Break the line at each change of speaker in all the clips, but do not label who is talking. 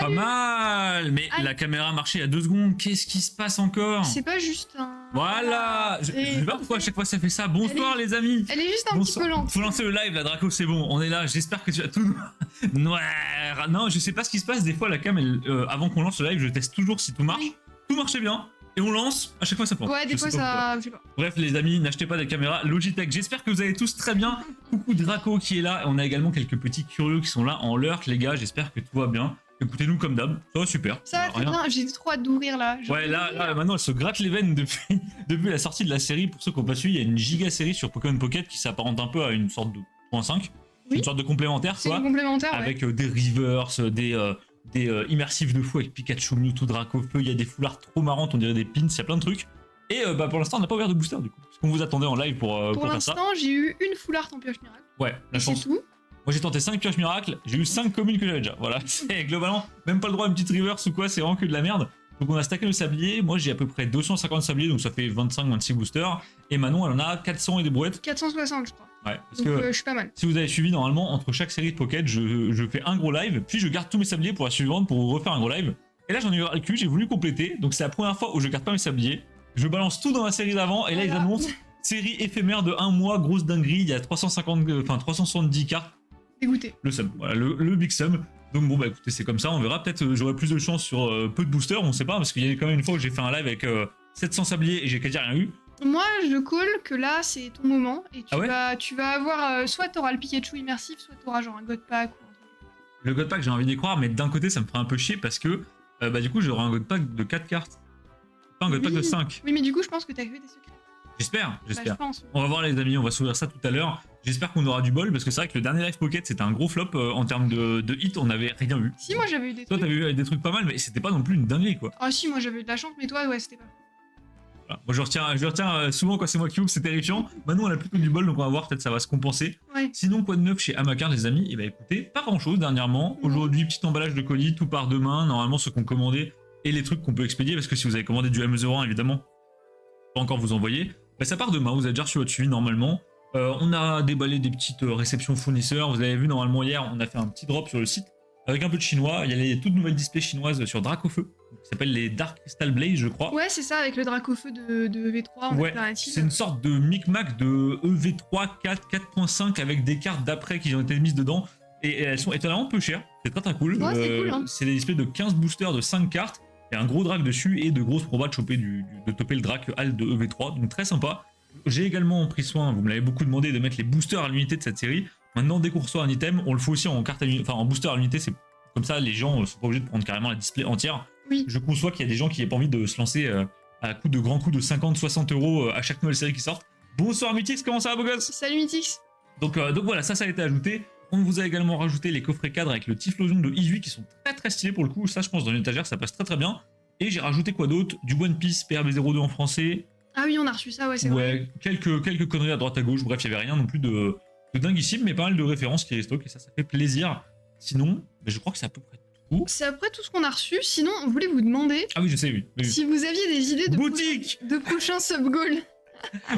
Pas mal. Mais la caméra marchait il y a 2 secondes. Qu'est-ce qui se passe encore?
C'est pas juste un...
Voilà. Je sais pas pourquoi à chaque fois ça fait ça. Bonsoir les amis.
Elle est juste un petit peu lente.
Faut lancer le live là, Draco, c'est bon. On est là. J'espère que tu as tout noir. Non, je sais pas ce qui se passe. Des fois la cam, avant qu'on lance le live, je teste toujours si tout marche. Tout marchait bien. Et on lance, à chaque fois ça plante.
Ouais, des fois ça... Je sais pas.
Bref les amis, n'achetez pas des caméras Logitech. J'espère que vous allez tous très bien. Coucou Draco qui est là. On a également quelques petits curieux qui sont là en lurk les gars. J'espère que tout va bien. Écoutez-nous comme d'hab. Ça va super.
Ça va très bien. J'ai trop hâte d'ouvrir là.
Ouais, là, maintenant elle se gratte les veines depuis la sortie de la série. Pour ceux qui n'ont pas suivi, il y a une giga série sur Pokémon Pocket qui s'apparente un peu à une sorte de 0.5.
Oui.
Une sorte de complémentaire quoi.
C'est complémentaire,
avec des rivers, des immersifs de fou avec Pikachu, Mewtwo, Draco, Feu, il y a des foulards trop marrantes, on dirait des pins, il y a plein de trucs. Et pour l'instant, on n'a pas ouvert de booster du coup. Parce qu'on vous attendait en live pour faire ça.
Pour l'instant, j'ai eu une foulard en pioche miracle.
Ouais, la chance.
C'est tout.
Moi j'ai tenté 5 pioches miracles, j'ai eu 5 communes que j'avais déjà. Voilà, c'est globalement même pas le droit à une petite reverse ou quoi, c'est vraiment que de la merde. Donc on a stacké le sablier, moi j'ai à peu près 250 sabliers, donc ça fait 25-26 boosters. Et Manon elle en a 400 et des brouettes.
460 je crois.
Ouais, parce
donc,
que
je suis pas mal.
Si vous avez suivi, normalement, entre chaque série de Pocket, je fais un gros live, puis je garde tous mes sabliers pour la suivante pour refaire un gros live. Et là, j'en ai eu ras le cul, j'ai voulu compléter, donc c'est la première fois où je garde pas mes sabliers. Je balance tout dans la série d'avant, et là, ils annoncent série éphémère de 1 mois, grosse dinguerie, il y a 370 cartes.
Dégoûté.
Le sum, voilà, le big sum. Donc bon, bah écoutez, c'est comme ça, on verra. Peut-être j'aurai plus de chance sur peu de boosters, on sait pas, parce qu'il y a quand même une fois où j'ai fait un live avec 700 sabliers et j'ai quasi rien eu.
Moi, je call que là, c'est ton moment, et tu vas avoir, soit t'auras le Pikachu immersif, soit t'auras genre un God Pack ou un truc.
Le God Pack, j'ai envie d'y croire, mais d'un côté, ça me ferait un peu chier parce que du coup, j'aurai un God Pack de 4 cartes. Pas un God Pack de 5.
Oui, mais du coup, je pense que t'as que des secrets.
J'espère.
Bah, je pense.
On va voir les amis, on va s'ouvrir ça tout à l'heure. J'espère qu'on aura du bol parce que c'est vrai que le dernier Live Pocket c'était un gros flop en termes de hit, on n'avait rien eu.
Si, moi j'avais eu des trucs.
Toi t'avais eu des trucs pas mal, mais c'était pas non plus une dinguerie quoi.
Ah si, moi j'avais eu de la chance, mais toi ouais, c'était pas.
Voilà. Moi je retiens souvent quand c'est moi qui ouvre, c'est terrifiant. Maintenant on a plutôt du bol donc on va voir, peut-être ça va se compenser.
Ouais.
Sinon quoi de neuf chez Amacard les amis? Et bah écoutez, pas grand chose dernièrement. Aujourd'hui, petit emballage de colis, tout part demain. Normalement ceux qu'on commandé et les trucs qu'on peut expédier parce que si vous avez commandé du M01 évidemment, pas encore vous envoyer. Bah ça part demain, vous avez déjà reçu votre suivi normalement. On a déballé des petites réceptions fournisseurs. Vous avez vu normalement hier, on a fait un petit drop sur le site avec un peu de chinois. Il y a les toutes nouvelles displays chinoises sur Dracofeu, qui s'appellent les Dark Crystal Blaze, je crois.
Ouais, c'est ça, avec le Dracofeu de EV3.
Ouais, c'est une sorte de micmac de EV3 4, 4.5 avec des cartes d'après qui ont été mises dedans. Et elles sont étonnamment peu chères. C'est très cool.
Ouais, c'est cool, hein.
C'est des displays de 15 boosters de 5 cartes. Il y a un gros drac dessus et de grosses probas de choper de topper le drac HAL de EV3, donc très sympa. J'ai également pris soin, vous me l'avez beaucoup demandé, de mettre les boosters à l'unité de cette série. Maintenant, dès qu'on reçoit un item, on le fait aussi en carte en booster à l'unité, c'est comme ça, les gens sont pas obligés de prendre carrément la display entière.
Oui.
Je conçois qu'il y a des gens qui n'aient pas envie de se lancer à coup de grands coups de 50-60 euros à chaque nouvelle série qui sort. Bonsoir Mythix, comment ça va beau gosse?
Salut Mythix.
Donc voilà, ça a été ajouté. On vous a également rajouté les coffrets cadres avec le Typhlosion de Izui qui sont très stylés pour le coup. Ça, je pense, dans une étagère, ça passe très bien. Et j'ai rajouté quoi d'autre? Du One Piece PRB02 en français.
Ah oui, on a reçu ça, ouais, c'est vrai.
Quelques conneries à droite à gauche. Bref, il n'y avait rien non plus de dinguissime, mais pas mal de références qui restockent et ça fait plaisir. Sinon, je crois que c'est à peu près tout.
C'est à peu près tout ce qu'on a reçu. Sinon, on voulait vous demander.
Ah oui, je sais, oui.
Si vous aviez des idées de prochains sub-goals.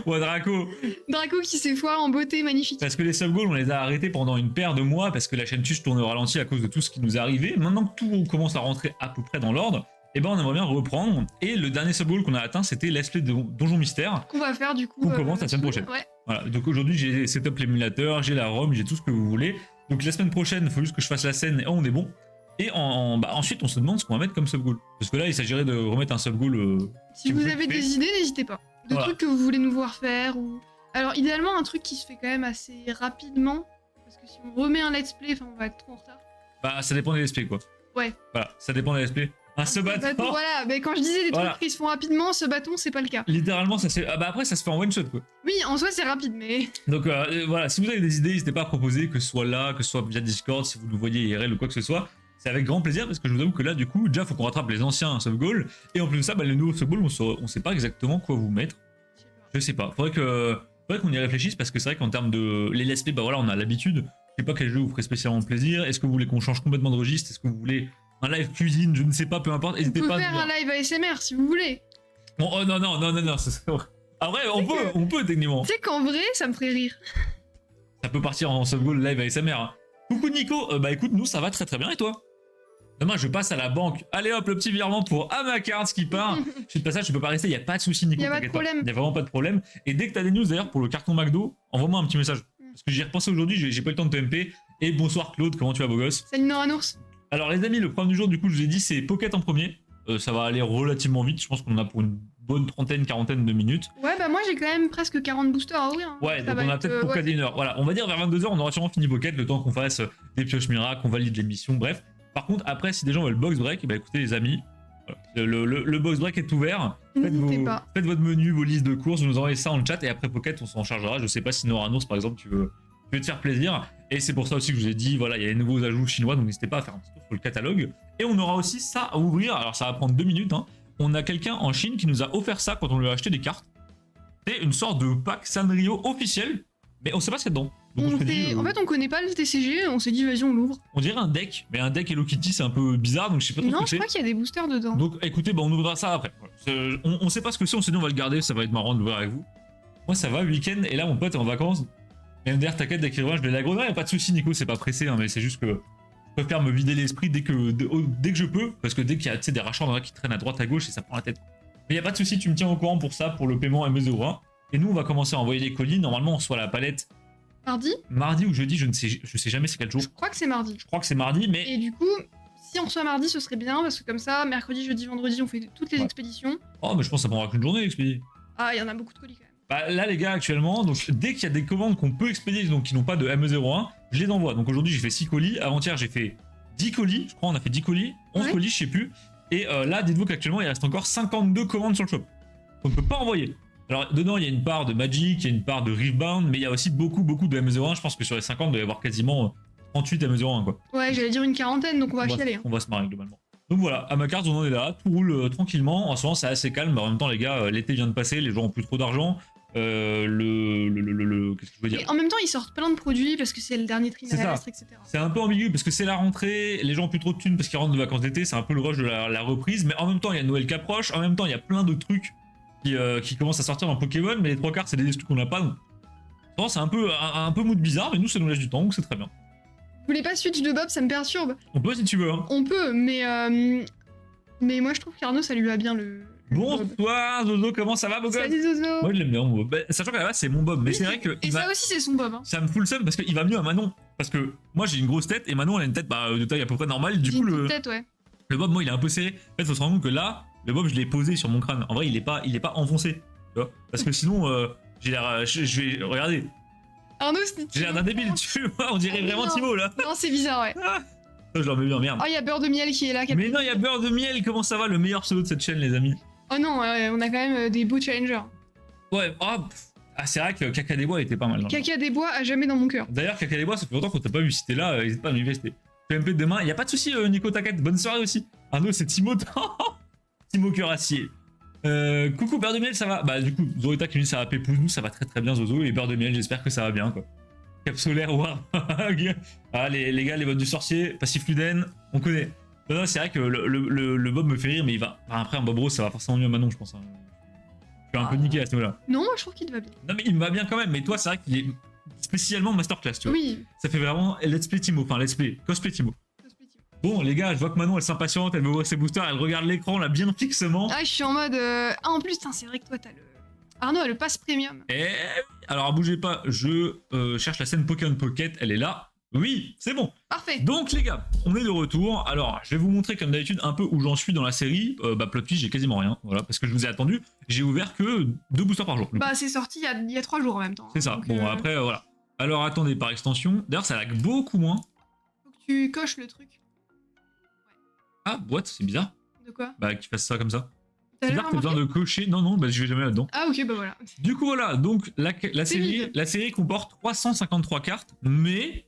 Ouais, Draco.
Draco qui s'est foiré en beauté, magnifique.
Parce que les sub-goals, on les a arrêtés pendant une paire de mois parce que la chaîne Twitch tourne au ralenti à cause de tout ce qui nous est arrivé. Maintenant que tout commence à rentrer à peu près dans l'ordre, et ben on aimerait bien reprendre. Et le dernier sub-goal qu'on a atteint, c'était Let's Play de Donjon Mystère.
Qu'on va faire du coup.
On commence la semaine prochaine.
Ouais.
Voilà, donc aujourd'hui j'ai setup l'émulateur, j'ai la ROM, j'ai tout ce que vous voulez. Donc la semaine prochaine, il faut juste que je fasse la scène et on est bon. Et ensuite, on se demande ce qu'on va mettre comme sub-goal. Parce que là, il s'agirait de remettre un sub-goal.
Si vous avez des idées, n'hésitez pas. De trucs que vous voulez nous voir faire. Ou... Alors, idéalement, un truc qui se fait quand même assez rapidement. Parce que si on remet un let's play, on va être trop en retard.
Bah, ça dépend des let's play, quoi.
Ouais.
Voilà, ça dépend des let's play. Ce bâton.
Voilà, mais quand je disais des trucs qui se font rapidement, ce bâton, c'est pas le cas.
Littéralement, ça se fait. Après, ça se fait en one shot, quoi.
Oui, en soi, c'est rapide, mais.
Donc voilà, si vous avez des idées, n'hésitez pas à proposer, que ce soit là, que ce soit via Discord, si vous nous voyez IRL ou quoi que ce soit. C'est avec grand plaisir parce que je vous avoue que là, du coup, déjà, faut qu'on rattrape les anciens sub-goals. Et en plus de ça, les nouveaux sub-goals, on sait pas exactement quoi vous mettre. Je sais pas. Faudrait qu'on y réfléchisse parce que c'est vrai qu'en termes de. Les let's play, voilà, on a l'habitude. Je sais pas quel jeu vous ferait spécialement plaisir. Est-ce que vous voulez qu'on change complètement de registre? Est-ce que vous voulez un live cuisine? Je ne sais pas, peu importe.
On peut faire un live ASMR si vous voulez.
Bon, oh non. En vrai, on peut techniquement.
Tu sais qu'en vrai, ça me ferait rire.
Ça peut partir en sub-goal live ASMR. Hein. Coucou Nico, bah écoute, nous ça va très bien et toi? Demain, je passe à la banque. Allez hop, le petit virement pour Amacards qui part. Je suis de passage, je peux pas rester, il n'y a pas de souci, Nico.
Y a pas de problème.
Il n'y a vraiment pas de problème. Et dès que tu as des news d'ailleurs pour le carton McDo, envoie-moi un petit message. Parce que j'y ai repensé aujourd'hui, j'ai pas eu le temps de TMP. Et bonsoir Claude, comment tu vas, beau gosse?
Salut Noranours.
Alors, les amis, le programme du jour, du coup, je vous ai dit, c'est Pocket en premier. Ça va aller relativement vite. Je pense qu'on en a pour une bonne trentaine, quarantaine de minutes.
Ouais, bah moi j'ai quand même presque 40 boosters à ouvrir. Hein.
Ouais,
Ça
donc
va
on a
être,
peut-être pour
ouais.
caler une heure. Voilà, on va dire vers 22h, on aura sûrement fini Pocket, le temps qu'on fasse des pioches miracles, qu'on valide l'émission, bref. Par contre, après, si des gens veulent box break, bah écoutez, les amis, voilà, le box break est ouvert.
N'hésitez pas.
Faites votre menu, vos listes de courses, vous nous envoyez ça en chat et après Pocket, on s'en chargera. Je sais pas si Noranours, par exemple, tu veux te faire plaisir. Et c'est pour ça aussi que je vous ai dit, voilà, il y a les nouveaux ajouts chinois, donc n'hésitez pas à faire un petit tour sur le catalogue. Et on aura aussi ça à ouvrir. Alors, ça va prendre 2 minutes. Hein. On a quelqu'un en Chine qui nous a offert ça quand on lui a acheté des cartes. C'est une sorte de pack Sanrio officiel, mais on sait pas ce qu'il y a dedans. Donc,
En fait, on connaît pas le TCG, on s'est dit, vas-y, on l'ouvre.
on dirait un deck, mais un deck Hello Kitty, c'est un peu bizarre, donc je sais pas trop
Non,
ce que
je
c'est.
crois qu'il y a des boosters dedans.
Donc écoutez, bah, on ouvrira ça après. Voilà. On sait pas ce que c'est, on s'est dit on va le garder, ça va être marrant de l'ouvrir avec vous. Moi ça va, week-end, et là mon pote est en vacances. Et MDR, t'inquiète, dès qu'il revient, je vais l'aggro. Non, y'a pas de soucis, Nico, c'est pas pressé, hein, mais c'est juste que je préfère me vider l'esprit dès que je peux, parce que dès qu'il y a des rachats qui traînent à droite à gauche et ça prend la tête. Mais y a pas de soucis, tu me tiens au courant pour ça, pour le paiement ME01. Et nous on va commencer à envoyer les colis, normalement on soit à la palette
Mardi
ou jeudi, je sais jamais c'est quel jour.
Je crois que c'est mardi.
Je crois que c'est mardi, mais
Et du coup, si on reçoit mardi, ce serait bien, parce que comme ça, mercredi, jeudi, vendredi, on fait toutes les
Ouais.
expéditions.
oh, mais je pense que ça prendra qu'une journée l'expédier.
Ah, il y en a beaucoup de colis quand même.
Bah, là les gars actuellement, donc dès qu'il y a des commandes qu'on peut expédier, donc qui n'ont pas de ME01, je les envoie. Donc aujourd'hui j'ai fait 6 colis, avant-hier j'ai fait 10 colis, je crois on a fait 10 colis, 11
Ouais.
colis, je sais plus. Et là dites-vous qu'actuellement il reste encore 52 commandes sur le shop. On ne peut pas envoyer. Alors dedans il y a une part de Magic, il y a une part de Riftbound, mais il y a aussi beaucoup de ME01, je pense que sur les 50 il doit y avoir quasiment 38 ME01 quoi.
Ouais, j'allais dire une quarantaine, donc on va chialer. Hein.
On va se marrer globalement. Donc voilà, à ma carte on en est là, tout roule tranquillement, en ce moment c'est assez calme, en même temps les gars, l'été vient de passer, les gens ont plus trop d'argent. Qu'est-ce que je veux dire?
Et en même temps, ils sortent plein de produits parce que c'est le dernier
C'est ça.
trimestre, etc.
C'est un peu ambigu parce que c'est la rentrée, les gens ont plus trop de thunes parce qu'ils rentrent de vacances d'été, c'est un peu le rush de la reprise, mais en même temps il y a Noël qui approche, en même temps il y a plein de trucs qui commencent à sortir dans Pokémon, mais les 3 quarts c'est des trucs qu'on n'a pas, donc non, c'est un peu mood bizarre, mais nous ça nous laisse du temps, donc c'est très bien.
Vous voulez pas switch de Bob, ça me perturbe.
On peut si tu veux. Hein.
On peut, mais moi je trouve qu'Arnaud ça lui va bien le Bob.
Bonsoir Zozo, comment ça va beau gosse?
Salut Zozo.
Moi je l'aime bien mon Bob. Bah, sachant qu'à la base c'est mon Bob, mais
Oui,
c'est vrai que
Et ça aussi c'est son Bob. Hein.
ça me fout le seum parce qu'il va mieux à Manon. Parce que moi j'ai une grosse tête et Manon elle a une tête de taille à peu près normale. Du
J'ai
coup
une
le
petite tête, ouais.
Bob moi il est un peu serré. En fait faut se rendre compte que là, le Bob je l'ai posé sur mon crâne. En vrai il est pas enfoncé. Tu vois, parce que sinon j'ai l'air. Je vais. Regardez,
Arnaud, c'est
j'ai l'air d'un débile, tu vois, on dirait
Ah,
vraiment
non.
Thibaut là.
Non, c'est bizarre, ouais.
Je leur mets bien, merde.
Oh, il y a Beurre de Miel qui est là.
Mais non, il y a Beurre de Miel, comment ça va? Le meilleur pseudo de cette chaîne, les amis.
Oh non, on a quand même des beaux challengers.
Ouais, c'est vrai que Caca des Bois était pas mal. Non
Caca des Bois à jamais dans mon cœur.
D'ailleurs, Caca des Bois, ça fait longtemps qu'on t'a pas vu. Si t'es là, n'hésite pas à manifester. PMP de demain, y a pas de souci, Nico, t'inquiète. Bonne soirée aussi. Arnaud, c'est Timo. Timo Curassier. Coucou, Beurre de Miel, ça va? Bah, du coup, Zorita qui me dit ça va pépouze, nous, ça va très très bien, Zozo. Et Beurre de Miel, j'espère que ça va bien, quoi. Cap solaire, war. Ah, les gars, les votes du sorcier, passif Luden, on connaît. Non, c'est vrai que le Bob me fait rire, mais il va. Enfin, après, un Bob Rose, ça va forcément mieux à Manon, je pense. Hein. Je suis un peu niqué à ce niveau-là.
Non, moi je trouve qu'il te va bien.
Non, mais il me va bien quand même, mais toi, c'est vrai qu'il est spécialement masterclass, tu vois.
Oui.
Ça fait vraiment let's play Timo, enfin let's play, cosplay Timo. Bon les gars, je vois que Manon elle s'impatiente, elle veut ouvrir ses boosters, elle regarde l'écran là bien fixement.
Ah, je suis en mode. Ah, en plus, c'est vrai que toi t'as le. Arnaud a le pass premium.
Et alors bougez pas, je cherche la scène Pokémon Pocket, elle est là. Oui, c'est bon.
Parfait.
Donc les gars, on est de retour. Alors, je vais vous montrer comme d'habitude un peu où j'en suis dans la série. Plot twist, j'ai quasiment rien, voilà, parce que je vous ai attendu. J'ai ouvert que 2 boosters par jour.
Bah, c'est sorti il y a 3 jours en même temps.
C'est ça.
Donc,
Bon, après, voilà. Alors, attendez, par extension. D'ailleurs, ça lag beaucoup moins.
Faut que tu coches le truc.
Ah, boîte, c'est bizarre.
De quoi?
Bah, qu'il fasse ça comme ça.
T'as
C'est
jamais
bizarre que t'aies besoin
remarqué
de cocher. Non, bah, je vais jamais là-dedans.
Ah, ok, bah voilà.
Du coup, voilà. Donc, la
vide.
série comporte 353 cartes, mais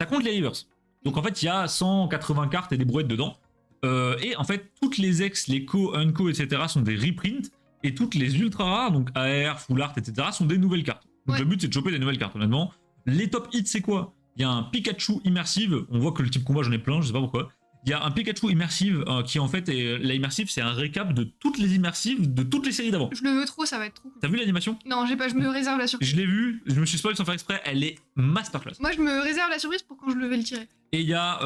ça compte les reverse. Donc, en fait, il y a 180 cartes et des brouettes dedans. Et en fait, toutes les ex, les co, unco, etc. sont des reprints. Et toutes les ultra rares, donc AR, Full Art, etc., sont des nouvelles cartes. Donc,
Ouais.
le but, c'est de choper des nouvelles cartes, honnêtement. Les top hits, c'est quoi? Il y a un Pikachu immersive. On voit que le type combat, j'en ai plein, je sais pas pourquoi. Il y a un Pikachu immersive qui en fait est la immersive, c'est un récap de toutes les immersives de toutes les séries d'avant.
Je le veux trop, ça va être trop cool.
T'as vu l'animation?
Non, j'ai pas, je me réserve la surprise.
Je l'ai vu, je me suis spoil sans faire exprès, elle est masterclass.
Moi, je me réserve la surprise pour quand je vais le tirer.
Et il y a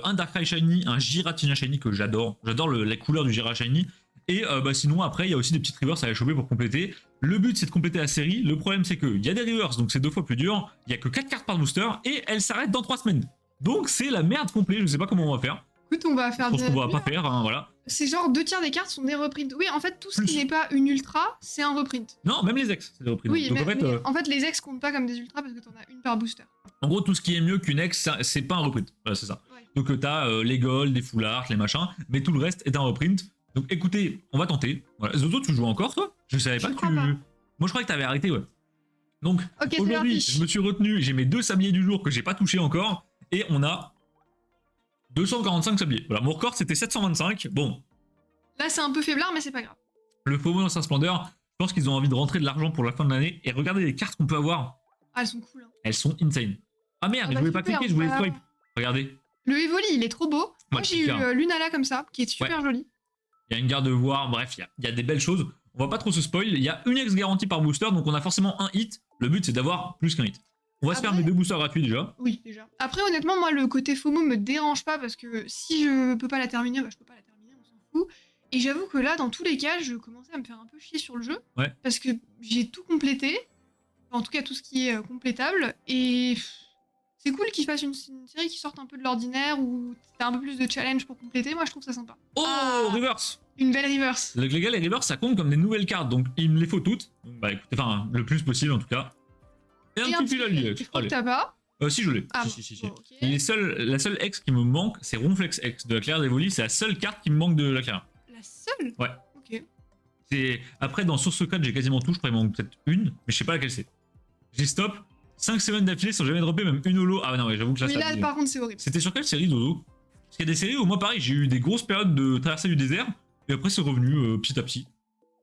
un Darkrai Shiny, un Giratina Shiny que j'adore. J'adore la couleur du Giratina Shiny. Et sinon, après, il y a aussi des petites reverse à aller choper pour compléter. Le but, c'est de compléter la série. Le problème, c'est qu'il y a des reverse, donc c'est 2 fois plus dur. Il y a que 4 cartes par booster et elle s'arrête dans 3 semaines. Donc c'est la merde complète, je sais pas comment on va faire.
Écoute, on va faire
Je pense qu'on va pas faire, hein, voilà.
C'est genre 2 tiers des cartes sont des reprints. Oui, en fait, tout ce
Plus.
qui n'est pas une ultra, c'est un reprint.
Non, même les ex, c'est des reprises.
Oui,
donc
mais en fait, les ex comptent pas comme des ultras parce que t'en as une par booster.
en gros, tout ce qui est mieux qu'une ex, c'est pas un reprint. Voilà, c'est ça.
Ouais.
Donc t'as les gold, les full art, les machins, mais tout le reste est un reprint. Donc écoutez, on va tenter. Voilà. Zozo, tu joues encore toi? Je savais pas que tu...
crois pas.
Moi je croyais que t'avais arrêté, ouais. Donc
Ok, c'est
aujourd'hui,
parti.
je me suis retenu, j'ai mes 2 sabliers du jour que j'ai pas touché encore, et on a 245 sabliers. Voilà, mon record c'était 725. Bon,
Là, c'est un peu faiblard, mais c'est pas grave.
le FOMO dans sa splendeur, je pense qu'ils ont envie de rentrer de l'argent pour la fin de l'année, et regardez les cartes qu'on peut avoir,
Ah, elles sont cool. Hein.
elles sont insane. Ah merde,
Ah
je
bah,
voulais pas
super,
cliquer, je voulais
bah.
swipe. Regardez,
Le Evoli, il est trop beau. Moi,
Ouais,
j'ai eu
super.
Lunala comme ça, qui est super jolie.
il y a une garde-voir, bref, il y a des belles choses. On va pas trop se spoil, il y a une ex garantie par booster, donc on a forcément un hit. Le but c'est d'avoir plus qu'un hit. On va se faire
Après-
mes 2 boosters gratuits déjà.
Oui, déjà. Après, honnêtement, moi, le côté FOMO me dérange pas parce que si je peux pas la terminer, bah, je peux pas la terminer, on s'en fout. Et j'avoue que là, dans tous les cas, je commençais à me faire un peu chier sur le jeu.
Ouais.
Parce que j'ai tout complété. Enfin, en tout cas, tout ce qui est complétable. Et c'est cool qu'ils fassent une série qui sorte un peu de l'ordinaire où t'as un peu plus de challenge pour compléter. Moi, je trouve ça sympa.
Oh,
Ah.
reverse.
Une belle reverse.
Les gars, les reverse ça compte comme des nouvelles cartes, donc il me les faut toutes. Donc, bah écoutez, enfin, le plus possible en tout cas. Et un petit fil à lui.
Je crois que t'as pas.
Si, je l'ai.
Ah,
Si.
bon, ok.
La seule ex qui me manque, c'est Ronflex X de la Claire d'Evoli. C'est la seule carte qui me manque de la Claire.
La seule
Ouais.
Ok.
Après, dans Source Code, j'ai quasiment tout. Je crois qu'il m'en manque peut-être une, mais je sais pas laquelle c'est. J'ai stop 5 semaines d'affilée sans jamais dropper même une holo. Ah non, ouais, j'avoue que là,
Oui,
ça
là,
abusé.
par contre, c'est horrible.
C'était sur quelle série, Dodo? Parce qu'il y a des séries où moi, pareil, j'ai eu des grosses périodes de traversée du désert, et après, c'est revenu petit à petit.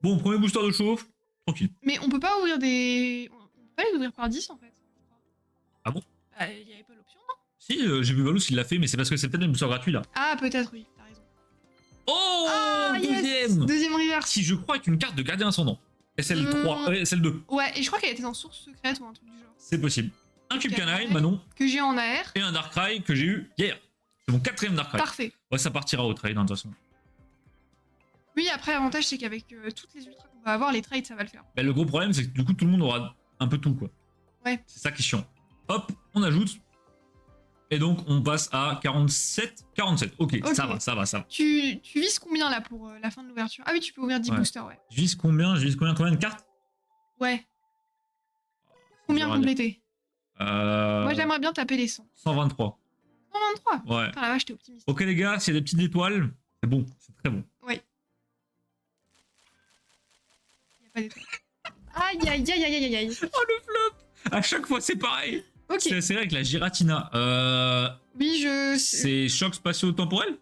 Bon, premier booster de chauffe, tranquille.
Mais on peut pas ouvrir des. On peut pas les ouvrir par 10 en fait.
Ah bon?
Bah, il y avait pas l'option, non?
Si, j'ai vu Valous qui l'a fait, mais c'est parce que c'est peut-être un booster gratuit là.
Ah, peut-être, oui, t'as raison.
Oh,
Ah, yes
deuxième!
Deuxième reverse.
Qui, je crois, est une carte de gardien ascendant. SL3, SL2.
Ouais, et je crois qu'elle était dans source secrète ou un truc du genre.
C'est possible. Un Cube
Canaille.
Canaille, Manon,
Que j'ai en AR.
et un Darkrai que j'ai eu hier. C'est mon 4ème Darkrai.
Parfait.
Ouais, ça partira au trade, hein, de toute façon.
Oui, après, l'avantage, c'est qu'avec toutes les ultras qu'on va avoir, les trades, ça va le faire.
Bah, le gros problème, c'est que du coup, tout le monde aura un peu tout, quoi.
Ouais.
C'est ça qui est chiant. Hop, on ajoute. Et donc, on passe à 47. 47, ok,
Ok.
ça va.
Tu vises combien là pour la fin de l'ouverture? Ah oui, tu peux ouvrir 10
Ouais.
boosters, ouais.
Je vise combien de cartes?
Ouais. Combien
Dur à dire.
compléter? Moi, j'aimerais bien taper les 100.
123.
123.
Ouais.
Putain, la vache, t'es optimiste.
Ok, les gars, s'il y a des petites étoiles, c'est bon, c'est très bon.
Oui. Y a pas d'étoile. Aïe, aïe, aïe, aïe, aïe, aïe.
Oh, le flop! À chaque fois, c'est pareil.
Ok.
C'est vrai avec la Giratina.
Oui,
C'est choc spatio-temporel?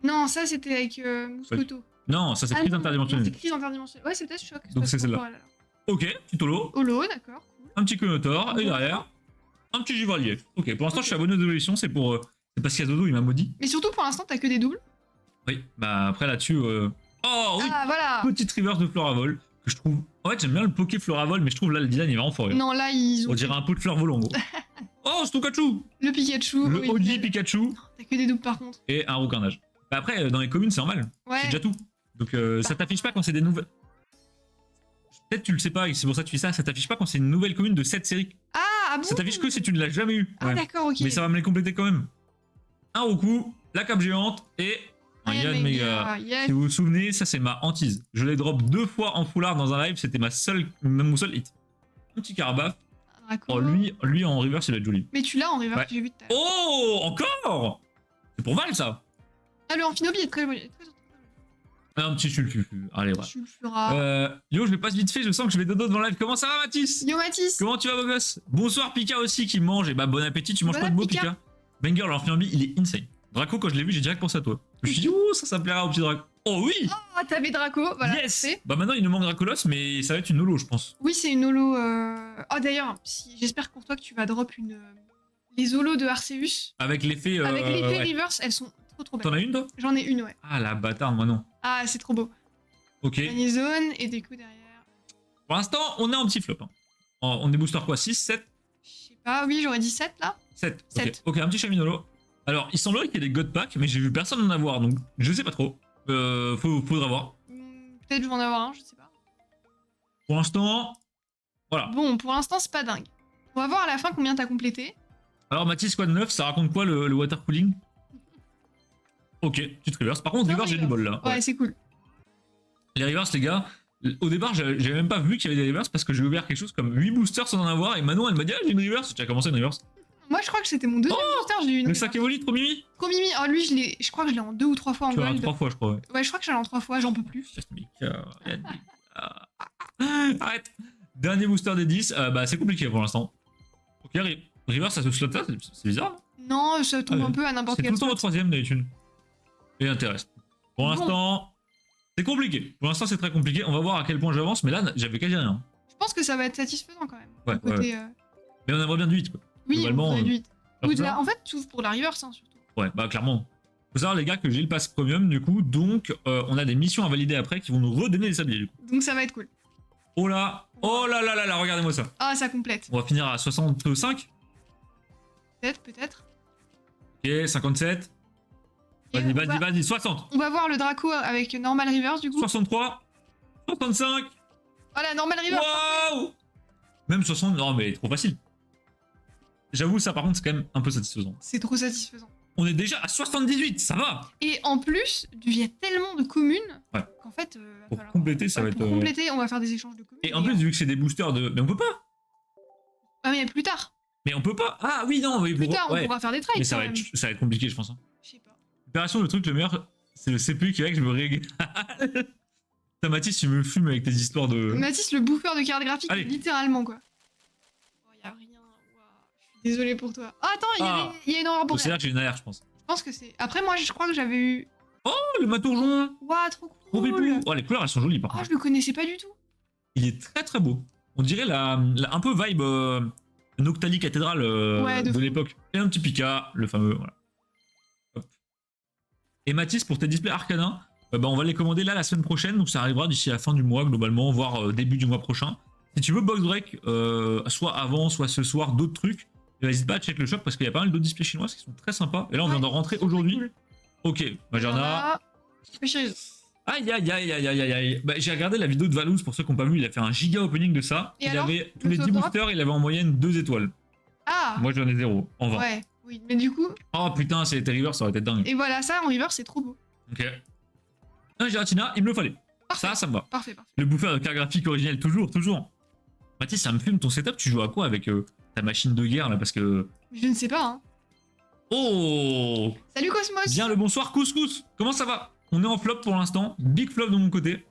Non, ça, c'était avec Mouscoto.
Non, ça c'est
Ah
prise
non,
interdimensionnelle.
non, c'est crise interdimensionnelle. Ouais, c'est peut-être choc.
Donc c'est celle-là.
temporel, alors.
Ok, petit holo,
Holo, d'accord. Cool.
un petit Conotor, et derrière, un petit Givalier. Ok, pour l'instant,
Ok.
je suis abonné aux évolutions, c'est pour. C'est parce qu'il y a Dodo, il m'a maudit.
Mais surtout, pour l'instant, t'as que des doubles.
Oui, bah après là-dessus. Oh oui!
Ah, voilà.
Petite reverse de Floravol, que je trouve. En fait, j'aime bien le Poké Floravol, mais je trouve là le design il est vraiment fort. Regarde.
Non, là, ils ont
On dirait un pot de fleurs volant, en gros. Oh, Stukachu!
le Pikachu.
Le
oui,
OG
nickel.
Pikachu
T'as que des doubles, par contre.
et un Roucarnage. Bah après, dans les communes, c'est normal.
Ouais.
C'est déjà tout. Donc ça t'affiche pas quand c'est des nouvelles. Peut-être tu le sais pas, et c'est pour ça que tu fais ça t'affiche pas quand c'est une nouvelle commune de cette série.
Ah bon?
Ça t'affiche que si tu ne l'as jamais eu.
Ah,
Ouais.
d'accord, ok.
Mais ça va me les compléter quand même. Un Roku, la cape géante et un
Yann
Yann Mega.
Yes.
Si vous vous souvenez, ça c'est ma hantise. Je l'ai drop 2 fois en foulard dans un live, c'était mon seul hit. Un petit Carabaf.
Draco.
Oh, lui en reverse, il va être joli.
Mais tu l'as en reverse,
Ouais.
j'ai vu tout à l'heure.
Oh, encore! C'est pour Val ça.
Ah, le Amphinobi est très joli.
Un petit sulfu. Allez, voilà.
Sulfura.
Yo, je vais passe vite fait, je sens que je vais dodo devant le live. Comment ça va, Mathis?
Yo, Mathis.
Comment tu vas, beau gosse? Bonsoir, Pika aussi qui mange. Et bah, bon appétit, tu manges
Bon
quoi de beau,
Pika.
Pika? Banger, l'Amphinobi, il est insane. Draco, quand je l'ai vu, j'ai direct pensé à toi. Je me suis dit, oh, ça plaira au petit Draco. Oh oui!
Ah, t'avais Draco, voilà.
Yes!
c'est-
Bah, maintenant, il nous manque Dracolos, mais ça va être une holo, je pense.
Oui, c'est une holo. Oh, d'ailleurs, j'espère pour toi que tu vas drop une. Les holos de Arceus.
Avec l'effet.
Avec l'effet
ouais.
reverse, elles sont trop belle.
T'en as une, toi?
J'en ai une, ouais.
Ah, la bâtarde, moi non.
Ah, c'est trop beau.
Ok.
Panier zone et des coups derrière.
Pour l'instant, on est en petit flop. Hein. On est booster quoi? 6, 7?
Je sais pas, oui, j'aurais dit 7 là.
7.
Sept.
Ok, un petit chaminolo. Alors, il semblerait qu'il y ait des God Pack, mais j'ai vu personne en avoir, donc je sais pas trop. Faudra voir.
Peut-être je vais en avoir un, je sais pas.
Pour l'instant, voilà.
Bon, pour l'instant, c'est pas dingue. On va voir à la fin combien t'as complété.
Alors, Mathis Squad 9, ça raconte quoi le water cooling? Ok, tu te reverses. Par contre,
Non,
reverse, j'ai du bol là.
Ouais, c'est cool.
Les reverse, les gars, au départ, j'avais même pas vu qu'il y avait des reverse parce que j'ai ouvert quelque chose comme 8 boosters sans en avoir. Et Manon, elle m'a dit, ah, j'ai une reverse. Tu as commencé une reverse.
Moi, je crois que c'était mon deuxième booster, j'ai eu une.
Le sac Evoli, trop mimi.
Trop mimi. Oh, lui, je crois que je l'ai en 2 ou 3 fois en
Tu l'as
gold.
3 fois, je crois, ouais.
Ouais, je crois que je l'ai en 3 fois, j'en peux plus.
Arrête. Dernier booster des 10, bah c'est compliqué pour l'instant. Ok, reverse, ça se slot ça, c'est bizarre, non?
Non, ça tombe
Ouais.
un peu à n'importe
C'est tout
quel
le temps au
spot.
3ème d'habitude. Et intéresse. Pour
Bon.
l'instant, c'est compliqué. Pour l'instant, c'est très compliqué. On va voir à quel point j'avance, mais là, j'avais quasi rien.
Je pense que ça va être satisfaisant quand même.
Ouais,
Du côté,
Mais on aimerait bien du 8, quoi.
Oui,
Globalement,
on réduit.
Comme
Ou de
ça.
la... En fait, tu ouvres pour la reverse, hein, surtout.
Ouais, bah clairement. Faut savoir, les gars, que j'ai le pass premium, du coup, donc on a des missions à valider après qui vont nous redonner des sabliers, du coup.
Donc ça va être cool.
Oh là, regardez-moi ça.
Ah, ça complète.
On va finir à 65.
Peut-être.
Ok, 57.
Et
Vas-y,
on va-
vas-y, 60.
On va voir le Draco avec normal reverse, du coup.
63. 65.
Voilà, normal reverse.
Waouh. Même 60, non mais trop facile. J'avoue, ça par contre, c'est quand même un peu satisfaisant.
C'est trop satisfaisant.
On est déjà à 78, ça va.
Et en plus, il y a tellement de communes
Ouais.
qu'en fait, va
Pour
falloir-
compléter, ça va
pour
être...
compléter, on va faire des échanges de communes.
Et en plus, vu que c'est des boosters de... Mais on peut pas.
Ah, mais plus tard.
Mais on peut pas. Ah oui, non, oui.
Plus tard, on
ouais.
pourra faire des trades.
Mais ça
quand
va,
même.
ça va être compliqué, je pense. Hein.
Je sais pas.
Opération, le truc, le meilleur, c'est le CPU qui va que je me régale. Putain, Mathis, tu me fumes avec tes histoires de...
Mathis, le bouffeur de cartes graphiques,
Allez.
littéralement, quoi. Oh, y a rien. Ouah, je suis désolée pour toi. Ah, attends, il y a une aurore
C'est
boréale.
là que j'ai une AR, je pense.
Je pense que c'est. Après, moi, je crois que j'avais eu.
Oh, le matourgeon.
Ouah, trop
Trop
cool.
pipou. Oh, les couleurs, elles sont jolies, par
Oh,
contre.
je le connaissais pas du tout.
Il est très très beau. On dirait un peu vibe Noctali cathédrale
Ouais, de
de
fou.
l'époque. Et un petit Pika, le fameux. Voilà. Hop. Et Mathis, pour tes displays Arcana, bah, on va les commander là la semaine prochaine. Donc ça arrivera d'ici la fin du mois, globalement, voire début du mois prochain. Si tu veux box break, soit avant, soit ce soir, d'autres trucs, n'hésite pas à check le shop parce qu'il y a pas mal d'autres displays chinoises qui sont très sympas. Et là, on vient
Ouais,
d'en rentrer
c'est
aujourd'hui.
cool.
Ok, Majerna.
Voilà. Spécialisé.
Aïe aïe aïe aïe aïe aïe aïe. Bah, j'ai regardé la vidéo de Valouz pour ceux qui n'ont pas vu, il a fait un giga opening de ça.
Et
il
alors,
avait tous
le
les 10
top drop
boosters, il avait en moyenne 2 étoiles.
Ah
Moi j'en ai 0 en 20.
Ouais, oui. Mais du coup.
Oh putain, c'est les river, ça aurait été dingue.
Et voilà, ça en reverse, c'est trop beau.
Ok. Un Giratina, il me le fallait.
Parfait.
Ça me va.
Parfait, parfait.
Le bouffeur de carte graphique originel, toujours, toujours. Mathis, ça me fume ton setup, tu joues à quoi avec ta machine de guerre là? Parce que.
Je ne sais pas, hein.
Oh!
Salut Cosmos.
Bien le bonsoir, Couscous! Comment ça va? On est en flop pour l'instant. Big flop de mon côté.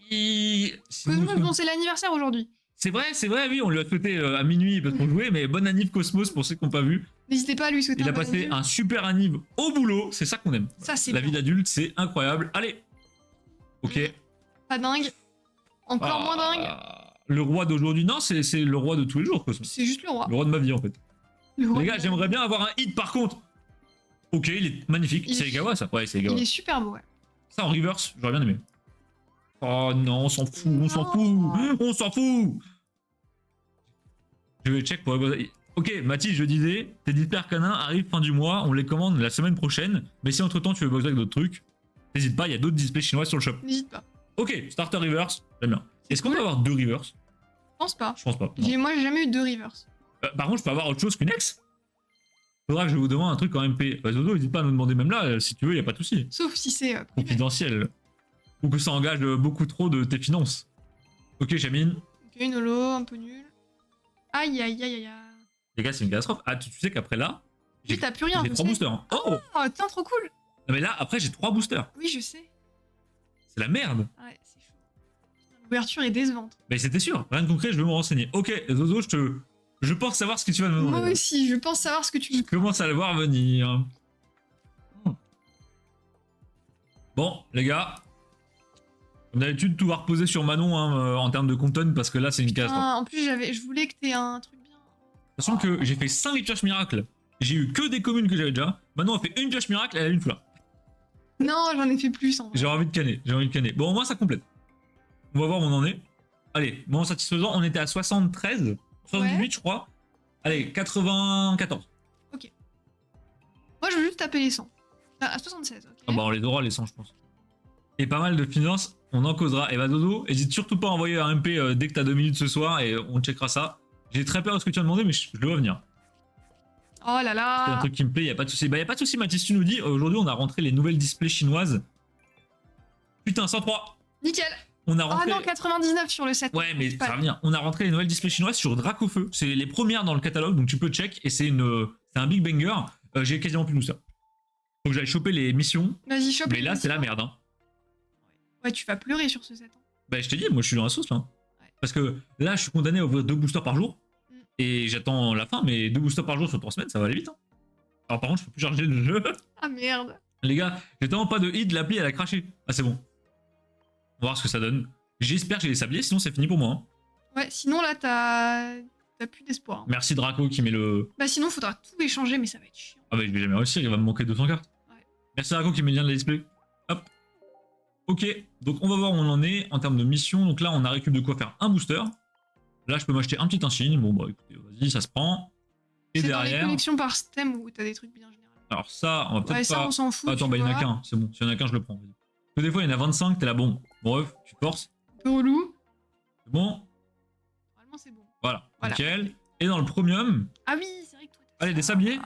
Cosmos, bon, c'est l'anniversaire aujourd'hui.
C'est vrai, oui, on lui a souhaité à minuit parce qu'on jouait, mais bonne anniv Cosmos pour ceux qui n'ont pas vu.
N'hésitez pas à lui souhaiter
Il a
bon
passé
anniversaire.
un super anniv au boulot, c'est ça qu'on aime.
Ça, c'est
La
bien.
vie d'adulte, c'est incroyable. Allez! Ok.
Pas dingue. Encore
Ah,
moins dingue.
Le roi d'aujourd'hui, non, c'est le roi de tous les jours, Cosmos.
C'est juste le roi.
Le roi de ma vie, en fait.
Le roi
Les gars,
de-
j'aimerais bien avoir un hit par contre. Ok, il est magnifique.
Il
C'est
est-
Egawa, ça? Ouais, c'est Egawa.
Il est super beau, ouais.
Ça, en reverse, j'aurais bien aimé. Oh non, on s'en fout, on s'en fout,
Non.
on s'en fout. Je vais check pour... Ok, Mathis, je disais, tes displays Arcana arrivent fin du mois, on les commande la semaine prochaine. Mais si entre-temps tu veux boxer avec d'autres trucs, n'hésite pas, il y a d'autres displays chinois sur le shop.
N'hésite pas.
Ok, starter reverse, j'aime bien. Est-ce qu'on
cool.
peut avoir 2 reverse?
Je pense pas.
Je pense pas. non.
Moi, j'ai jamais eu de reverse.
Par contre, je peux avoir autre chose qu'une ex. Faudra que je vous demande un truc en MP. Bah, Zozo, n'hésite pas à nous demander même là, si tu veux, y a pas de souci.
Sauf si c'est privé.
Confidentiel. Ou que ça engage beaucoup trop de tes finances. Ok, Chamine.
Ok, une holo, un peu nul. Aïe, aïe, aïe, aïe, aïe.
Les gars, c'est une catastrophe. Ah, tu sais qu'après là,
Oui, t'as plus rien,
j'ai
je
3
sais.
boosters. Hein. Oh,
Oh, tiens, trop cool.
non, mais là, après, j'ai 3 boosters.
Oui, je sais.
C'est la merde.
Ouais, c'est chaud. L'ouverture est décevante.
Mais c'était sûr. Rien de concret, je vais me renseigner. Ok, Zozo, je pense savoir ce que tu vas me demander.
Moi aussi, je pense savoir ce que tu
Je
veux.
commence à le voir venir. Bon, les gars. Comme d'habitude, tout va reposer sur Manon hein, en termes de content parce que là, c'est une catastrophe.
En plus, je voulais que t'aies un truc bien.
De toute façon que j'ai fait 5 Witch Miracle J'ai eu que des communes que j'avais déjà. Maintenant, on fait une pioche miracle, elle a une foulard.
Non, j'en ai fait plus en vrai.
J'ai envie de canner, j'ai envie de canner. Bon, au moins, ça complète. On va voir où on en est. Allez, moment satisfaisant, on était à 73, 78, je crois. Allez, 94.
Moi, je veux juste taper les 100. À 76, ok.
Ah bah, on les aura, les 100, je pense. Et pas mal de finances, on en causera. Et bah, Dodo, hésite surtout pas à envoyer un MP dès que t'as 2 minutes ce soir et on checkera ça. J'ai très peur de ce que tu as demandé, mais je le vois venir.
Oh là
C'est un
là.
truc qui me plaît, y a pas de souci. Bah, y a pas de souci, Mathis, tu nous dis. Aujourd'hui, on a rentré les nouvelles displays chinoises. Putain, 103.
Nickel.
On a
Oh
rentré.
non, 99 sur le 7.
Ouais, mais ça va venir. On a rentré les nouvelles displays chinoises sur Dracofeu. C'est les premières dans le catalogue, donc tu peux check. Et c'est un big banger. J'ai quasiment plus de ça. Faut que j'aille choper les missions.
Vas-y, chope.
Mais là, c'est la merde. Hein.
Ouais, tu vas pleurer sur ce 7.
Bah, je te dis, moi, je suis dans la sauce là.
Ouais.
Parce que là, je suis condamné à ouvrir 2 boosters par jour.
Mm.
Et j'attends la fin, mais 2 boosters par jour sur 3 semaines, ça va aller vite. Hein. Alors, par contre, je peux plus charger le jeu.
Ah merde.
Les gars, j'ai tellement pas de hit, l'appli, elle a craché. Ah, c'est bon. On va voir ce que ça donne. J'espère que j'ai les sabliers, sinon c'est fini pour moi. Hein.
Ouais, sinon là, t'as plus d'espoir. Hein.
Merci Draco qui met le.
Bah sinon, faudra tout échanger, mais ça va être chiant.
Ah bah je vais jamais réussir, il va me manquer 200 cartes.
Ouais.
Merci Draco qui met le lien de la display. Hop. Ok, donc on va voir où on en est en termes de mission. Donc là, on a récupéré de quoi faire un booster. Là, je peux m'acheter un petit insigne. Bon bah écoutez, vas-y, ça se prend. Et
C'est dans les
derrière.
collections par thème où t'as des trucs bien généraux.
Alors ça, on va peut-être
Ouais, ça,
pas.
on s'en fout.
Attends,
tu
bah il y en a
vois.
qu'un, c'est bon. S'il y en a qu'un, je le prends. Vas-y. Parce que des fois, il y en a 25, t'es là, bon. Bref, tu forces.
Un peu relou.
C'est bon.
Normalement, c'est bon.
Voilà,
Voilà.
nickel. Et dans le premium,
Ah oui, c'est vrai que toi. t'as
allez,
ça.
des sabliers.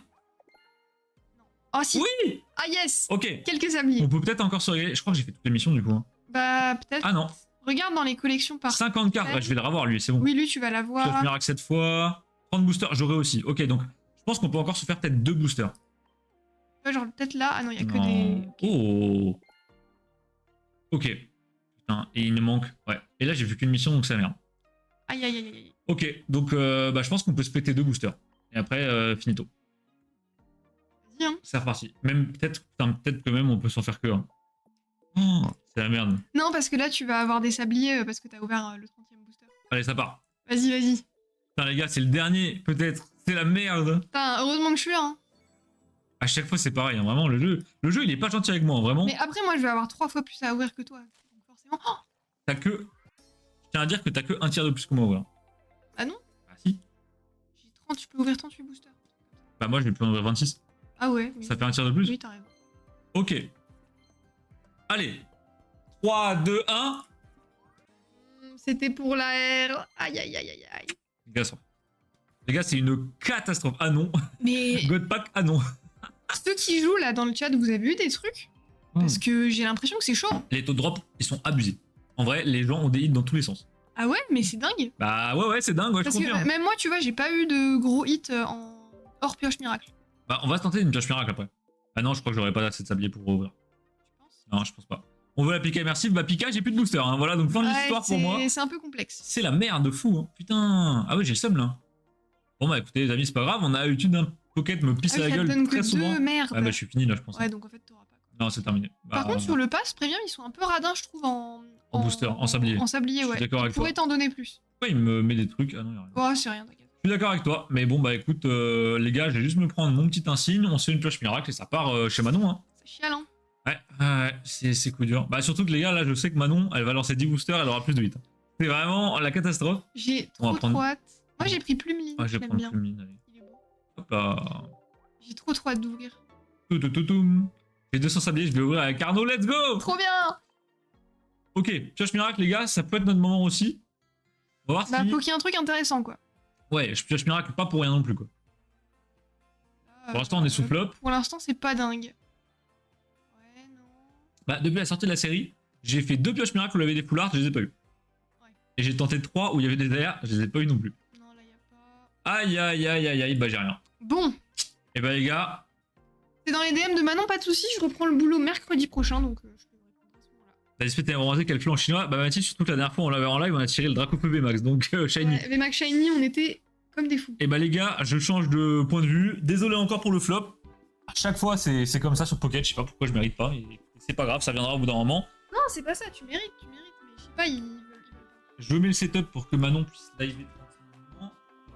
Oh si.
Oui.
Ah yes.
Ok.
Quelques sabliers.
On peut peut-être encore se régaler. Je crois que j'ai fait toutes les missions du coup. Hein.
Bah peut-être.
Ah non.
Regarde dans les collections par
50 cartes. Ouais, je vais le revoir lui, c'est bon.
Oui, lui, tu vas
Je
l'avoir.
vais miracle cette fois. 30 boosters, j'aurai aussi. Ok, donc je pense qu'on peut encore se faire peut-être 2 boosters.
Ouais, genre peut-être là. Ah non, il y a que
Non.
des.
Oh. Ok. Putain, et il me manque. Ouais. Et là, j'ai vu qu'une mission, donc ça merde.
Aïe aïe aïe aïe.
Ok, donc bah, je pense qu'on peut se péter 2 boosters. Et après, finito.
Vas-y, hein.
C'est reparti. Même peut-être que même on peut s'en faire que un. Oh, c'est la merde.
Non, parce que là, tu vas avoir des sabliers parce que t'as ouvert le 30e booster.
Allez, ça part.
Vas-y, vas-y.
Putain, les gars, c'est le dernier, peut-être. C'est la merde.
Putain, heureusement que je suis là. Hein.
À chaque fois, c'est pareil. Hein, vraiment, le jeu, il est pas gentil avec moi. Hein, vraiment.
Mais après, moi, je vais avoir 3 fois plus à ouvrir que toi. Donc forcément. Oh
T'as que. Je tiens à dire que t'as que un tiers de plus que moi, ouais.
ah non.
Ah si.
J'ai 30, tu peux ouvrir 38 boosters.
Bah, moi, je vais plus en ouvrir 26.
Ah ouais. Oui.
Ça fait un tiers de plus.
Oui, t'as raison.
Ok. Allez. 3, 2, 1.
C'était pour la R. Aïe aïe aïe aïe aïe.
Les gars, c'est une catastrophe. Ah non.
Mais
Godpack, ah non.
ceux qui jouent là dans le chat, vous avez eu des trucs? Parce que j'ai l'impression que c'est chaud.
Les taux de drop, ils sont abusés. En vrai, les gens ont des hits dans tous les sens.
Ah ouais, mais c'est dingue.
Bah ouais, c'est dingue, ouais, je
Parce
confirme.
que même moi, tu vois, j'ai pas eu de gros hits en hors pioche miracle.
Bah, on va se tenter une pioche miracle après. Ah non, je crois que j'aurais pas assez de sablier pour ouvrir.
Tu penses?
Non, je pense pas. On veut l'appliquer immersif, bah Pika, j'ai plus de booster. Hein. Voilà, donc fin de l'histoire pour moi.
C'est un peu complexe.
C'est la merde de fou. Hein. Putain. Ah ouais, j'ai le seum là. Bon bah écoutez, les amis, c'est pas grave. On a l'habitude d'un Pocket me pisse
Ah,
à la
ça te
gueule
donne
très
que
souvent.
deux, merde.
Ouais, bah je suis fini là, je pense.
Ouais, donc en fait, t'auras pas.
Non, c'est terminé. Bah,
Par contre, sur le pass premium, ils sont un peu radins, je trouve, en
booster, en sablier.
En sablier,
Je suis
ouais.
d'accord avec
On pourrait t'en donner plus.
Pourquoi il me met des trucs? Ah non, y a rien.
Oh, c'est rien, t'inquiète.
Je suis d'accord avec toi, mais bon bah écoute, les gars, je vais juste me prendre mon petit insigne, on se fait une pioche miracle et ça part chez Manon. Hein.
Ça chiale, hein.
Ouais, c'est coup dur. Bah surtout que les gars, là je sais que Manon, elle va lancer 10 boosters, elle aura plus de 8. C'est vraiment la catastrophe.
J'ai
On va
trop
prendre-
hâte. Moi, j'ai pris Plumeline.
Ah, je
je
vais
l'aime
prendre
bien.
le mine, allez.
Il est beau.
Hop là.
J'ai trop hâte d'ouvrir.
Toum. J'ai 200 sabliers, je vais ouvrir avec Arnaud, let's go.
Trop bien.
Ok, pioche miracle les gars, ça peut être notre moment aussi. On va voir
Bah,
si...
faut qu'il y ait un truc intéressant, quoi.
Ouais, je pioche miracle pas pour rien non plus quoi. Pour l'instant, on est sous flop.
Pour l'instant, c'est pas dingue. Ouais, non.
Bah depuis la sortie de la série, j'ai fait 2 pioches miracles où il y avait des foulards, je les ai pas eu.
Ouais.
Et j'ai tenté 3 où il y avait des derrière, je les ai pas eu non plus.
Non, là, y a pas.
Aïe, bah j'ai rien.
Bon.
Et bah les gars,
C'est dans les DM de Manon, pas de soucis. Je reprends le boulot mercredi prochain, donc je peux répondre à ce moment-là.
t'as espéré remonter quel flanc chinois? Bah Mathis, surtout que la dernière fois on l'avait en live, on a tiré le Draco PB Max, donc shiny.
Ouais, VMAX Shiny, on était comme des fous.
Et bah les gars, je change de point de vue. Désolé encore pour le flop. À chaque fois c'est comme ça sur Pocket, je sais pas pourquoi je mérite pas, mais c'est pas grave, ça viendra au bout d'un moment.
Non, c'est pas ça, tu mérites, mais je sais pas, ils veulent pas.
Je mets le setup pour que Manon puisse live tranquillement.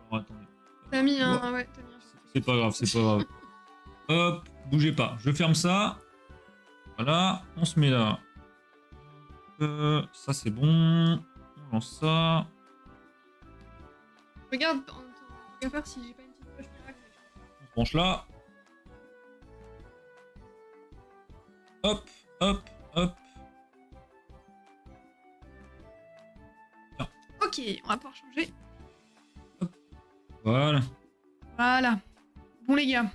Alors attendez.
T'as mis un.
Ouais.
Ouais, t'as mis un.
C'est pas grave, c'est pas grave. Hop, bougez pas. Je ferme ça. Voilà, on se met là. Ça c'est bon. On lance ça.
Regarde, on va faire si j'ai pas une petite poche miracle.
On se branche là. Hop, hop, hop.
Ok, on va pouvoir changer.
Voilà.
Voilà. Bon les gars.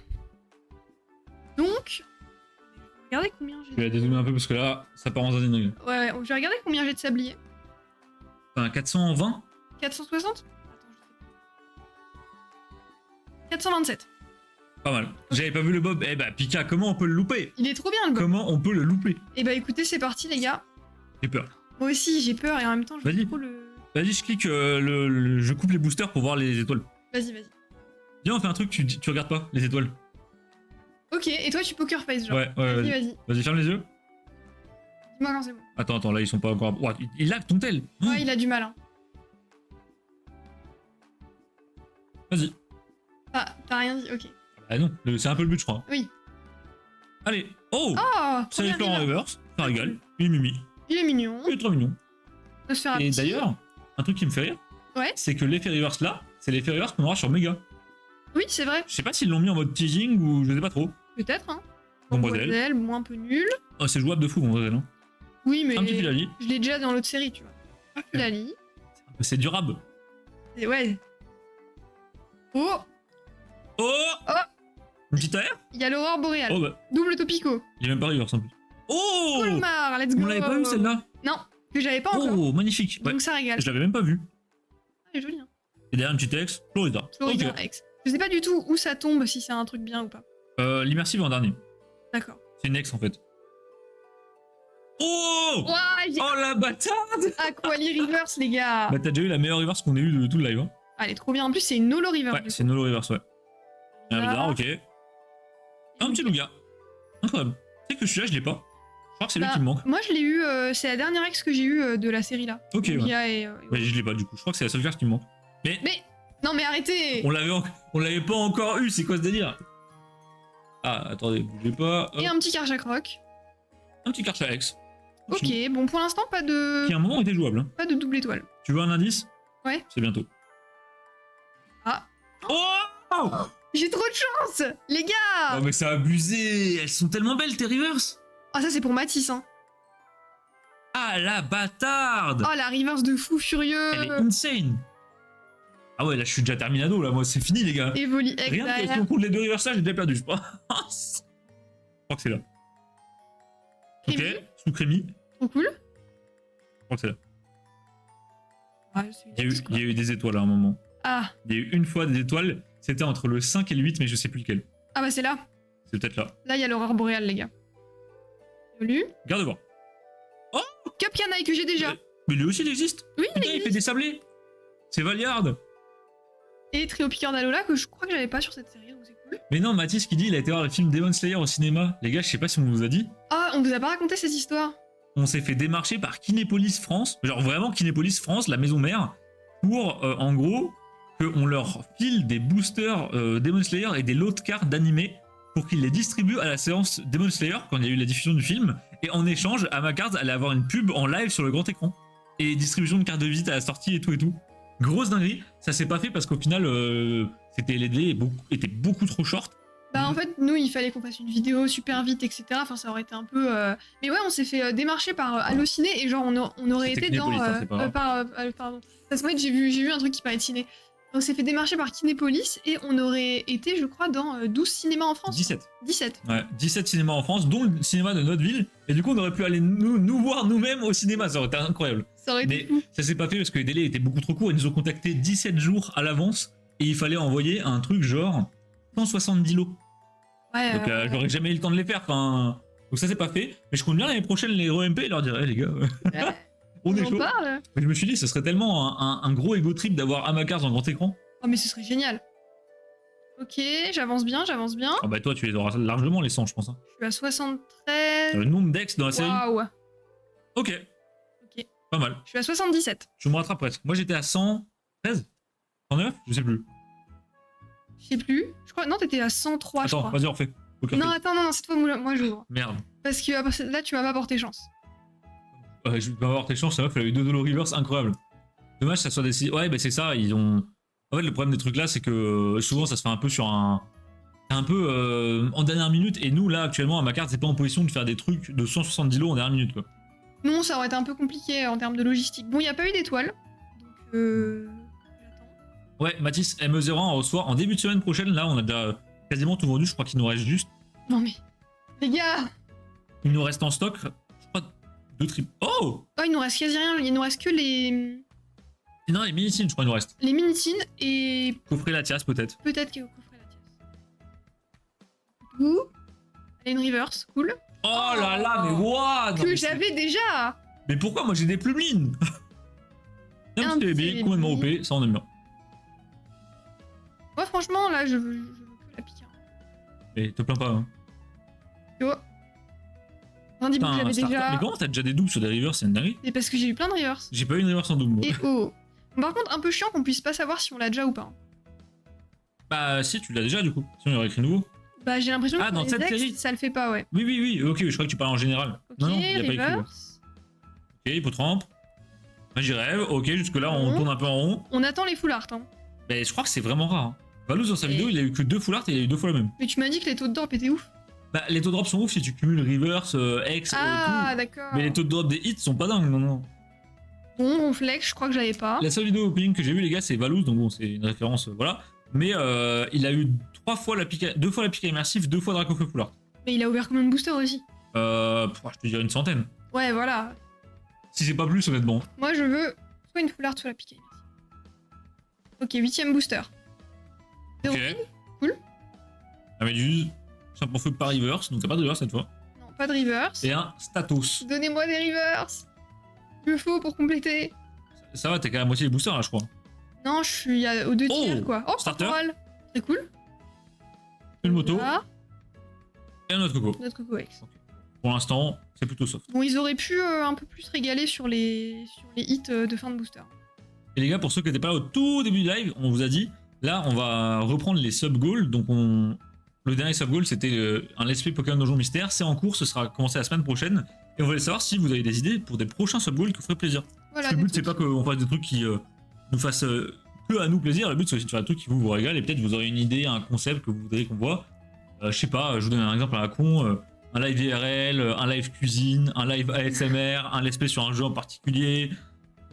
Donc, regardez combien j'ai.
Je vais la dézoomer un peu parce que là, ça part en zone.
Ouais, je vais regarder combien j'ai de sablier.
Enfin, 420.
460. Attends, 427.
Pas mal. J'avais pas vu le Bob. Eh bah, Pika, comment on peut le louper?
Il est trop bien le bob.
Comment on peut le louper?
Et bah écoutez, c'est parti les gars.
J'ai peur.
Moi aussi j'ai peur et en même temps je veux
Vas-y.
trop le.
Vas-y, je clique, je coupe les boosters pour voir les étoiles.
Vas-y, vas-y.
Viens, on fait un truc, tu regardes pas les étoiles.
Ok, et toi tu poker face genre.
Ouais,
Vas-y,
vas-y.
vas-y.
Vas-y, ferme les yeux.
Dis-moi quand c'est bon.
Attends, là, ils sont pas encore. Ouah, il lag ton tel.
Ouais, il a du mal hein.
Vas-y.
Ah, t'as rien dit, ok.
Ah non, c'est un peu le but, je crois.
Oui.
Allez. Oh,
Oh,
ça y est,
première
en
river.
reverse. Ça régale. Il est mimi.
Il est mignon.
Il est trop mignon.
On peut se faire un
Et
petit.
d'ailleurs, un truc qui me fait rire,
Ouais.
c'est que l'effet reverse là, c'est l'effet reverse qu'on aura sur Mega.
Oui, c'est vrai.
Je sais pas s'ils l'ont mis en mode teasing ou je sais pas trop.
Peut-être, hein.
Bomboiselle.
Bon, un peu nul.
Oh, c'est jouable de fou, Bomboiselle. Hein.
Oui, mais.
Un petit Filali.
Je l'ai déjà dans l'autre série, tu vois. Un Filali.
C'est durable.
Et ouais. Oh,
Oh,
Oh.
Une petite air.
il y a l'aurore boréale.
Oh bah,
Double topico.
il est même pas reverse en plus. Oh,
Colmar, let's go.
on l'avait pas vu celle-là.
Non, que j'avais pas encore.
Oh, magnifique. Ouais,
Donc ça régale.
je l'avais même pas vu.
Ah, elle est jolie, hein.
Et derrière, un petit texte, Florida.
Florida
Ok.
X. Je sais pas du tout où ça tombe, si c'est un truc bien ou pas.
L'immersive en dernier.
D'accord.
C'est une ex en fait. Oh,
Ouah, j'ai
oh la bâtarde.
Aquali Reverse, les gars.
Bah t'as déjà eu la meilleure reverse qu'on ait eu de tout le live. Hein.
Ah, elle est trop bien. En plus, c'est une Holo Reverse.
Ouais,
du
c'est
coup.
Nolo reverse, ouais. Un
Là.
bizarre, ok. Un petit Lugia. Incroyable. Tu sais que celui-là, je l'ai pas. Je crois que c'est lui
Bah,
qui me manque.
Moi, je l'ai eu. C'est la dernière ex que j'ai eu de la série là.
Ok, ouais.
Lugia et.
Ouais, je l'ai pas du coup. Je crois que c'est la seule carte qui me manque. Mais
Mais non, mais arrêtez.
on l'avait pas encore eu, c'est quoi ce délire? Ah, attendez, bougez pas. Hop.
Et un petit Karchak Rock.
Un petit Karcha X.
Ok, bon, pour l'instant, pas de.
Qui à un moment était jouable. Hein.
Pas de double étoile.
Tu veux un indice?
Ouais.
C'est bientôt.
Ah.
Oh,
J'ai trop de chance, les gars.
oh mais c'est abusé. Elles sont tellement belles tes reverse.
Ah, ça, c'est pour Matisse, hein.
Ah la bâtarde.
Oh, la reverse de fou furieux.
Elle est insane. Ah ouais, là je suis déjà terminado là, moi c'est fini les gars.
Evoli X
Rien que si
derrière.
on compte les deux reverse là, j'ai déjà perdu, je crois. Je crois que c'est là. Ok,
Crémy.
sous crémy.
Trop cool.
Je crois que c'est là.
Ouais, c'est une
Il y, a eu,
X, quoi.
il y a eu des étoiles à un moment.
Ah.
Il y a eu une fois des étoiles, c'était entre le 5 et le 8, mais je sais plus lequel.
Ah, bah, c'est là.
C'est peut-être là.
Là, il y a l'aurore boréale, les gars. Joli.
Garde voir.
Cup Canaille que j'ai déjà.
Mais lui aussi il existe.
Oui, il
Putain, il fait
existe.
des sablés. C'est Valiard.
Et Trio Piqueur d'Alola que je crois que j'avais pas sur cette série, donc c'est cool.
Mais non, Mathis qui dit il a été voir le film Demon Slayer au cinéma. Les gars, je sais pas si on vous a dit.
Ah, on vous a pas raconté cette histoire.
On s'est fait démarcher par Kinépolis France, genre vraiment Kinépolis France, la maison mère, pour en gros qu'on leur file des boosters Demon Slayer et des lots de cartes d'animé pour qu'ils les distribuent à la séance Demon Slayer quand il y a eu la diffusion du film. Et en échange, Amakart allait avoir une pub en live sur le grand écran. Et distribution de cartes de visite à la sortie et tout et tout. Grosse dinguerie, ça s'est pas fait parce qu'au final, c'était les délais étaient beaucoup trop short.
Bah en fait, nous, il fallait qu'on fasse une vidéo super vite, etc. Enfin, ça aurait été un peu... Mais ouais, on s'est fait démarcher par Allociné et genre, on aurait
C'était
été dans...
Kinépolis, hein, c'est pas grave.
pardon. Parce qu'en fait, j'ai vu un truc qui parlait de ciné. On s'est fait démarcher par Kinépolis et on aurait été, je crois, dans 12 cinémas en France.
17.
17.
Ouais, 17 cinémas en France, dont le cinéma de notre ville. Et du coup, on aurait pu aller nous voir nous-mêmes au cinéma, ça aurait été incroyable.
Ça aurait été
Mais
fou.
ça s'est pas fait parce que les délais étaient beaucoup trop courts. Ils nous ont contactés 17 jours à l'avance et il fallait envoyer un truc genre 170 lots.
Ouais,
Donc j'aurais jamais eu le temps de les faire. Enfin, donc ça s'est pas fait. Mais je compte bien l'année prochaine les re-MP et leur dire, hey, les gars,
ouais.
on est
en
chaud.
parle.
Mais je me suis dit, ce serait tellement un gros ego trip d'avoir Amakars en grand écran.
Oh, mais ce serait génial. Ok, j'avance bien, j'avance bien.
Ah bah toi, tu les auras largement les 100, je pense. Hein.
Je suis à 73.
Le nombre d'ex dans la série.
Waouh.
Ok.
Ok.
Pas mal.
Je suis à 77.
Je me rattrape presque. Moi j'étais à 113 109 je sais plus.
Je sais plus. Je crois. Non, t'étais à 103, je
Attends,
crois.
vas-y, on refait. Poker
Non,
face.
attends, non, cette fois, moi j'ouvre.
Merde.
Parce que là, tu m'as pas porté chance.
Je vais pas avoir tes chances, ça va, elle a eu 2 Dolo Reverse, incroyable. Dommage que ça soit des... Ouais, bah c'est ça, ils ont... En fait, le problème des trucs là, c'est que souvent ça se fait un peu sur un... Un peu en dernière minute, et nous là, actuellement, à ma carte, c'est pas en position de faire des trucs de 170 lots en dernière minute, quoi.
Non, ça aurait été un peu compliqué en termes de logistique. Bon, il n'y a pas eu d'étoiles. Donc, j'attends.
Ouais, Mathis, ME01 on reçoit en début de semaine prochaine, là, on a déjà quasiment tout vendu, je crois qu'il nous reste juste...
Non, mais. Les gars!
Il nous reste en stock, je crois, 2 triples. Oh!
Oh, il nous reste quasi rien. Il nous reste que les.
Non, les mini-signes, je crois, il nous reste.
Les mini-tines et
Coffret la tiasse, peut-être.
peut-être qu'il coffret la tiasse. Ouh! Allez, une reverse, cool.
Oh là là, mais what?
Que j'avais déjà!
Mais pourquoi moi j'ai des plumelines? Un petit bébé, complètement OP, ça on aime bien.
Moi, franchement, là, je veux que la pique.
Mais te plains pas, hein.
Tu vois? Randy Book,
Putain,
j'avais
starter.
déjà.
Mais comment t'as déjà des doubles sur des rivers, c'est une dinguerie?
C'est parce que j'ai eu plein de reverse.
J'ai pas eu une river sans double. moi.
Et oh! Par contre, un peu chiant qu'on puisse pas savoir si on l'a déjà ou pas.
Bah si, tu l'as déjà du coup. Sinon il y aurait écrit nouveau.
Bah, j'ai l'impression
Ah,
que
dans
les
cette
ex,
série.
ça le fait pas, ouais.
Oui, oui, oui, ok, je crois que tu parles en général.
Ok,
Non, non, il y a pas écrit. Ouais.
reverse.
Ok, hypotrempe. Magie rêve, ok, jusque-là on
Bon.
tourne un peu en rond.
On attend les full art, hein.
Mais je crois que c'est vraiment rare. Hein. Valouz dans sa
Et-
vidéo, il a eu que 2 full art et il a eu 2 fois la même.
Mais tu m'as dit que les taux de drop étaient ouf.
Bah les taux de drop sont ouf si tu cumules reverse, X,
Ah,
tout.
d'accord.
Mais les taux de drop des hits sont pas dingues, non, non.
Bon, Ronflex, je crois que je l'avais pas.
La seule vidéo opening que j'ai vue, les gars, c'est Valouz, donc bon, c'est une référence, voilà. Mais il a eu 2 fois la pique immersive, 2 fois Dracofeu full art.
Mais il a ouvert combien de boosters aussi?
Je te dirais une centaine.
Ouais, voilà.
Si c'est pas plus, honnêtement.
Moi, je veux soit une full art, soit la pique. Ok, 8ème booster. Zéro
Ok.
ping. Cool.
La méduse, simple feu par reverse, donc t'as pas de reverse cette fois.
Non, pas de reverse.
Et un status.
Donnez-moi des reverse. Il me faut pour compléter.
Ça va, t'es qu'à la moitié des boosters là, je crois.
Non, je suis aux 2
Oh,
tiers, quoi. Oh,
starter.
Corporal. Très cool.
Une moto
Voilà,
et un autre coco.
notre Coco X.
Pour l'instant, c'est plutôt soft.
Bon, ils auraient pu un peu plus régaler sur les hits de fin de booster.
Et les gars, pour ceux qui n'étaient pas là au tout début du live, on vous a dit, là, on va reprendre les sub-goals. Donc, le dernier sub-goal, c'était un Let's Play Pokémon Donjon Mystère. C'est en cours, ce sera commencé la semaine prochaine. Et on voulait savoir si vous avez des idées pour des prochains sub-goals qui vous feraient plaisir.
Voilà,
Parce que le
des
but, c'est pas
trucs-
qu'on fasse des trucs qui nous fassent que à nous plaisir. Le but, c'est aussi de faire des trucs qui vous régalent. Et peut-être vous aurez une idée, un concept que vous voudriez qu'on voit. Je sais pas, je vous donne un exemple à la con. Un live IRL, un live cuisine, un live ASMR, un let's play sur un jeu en particulier.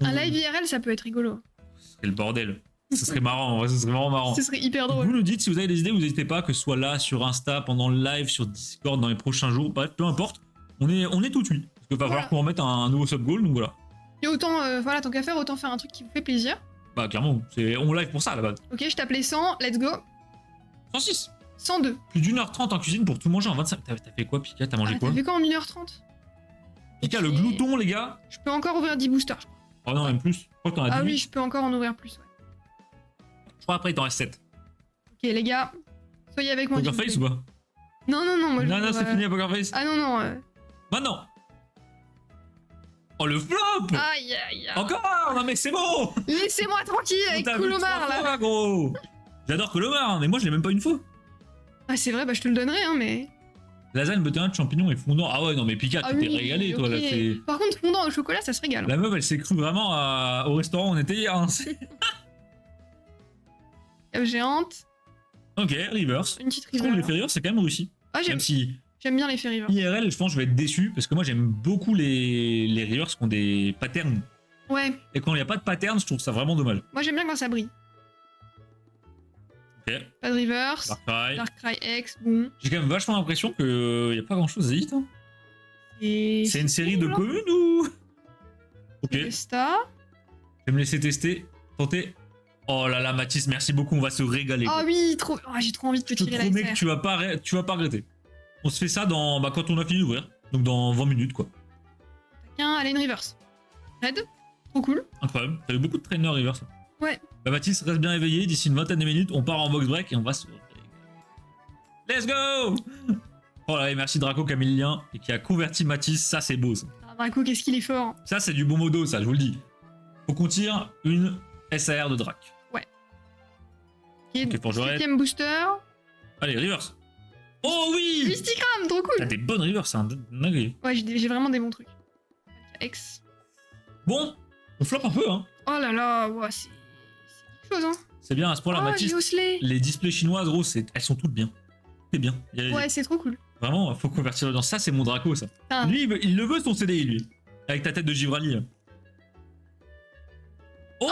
Un live IRL, ça peut être rigolo.
Ce serait le bordel. Ce serait marrant, en vrai, ce serait vraiment marrant.
Ce serait hyper
Vous
drôle.
nous dites si vous avez des idées, vous n'hésitez pas, que ce soit là, sur Insta, pendant le live, sur Discord, dans les prochains jours, bref, peu importe. On est tout de suite. Parce qu'il va falloir qu'on remette un nouveau sub-goal, donc voilà.
Et autant, voilà, tant qu'à faire, autant faire un truc qui vous fait plaisir.
Bah clairement, on live pour ça à la base.
Ok, je tape les 100, let's go.
106.
102.
Plus d'1h30 en cuisine pour tout manger en 25. T'as fait quoi, Pika? T'as mangé
Ah,
quoi?
t'as fait quoi en 1h30?
Pika, le
Ok.
glouton, les gars.
Je peux encore ouvrir 10 boosters, je crois.
Oh non, même plus. Je crois que t'en as 10.
Ah oui, je peux encore en ouvrir plus, ouais.
Je crois après, il t'en reste 7.
Ok, les gars, soyez avec moi.
Poker
s'il vous
face
plaît.
ou pas?
Non, non, non, moi je.
Non, non, c'est fini à Poker face.
Ah non, non.
Maintenant. Oh, le flop.
Aïe, aïe, aïe.
Encore. Non, mais c'est bon.
Laissez-moi tranquille avec
On t'a vu
Coulomar,
3
là.
fois, gros. J'adore Colomar, mais moi je l'ai même pas une fois.
Ah, c'est vrai, bah je te le donnerai, hein, mais.
Lasagne, beurre de champignon et fondant. Ah ouais, non mais Pika,
Ah
tu t'es
oui,
régalé toi
ok.
là.
Par contre, fondant au chocolat, ça se régale.
La meuf, elle s'est crue vraiment au restaurant où on était hier. Hein.
Cave géante,
Ok, reverse.
une petite
Je trouve que
river.
l'effet reverse, c'est quand même réussi.
Ah,
Même si
j'aime bien les faits river.
IRL, je pense que je vais être déçu parce que moi j'aime beaucoup les reverse qui ont des patterns.
Ouais,
Et quand il n'y a pas de pattern, je trouve ça vraiment dommage.
moi j'aime bien quand ça brille.
Ok,
Pas de reverse.
Dark Cry.
Darkrai X, bon.
J'ai quand même vachement l'impression qu'il n'y a pas grand chose à hit. Hein.
Et.
C'est une série de communes ou. Ok, je
Vesta.
vais me laisser tester, tenter. Oh là là, Mathis, merci beaucoup, on va se régaler.
Ah oui, trop. Ah, j'ai trop envie de te
Je te
tirer la
promets que
SR.
tu vas pas regretter. On se fait ça quand on a fini d'ouvrir. Donc dans 20 minutes quoi.
Tiens, allez, une reverse. Red, trop cool.
Incroyable. T'as eu beaucoup de trainers river ça.
Ouais.
Bah Mathis, reste bien éveillé. D'ici une vingtaine de minutes, on part en box break et on va se régaler. Let's go. Oh là, et merci Draco qui a mis le lien et qui a converti Mathis. Ça c'est beau ça.
Ah, Draco, qu'est-ce qu'il est fort.
Ça c'est du bon modo ça, je vous le dis. Faut qu'on tire une SAR de Drac.
Ouais. Ok,
pour Jorette.
7ème booster.
Allez, reverse. Oh oui!
Mysticram, trop
T'as
cool.
des bonnes reverse, c'est un dingue.
Ouais, j'ai vraiment des bons trucs. X.
Bon, on flop un peu, hein.
Oh là là, ouais, c'est quelque chose, hein.
C'est bien à ce point-là,
Oh,
Mathis.
j'ai Osley.
Les displays chinoises, gros, elles sont toutes bien. C'est bien.
Ouais, c'est trop cool.
Vraiment, faut convertir dans ça, c'est mon Draco, ça.
Putain.
Lui, il le veut son CDI, lui. Avec ta tête de Givrali. Là. Oh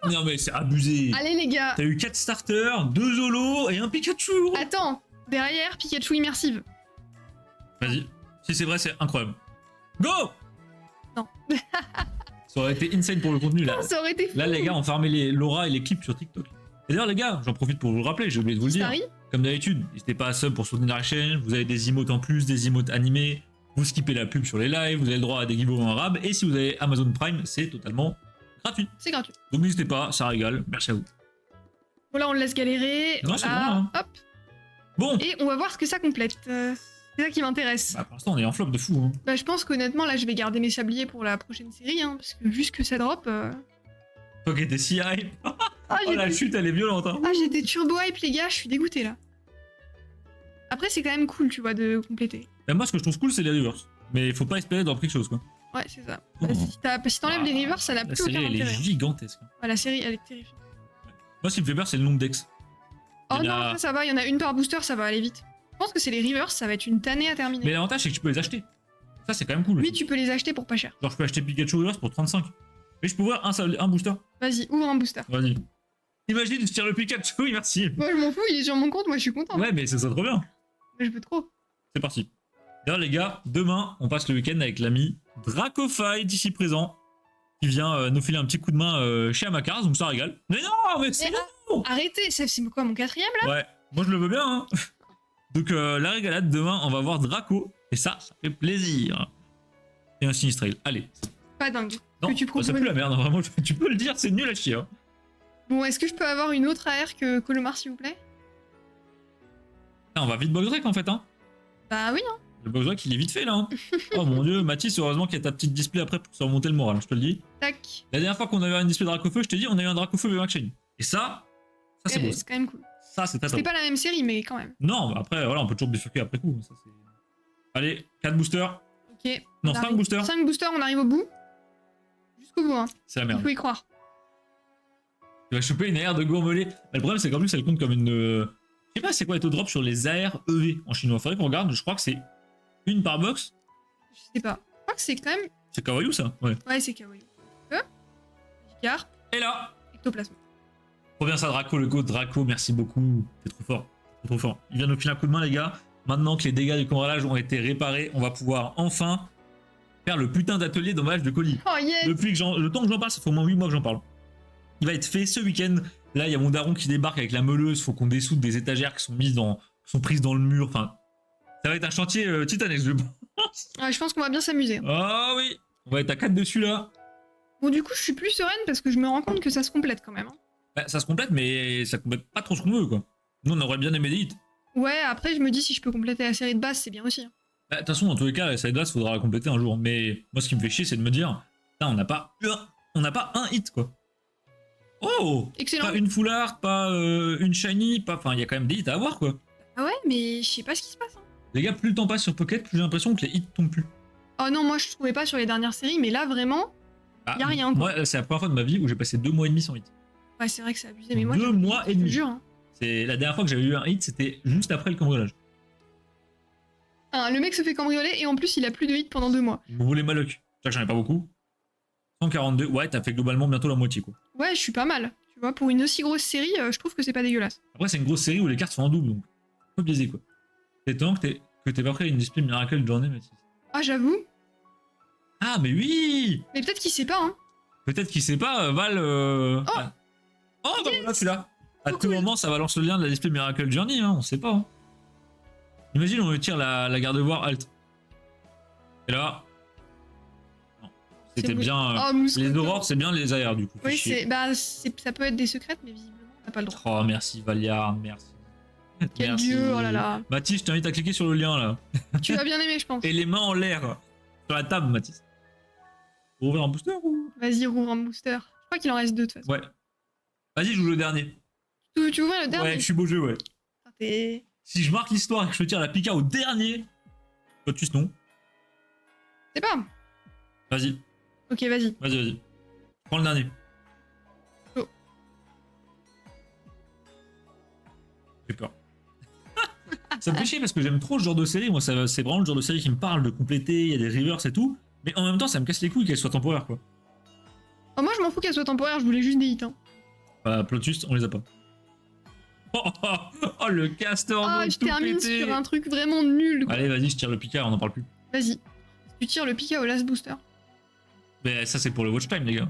non, mais c'est abusé.
Allez, les gars.
T'as eu 4 starters, 2 Zolo et un Pikachu. Gros.
Attends, derrière, Pikachu immersive.
Vas-y. Si c'est vrai, c'est incroyable. Go.
Non.
Ça aurait été insane pour le contenu, là.
Ça aurait été fou.
Là, les gars, on farmé les Laura et les clips sur TikTok. Et d'ailleurs, les gars, j'en profite pour vous le rappeler, j'ai oublié de vous le dire.
Starry.
Comme d'habitude, n'hésitez pas à sub pour soutenir la chaîne. Vous avez des emotes en plus, des emotes animés. Vous skippez la pub sur les lives. Vous avez le droit à des giveaways en rab. Et si vous avez Amazon Prime, c'est totalement gratuit.
C'est gratuit.
Donc n'hésitez pas, ça régale. Merci à vous.
Bon, là, on le laisse galérer.
Non, c'est
Voilà.
bon, hein.
Hop.
Bon,
Et on va voir ce que ça complète. C'est ça qui m'intéresse.
bah, pour l'instant, on est en flop de fou. Hein.
Bah, je pense qu'honnêtement, là, je vais garder mes sabliers pour la prochaine série, hein, parce que vu ce que ça drop.
Toi qui étais si hype.
Ah,
Oh, la chute, elle est violente. Hein.
j'étais turbo hype, les gars, je suis dégoûtée là. Après, c'est quand même cool, tu vois, de compléter.
Et moi, ce que je trouve cool, c'est les reverse. Mais il faut pas espérer dans quelque chose, quoi.
Ouais, c'est ça.
Oh.
Bah, si t'enlèves les rivers, ça n'a
La
plus
série,
aucun
elle est
intérêt.
gigantesque.
Ouais, la série, elle est terrifiante.
Moi, ce qui me fait peur, c'est le nombre d'ex.
Oh
Il y
non,
en a-
après, ça va, il y en a une par booster, ça va aller vite. Je pense que c'est les rivers, ça va être une tannée à terminer.
Mais l'avantage, c'est que tu peux les acheter. Ça, c'est quand même cool.
Oui, tu peux les acheter pour pas cher.
Genre, je peux acheter Pikachu reverse pour 35. Et je peux ouvrir un booster.
Vas-y, ouvre un booster.
Vas-y. Imagine, tu tires le Pikachu, oui, merci.
Moi, je m'en fous, il est sur mon compte, moi, je suis content.
Ouais, mais c'est ça trop bien.
Mais je veux trop.
C'est parti. D'ailleurs, les gars, demain, on passe le week-end avec l'ami Dracofy d'ici présent, qui vient nous filer un petit coup de main chez Amakars, donc ça régale. Mais non, mais c'est
Mais
bon.
Arrêtez, c'est quoi, mon 4ème là?
Ouais, moi je le veux bien. Hein. Donc la régalade, demain, on va voir Draco, et ça fait plaisir. Et un Sinistrail. Allez.
Pas dingue.
Non,
Que tu
ça
proposes.
pue la merde, hein, vraiment, tu peux le dire, c'est nul à chier. Hein.
Bon, est-ce que je peux avoir une autre AR que Colomar, s'il vous plaît?
Ah, on va vite box break en fait, hein.
Bah oui, hein.
Le box break, il est vite fait là. Hein. Oh mon dieu, Mathis, heureusement qu'il y a ta petite display après pour se remonter le moral, hein, je te le dis.
Tac.
La dernière fois qu'on avait un display Dracofeu, je t'ai dit, on a eu un Dracofeu Max Shine. Et ça c'est beau.
C'est quand même cool.
Ça, c'est très
C'était
top.
pas la même série, mais quand même.
Non, bah après, voilà, on peut toujours bifurquer après coup. Ça, allez, 4 boosters.
Ok.
Non,
on
5
arrive.
boosters.
5 boosters, on arrive au bout. Jusqu'au bout, hein.
C'est la
Il
merde.
faut y croire.
Tu vas choper une AR de gourmelé. Le problème, c'est qu'en plus, elle compte comme une. Je sais pas, c'est quoi les taux de drop sur les AR EV en chinois. Faudrait qu'on regarde, je crois que c'est une par box.
Je sais pas. Je crois que c'est quand même.
C'est kawaii ça. Ouais.
Ouais, c'est kawaii. Gigarp,
Et là,
ectoplasme.
trop bien ça, Draco, le go Draco, merci beaucoup. T'es trop fort. T'es trop fort. Il vient nous filer un coup de main, les gars. Maintenant que les dégâts du cambrelage ont été réparés, on va pouvoir enfin faire le putain d'atelier d'emballage de colis.
Oh yes!
Depuis que le temps que j'en parle, ça fait au moins 8 mois que j'en parle. Il va être fait ce week-end. Là, il y a mon daron qui débarque avec la meuleuse. Faut qu'on dessoude des étagères qui sont prises dans le mur. Enfin, ça va être un chantier titanesque, je pense.
Ouais, je pense qu'on va bien s'amuser.
Ah oui, on va être à 4 dessus là.
Bon, du coup, je suis plus sereine parce que je me rends compte que ça se complète quand même. Hein.
Bah, ça se complète, mais ça complète pas trop ce qu'on veut, quoi. Nous, on aurait bien aimé des hits.
Ouais, après, je me dis si je peux compléter la série de base, c'est bien aussi. Hein.
Bah, de toute façon, dans tous les cas, la side il faudra la compléter un jour. Mais moi, ce qui me fait chier, c'est de me dire, putain, on n'a pas un hit, quoi. Oh!
Excellent.
Pas une full art, pas une shiny, pas. Enfin, il y a quand même des hits à avoir, quoi.
Ah ouais, mais je sais pas ce qui se passe. Hein.
Les gars, plus le temps passe sur Pocket, plus j'ai l'impression que les hits tombent plus.
Oh non, moi je trouvais pas sur les dernières séries, mais là vraiment, y a rien, quoi.
Moi, c'est la première fois de ma vie où j'ai passé 2 mois et demi sans hit.
ouais, c'est vrai que c'est abusé, mais moi.
2 mois et
Je te
demi.
jure. Hein.
C'est la dernière fois que j'avais eu un hit, c'était juste après le cambriolage.
Ah, le mec se fait cambrioler et en plus il a plus de hit pendant 2 mois.
Vous voulez ma luck? C'est que j'en ai pas beaucoup. 142, ouais, t'as fait globalement bientôt la moitié, quoi.
Ouais, je suis pas mal. Tu vois, pour une aussi grosse série, je trouve que c'est pas dégueulasse.
Après, c'est une grosse série où les cartes sont en double, donc un peu biaisé, quoi. C'est étonnant que t'aies pas pris une display miracle de journée, Mathis.
Ah, j'avoue.
Ah, mais oui!
Mais peut-être qu'il sait pas, hein.
Peut-être qu'il sait pas, Val.
Oh
Ah. Oh, bah voilà, celui-là. À
Trop
tout
cool.
moment, ça balance le lien de la display Miracle Journey, hein, on sait pas. Hein. Imagine, on me tire la garde-voir alt. Et là. Non. C'était
C'est
bien.
Oh, Mousquet.
Les aurores, c'est bien les AR, du coup.
Oui,
Fait chier.
ça peut être des secrètes, mais visiblement, on n'a pas le droit.
Oh, merci, Valiard, merci.
Quel
Merci.
dieu, oh là là.
Mathis, je t'invite à cliquer sur le lien, là.
Tu vas bien aimer, je pense.
Et les mains en l'air. Sur la table, Mathis. Pour ouvrir un booster ou.
Vas-y, rouvre un booster. Je crois qu'il en reste 2 de toute façon.
Ouais. Vas-y, joue le dernier.
Tu ouvres le dernier.
Ouais, je suis beau jeu, ouais.
Ah, t'es-
Si je marque l'histoire et que je tire la Pika au dernier, toi tu non.
C'est pas.
Vas-y,
Ok, vas-y.
vas-y. Prends le dernier.
Oh.
J'ai peur. Ça me fait chier parce que j'aime trop ce genre de série. Moi, c'est vraiment le genre de série qui me parle de compléter. Il y a des rivers et tout. Mais en même temps, ça me casse les couilles qu'elle soit temporaire, quoi.
Oh, moi, je m'en fous qu'elle soit temporaire, je voulais juste des hits. Hein.
Bah, plot twist, on les a pas. Oh, le caster
Ah,
de
je
tout
termine
péter.
sur un truc vraiment nul. Quoi.
Allez, vas-y, je tire le Pika, on en parle plus.
Vas-y. Tu tires le Pika au last booster.
Mais ça, c'est pour le watch time, les gars.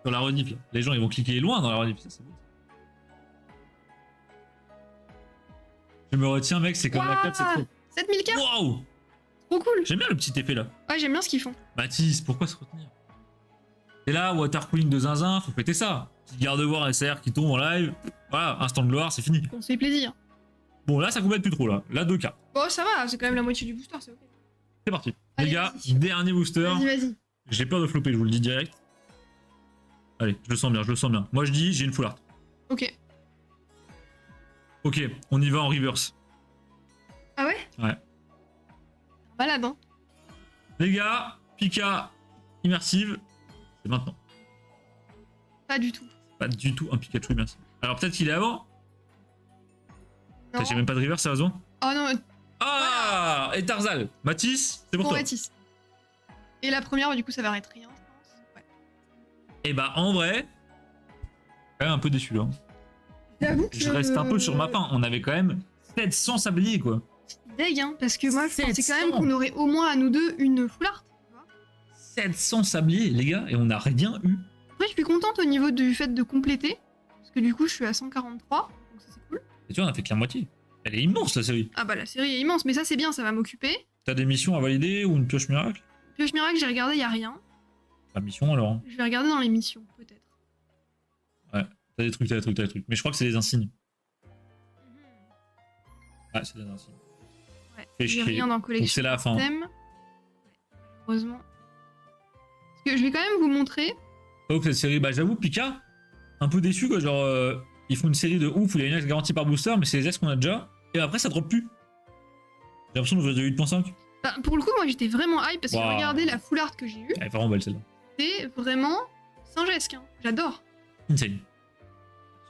Sur la rediff, là. Les gens, ils vont cliquer loin dans la rediff. Ça, c'est beau. Je me retiens, mec, c'est comme la 4, c'est trop.
7000 cartes,
Waouh!
trop cool.
J'aime bien le petit effet là.
Ouais, j'aime bien ce qu'ils font.
Mathis, pourquoi se retenir? Et là, Water Queen de zinzin, faut péter ça. Petite garde-voir SR qui tombe en live. Voilà, instant de gloire, c'est fini.
On se fait plaisir.
Bon, là, ça complète plus trop, là. Là, 2 cartes.
Bon, ça va, c'est quand même la moitié du booster, c'est ok.
C'est parti.
Allez,
Les gars,
vas-y.
dernier booster.
Vas-y.
J'ai peur de flopper, je vous le dis direct. Allez, je le sens bien, je le sens bien. Moi, je dis, j'ai une full art.
Ok.
Ok, on y va en reverse.
Ah ouais?
Ouais.
Malade, hein.
Les gars, Pika immersive, c'est maintenant.
Pas du tout.
Pas du tout un Pikachu immersive. Alors, peut-être qu'il est avant.
Non.
J'ai même pas de reverse, sérieusement.
Oh non,
Ah, et Tarzal. Mathis, c'est pour
pour
toi.
Matisse. Et la première, bah, du coup, ça va être rien, je pense. Ouais.
Et bah, en vrai, quand même un peu déçu là.
J'avoue que
Je reste un peu sur ma faim. On avait quand même 700 sabliers, quoi.
Deg, hein, parce que moi, je pensais quand même
700.
qu'on aurait au moins à nous deux une full art. Tu vois.
700 sabliers, les gars, et on n'a rien eu.
Après, je suis contente au niveau du fait de compléter. Parce que du coup, je suis à 143. Donc ça, c'est cool.
Et tu vois, on a fait que la moitié. Elle est immense, la série.
Ah bah, la série est immense, mais ça, c'est bien, ça va m'occuper.
T'as des missions à valider ou une pioche miracle?
Pioche miracle, j'ai regardé, y a rien.
Pas mission alors. Hein.
Je vais regarder dans les missions, peut-être.
T'as des trucs, t'as des trucs, t'as des trucs. Mais je crois que c'est des insignes. Ouais, c'est des insignes.
Ouais,
Fais
j'ai
chier.
rien dans
Donc
collection.
c'est la fin.
Thème. Ouais, heureusement. Parce que je vais quand même vous montrer.
Pas ouf cette série. Bah j'avoue, Pika, un peu déçu quoi. Genre, ils font une série de ouf où il y a une axe garantie par booster, mais c'est les S qu'on a déjà. Et après, ça drop plus. J'ai l'impression d'ouvrir de 8.5.
Bah, pour le coup, moi, j'étais vraiment hype parce que
Waouh.
regardez la full art que j'ai eue.
Elle est vraiment belle celle-là.
C'est vraiment Saint-Gesque. Hein. J'adore.
Insane.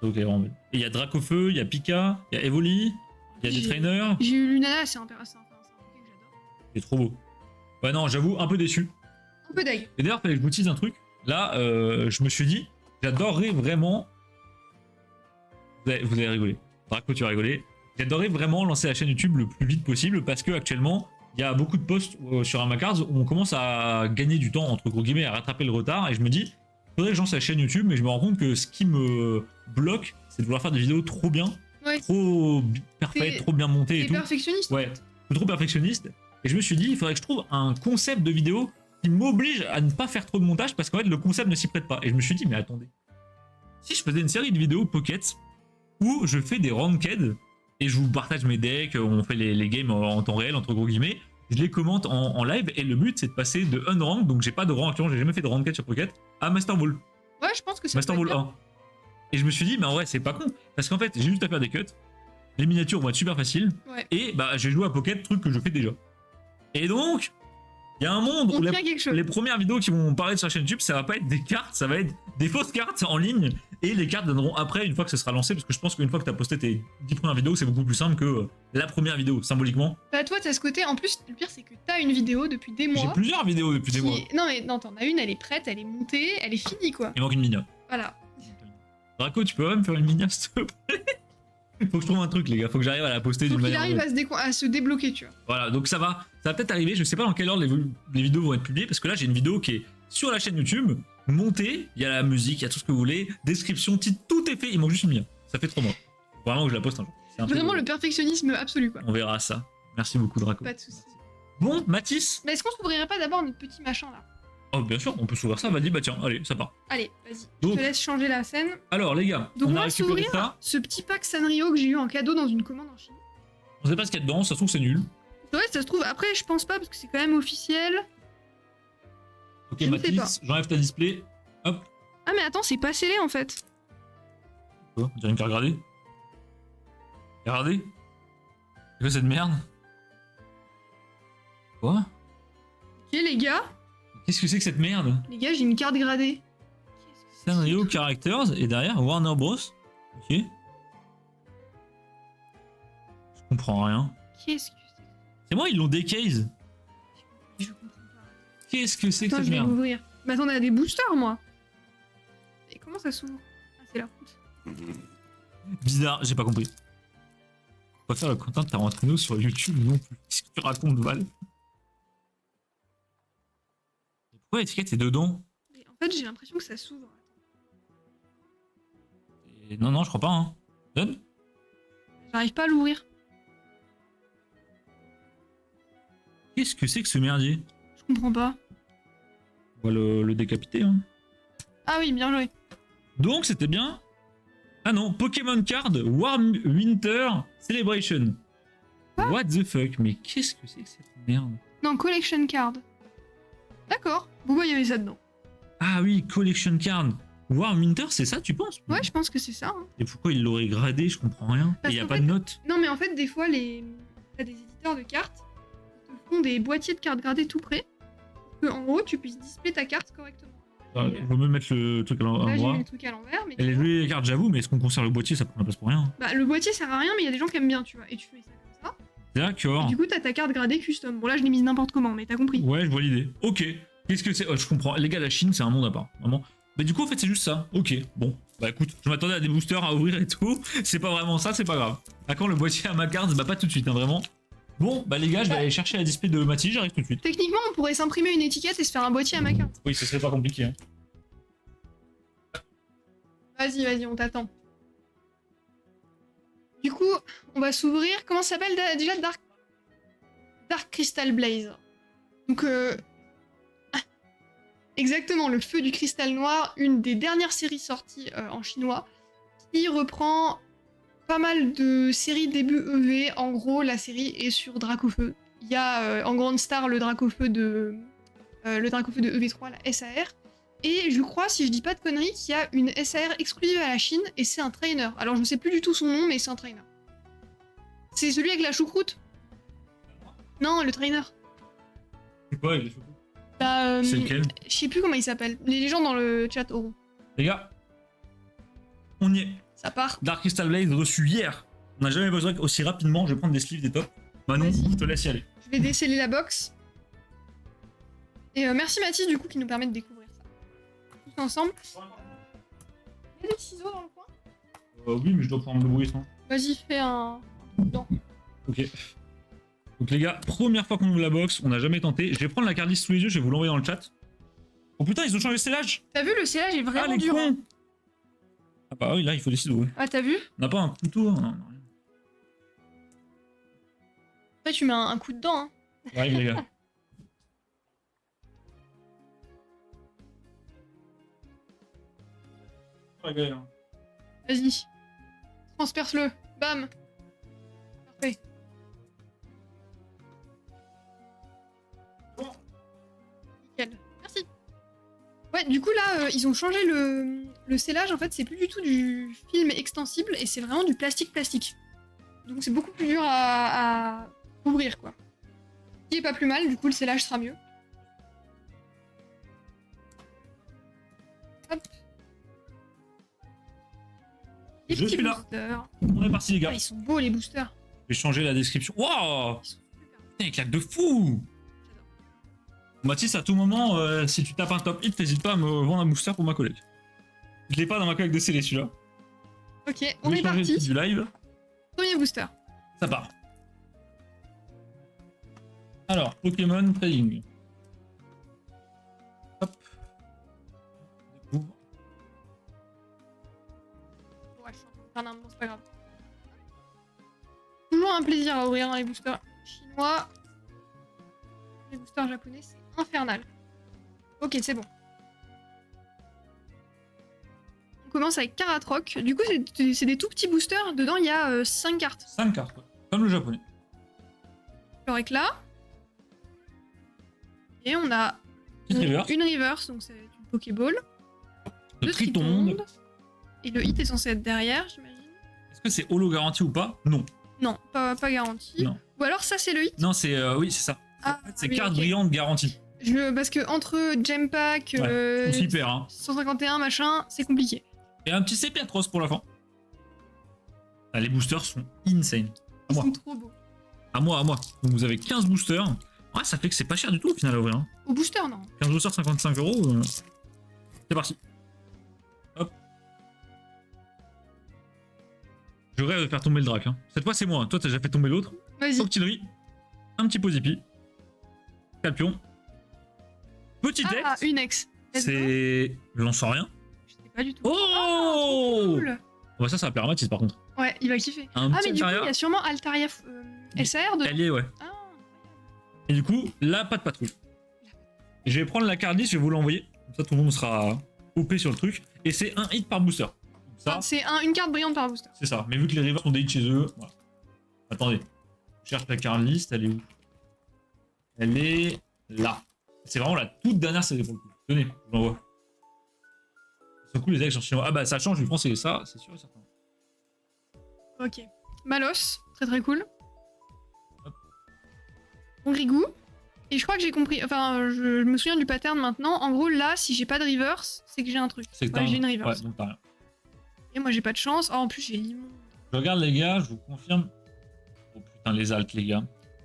C'est ok, vraiment belle. Et il y a Dracofeu, il y a Pika, il y a Evoli, il y a des
J'ai-
trainers.
J'ai eu Lunala, c'est un Poké que j'adore.
C'est trop beau. Ouais, non, j'avoue, un peu déçu.
Un peu deg.
Et d'ailleurs, fallait que je vous dise un truc. Là, je me suis dit, j'adorerais vraiment. Vous allez rigoler. Draco, tu vas rigoler. J'adorerais vraiment lancer la chaîne YouTube le plus vite possible parce que actuellement, il y a beaucoup de posts sur Amacards où on commence à gagner du temps, entre gros guillemets, à rattraper le retard. Et je me dis, il faudrait que je lance la chaîne YouTube, mais je me rends compte que ce qui me bloque, c'est de vouloir faire des vidéos trop bien,
Ouais.
trop parfaites,
T'es-
trop bien montées et
T'es
tout.
perfectionniste.
Ouais, trop perfectionniste. Et je me suis dit, il faudrait que je trouve un concept de vidéo qui m'oblige à ne pas faire trop de montage parce qu'en fait, le concept ne s'y prête pas. Et je me suis dit, mais attendez, si je faisais une série de vidéos Pocket où je fais des ranked et je vous partage mes decks, on fait les games en temps réel, entre gros guillemets, je les commente en live et le but c'est de passer de unrank, donc j'ai pas de rank actuellement, j'ai jamais fait de ranked sur Pocket, à Master Ball.
Ouais, je pense que ça
Master
peut
Ball
être
1. Et je me suis dit, mais en vrai, c'est pas con. Parce qu'en fait, j'ai juste à faire des cuts. Les miniatures vont être super faciles.
bien. Ouais.
Et bah, j'ai joué à Pocket, truc que je fais déjà. Et donc, il y a un monde
On
où
tient quelque chose.
les premières vidéos qui vont paraître sur la chaîne YouTube, ça va pas être des cartes, ça va être des fausses cartes en ligne. Et les cartes donneront après, une fois que ce sera lancé. Parce que je pense qu'une fois que tu as posté tes 10 premières vidéos, c'est beaucoup plus simple que la première vidéo, symboliquement.
Bah, toi, t'as ce côté. En plus, le pire, c'est que t'as une vidéo depuis des
J'ai
mois.
plusieurs vidéos depuis des
qui-
mois.
Non, mais non, t'en as une, elle est prête, elle est montée, elle est finie, quoi.
Il manque une mini.
Voilà.
Draco, tu peux même faire une mini, s'il te plaît? Faut que je trouve un truc, les gars. Faut que j'arrive à la poster
Faut
d'une
qu'il
manière.
arrive à se débloquer, tu vois.
Voilà, donc ça va peut-être arriver. Je sais pas dans quelle ordre les vidéos vont être publiées parce que là j'ai une vidéo qui est sur la chaîne YouTube, montée. Il y a la musique, il y a tout ce que vous voulez, description, titre, tout est fait. Il manque juste une mien. Ça fait 3 mois. Faut vraiment que je la poste un jour. C'est un peu-
Vraiment le perfectionnisme absolu, quoi.
On verra ça. Merci beaucoup, Draco.
Pas de soucis.
Bon, Mathis.
Mais est-ce qu'on s'ouvrirait pas d'abord notre petit machin là?
Oh, bien sûr, on peut s'ouvrir ça. Vas-y, bah tiens, allez, ça part.
Allez, vas-y.
Donc-
Je te laisse changer la scène.
Alors, les gars,
Donc
on
on
a
va
récupéré
s'ouvrir
ça.
ce petit pack Sanrio que j'ai eu en cadeau dans une commande en Chine.
On sait pas ce qu'il y a dedans. Ça se trouve, c'est nul.
C'est vrai, ça se trouve. Après, je pense pas parce que c'est quand même officiel.
Ok,
Je ne sais
Mathis, j'enlève ta display. Hop.
Ah, mais attends, c'est pas scellé en fait.
Quoi, j'ai rien qu'à regarder. Regardez. C'est quoi cette merde? Quoi?
Ok, les gars.
Qu'est-ce que c'est que cette merde?
Les gars, j'ai une carte gradée. Qu'est-ce que c'est que
Sanrio
ce truc?
Characters et derrière Warner Bros. Ok. Je comprends rien.
Qu'est-ce que c'est?
C'est moi, ils l'ont décase.
Je comprends pas.
Qu'est-ce que c'est que
Attends,
cette
je vais
merde?
l'ouvrir. Mais attends, on a des boosters, moi. Et comment ça s'ouvre? Ah, c'est là.
Bizarre, j'ai pas compris. On va faire le content de Tarantino sur YouTube non plus. Qu'est-ce que tu racontes, Val? Pourquoi l'étiquette est dedans?
Mais en fait, j'ai l'impression que ça s'ouvre.
Et non, non, je crois pas, hein. Donne.
J'arrive pas à l'ouvrir.
Qu'est-ce que c'est que ce merdier?
Je comprends pas.
On va le décapiter, hein.
Ah oui, bien joué.
Donc, c'était bien. Ah non, Pokémon Card Warm Winter Celebration. What the fuck? Mais qu'est-ce que c'est que cette merde?
Non, collection card. D'accord. Pourquoi il y avait ça dedans?
Ah oui, Collection Card Warm Winter, c'est ça, tu penses?
Ouais, je pense que c'est ça. Hein.
Et pourquoi il l'aurait gradé? Je comprends rien.
Parce
Et y a
qu'en
pas
fait-
de note.
Non, mais en fait, des fois, t'as des éditeurs de cartes qui te font des boîtiers de cartes gradées tout près. Que, en gros, tu puisses display ta carte correctement.
Il vaut mieux mettre le truc à
Là, j'ai mis
l'endroit.
le truc à l'envers. Mais
Elle est jolie les cartes, j'avoue, mais est-ce qu'on conserve le boîtier? Ça prend la place pour rien.
bah, le boîtier sert à rien, mais il y a des gens qui aiment bien, tu vois. Et tu fais ça comme ça.
D'accord.
Et du coup, t'as ta carte gradée custom. Bon, là, je l'ai mise n'importe comment, mais t'as compris.
Ouais, je vois l'idée. Ok. Qu'est-ce que c'est? Oh, je comprends. Les gars, la Chine, c'est un monde à part. Vraiment. Mais du coup, en fait, c'est juste ça. Ok. Bon. Bah écoute, je m'attendais à des boosters à ouvrir et tout. C'est pas vraiment ça, c'est pas grave. À quand le boîtier à ma carte? Bah pas tout de suite, hein, vraiment. Bon, bah les gars, je vais aller chercher la display de Mathis, j'arrive tout de suite.
Techniquement, on pourrait s'imprimer une étiquette et se faire un boîtier à ma carte.
Oui, ce serait pas compliqué. Hein.
Vas-y, vas-y, on t'attend. Du coup, on va s'ouvrir. Comment ça s'appelle déjà? Dark Crystal Blaze. Donc, exactement, le feu du cristal noir, une des dernières séries sorties en chinois, qui reprend pas mal de séries début EV. En gros, la série est sur Dracofeu. Il y a en grande star le Dracofeu de EV3, la SAR. Et je crois, si je dis pas de conneries, qu'il y a une SAR exclusive à la Chine et c'est un trainer. Alors je sais plus du tout son nom, mais c'est un trainer. C'est celui avec la choucroute? Non, le trainer.
C'est quoi les cheveux?
Bah,
C'est lequel?
je sais plus comment il s'appelle. Les gens dans le chat auront.
Les gars, on y est.
Ça part.
Dark Crystal Blaze reçu hier. On n'a jamais besoin aussi rapidement. Je vais prendre des sleeves des tops. Manon,
Vas-y.
je te laisse y aller.
Je vais déceler la box. Et merci Mathis du coup qui nous permet de découvrir ça. Tous ensemble. Il y a des ciseaux dans le coin?
Oui, mais je dois pouvoir me débrouiller sans.
Vas-y, fais un truc dedans.
Ok. Donc les gars, première fois qu'on ouvre la box, on n'a jamais tenté. Je vais prendre la carte liste sous les yeux, je vais vous l'envoyer dans le chat. Oh putain, ils ont changé le scellage.
T'as vu, le scellage est
Ah
vraiment
les
dur. Hein.
cons. Ah bah oui, là il faut des ciseaux. Ouais.
Ah, t'as vu?
On n'a pas un couteau. Non, non, rien.
Après, tu mets un coup dedans. Hein.
Ouais, les gars.
Vas-y. Transperce-le. Bam. Parfait. Nickel. Merci. Ouais, du coup, là, ils ont changé le scellage. En fait, c'est plus du tout du film extensible et c'est vraiment du plastique. Donc, c'est beaucoup plus dur à ouvrir, quoi. Ce qui est pas plus mal, du coup, le scellage sera mieux. Hop. Les
Je
petits
suis là.
boosters.
On est parti les gars.
Ah, ils sont beaux, les boosters.
Je vais changer la description. Waouh.
Ils sont super.
Putain, il claque de fou. Mathis, à tout moment, si tu tapes un top hit, n'hésite pas à me vendre un booster pour ma collègue. Je l'ai pas dans ma collègue de scellé celui-là.
Ok,
Je
on
vais
est
changer le
parti.
titre du live.
Premier booster.
Ça part. Alors, Pokémon Trading. Hop. On découvre.
Ouais, c'est un c'est pas grave. Toujours un plaisir à ouvrir les boosters chinois. Les boosters japonais, c'est infernal. Ok, c'est bon. On commence avec Karatroc. Du coup, c'est des tout petits boosters. Dedans, il y a 5 cartes.
5 cartes, quoi. Comme le japonais.
Le éclat. Et on a
Petite reverse.
une reverse, donc c'est une Pokéball.
Le
Deux
Tritonde.
Tritondes. Et le hit est censé être derrière, j'imagine.
Est-ce que c'est holo garanti ou pas? Non.
Non, pas garanti.
Non.
Ou alors ça, c'est le hit.
Non, c'est... oui, c'est ça.
Ah,
En fait, c'est
oui,
carte
ok.
brillante garantie.
Parce que entre Gem Pack,
Ouais, tout hyper, hein.
151, machin, c'est compliqué.
Et un petit Sépiatros pour la fin. Ah, les boosters sont insane. À
Ils
moi.
sont trop beaux.
À moi. Donc vous avez 15 boosters. Ouais, ça fait que c'est pas cher du tout au final à ouvrir. Hein.
Au booster, non.
15 boosters, 55 €. C'est parti. Hop. Je rêve de faire tomber le drac. Hein. Cette fois, c'est moi. Hein. Toi, t'as déjà fait tomber l'autre.
Vas-y.
Octillerie. Un petit Posipi. Calpion. Petit deck.
Ah, une ex. Let's go.
C'est. J'en sens rien.
Je sais pas du tout.
Oh,
Cool.
Bah ça, c'est un Pyramatisse par contre.
Ouais, il va kiffer.
Un
Ah,
petit
mais du coup,
Altaria.
il y a sûrement Altaria SAR de.
Elle y est, ouais.
Ah,
Et du coup, là, pas de patrouille. Je vais prendre la carte list, je vais vous l'envoyer. Comme ça, tout le monde sera OP sur le truc. Et c'est un hit par booster. Comme ça,
c'est une carte brillante par booster.
c'est ça. Mais vu que les rivers sont des hits chez eux, voilà. Attendez. Je cherche la carte list, elle est où? Elle est là. C'est vraiment la toute dernière série pour le coup. Tenez, je vous l'envoie. C'est cool les decks sur chinois. Ah bah ça change, je pense que c'est ça, c'est sûr et certain.
Ok. Malos, très cool.
Hop.
Ongrigou. Et je crois que j'ai compris. Enfin, je me souviens du pattern maintenant. En gros, là, si j'ai pas de reverse, c'est que j'ai un truc.
C'est que
Ouais,
t'as
j'ai une
un-
reverse.
Ouais, donc t'as rien.
Et moi, j'ai pas de chance. Oh, en plus, j'ai l'immonde.
Je regarde les gars, je vous confirme. Oh putain, les altes les gars.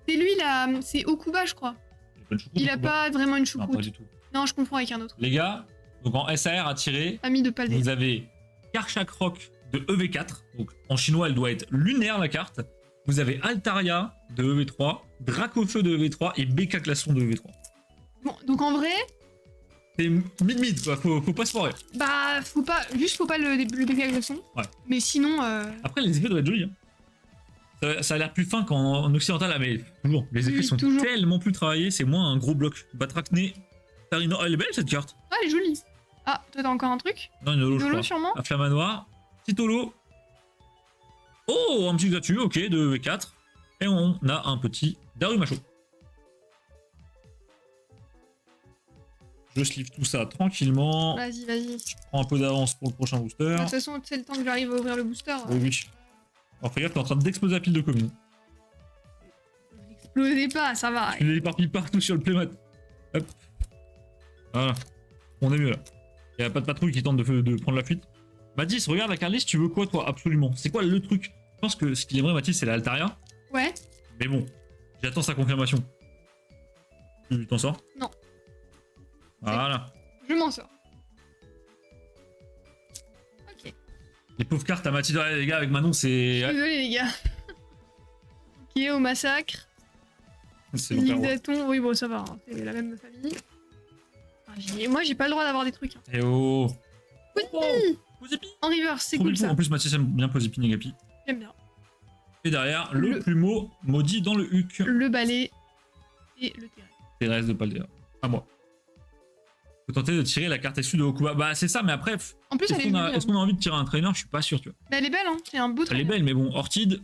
C'est lui, là. C'est Okuba, je crois.
Il y a pas une choucroute,
Il a
ou pas
pas vraiment une
Non,
choucroute.
pas du tout.
Non, je confonds avec un autre.
Les gars, donc en SAR à tirer,
Ami de Paldé.
vous avez Karchak Rock de EV4. Donc en chinois, elle doit être lunaire la carte. Vous avez Altaria de EV3, Dracofeu de EV3 et BK Classon de EV3.
Bon, donc en vrai,
C'est mid-mid, quoi. Faut pas se foirer.
bah, faut pas le dégât de son.
Ouais.
Mais sinon,
Après, les effets doivent être jolis. Hein. Ça a l'air plus fin qu'en occidental, là, mais toujours. Les
Oui,
effets sont
toujours.
tellement plus travaillés, c'est moins un gros bloc. Batracné, Tarino. Oh, elle est belle cette carte.
ah, elle est jolie. Ah, toi, t'as encore un truc?
Non, une holo, je
Lolo,
crois.
sûrement?
Un flamanoir. Petit holo. Oh, un petit gratu, ok, de V4. Et on a un petit Darumacho. Je sleeve tout ça tranquillement.
Vas-y, vas-y.
Je prends un peu d'avance pour le prochain booster.
De toute façon, c'est le temps que j'arrive à ouvrir le booster.
Oui, oui. Alors, fais gaffe, t'es en train d'exploser la pile de communes.
Explosez pas, ça va.
Tu les éparpilles partout sur le playmat. Hop. Voilà. On est mieux là. Il n'y a pas de patrouille qui tente de prendre la fuite. Mathis, regarde la carte list, tu veux quoi toi absolument? C'est quoi le truc? Je pense que ce qu'il aimerait Mathis, c'est la Altaria.
Ouais.
Mais bon, j'attends sa confirmation. Tu t'en sors?
Non.
Voilà.
Je m'en sors. Ok.
Les pauvres cartes à Mathis, ouais, les gars, avec Manon, c'est.
Désolé, les gars. Ok, au massacre.
C'est l'enfer, ouais.
Lidaton, oui, bon, ça va. Hein. C'est la même famille. Ah, moi, j'ai pas le droit d'avoir des trucs. Hein.
Eh oh!
Oui.
Posipi!
En reverse, c'est
Trop
cool
du tout.
ça.
En plus, Mathis aime bien Posipi Negapi.
J'aime bien.
Et derrière, le
Le-
plumeau maudit dans le huc.
Le balai et le terrain.
Thérèse de Paldea. À moi. Faut tenter de tirer la carte issue de Okuba. Bah, c'est ça, mais après,
En plus, elle est jolie.
est-ce qu'on a envie de tirer un trainer? Je suis pas sûr, tu vois.
Mais elle est belle, hein. C'est un beau
Elle
trainer.
est belle, mais bon, Orchid,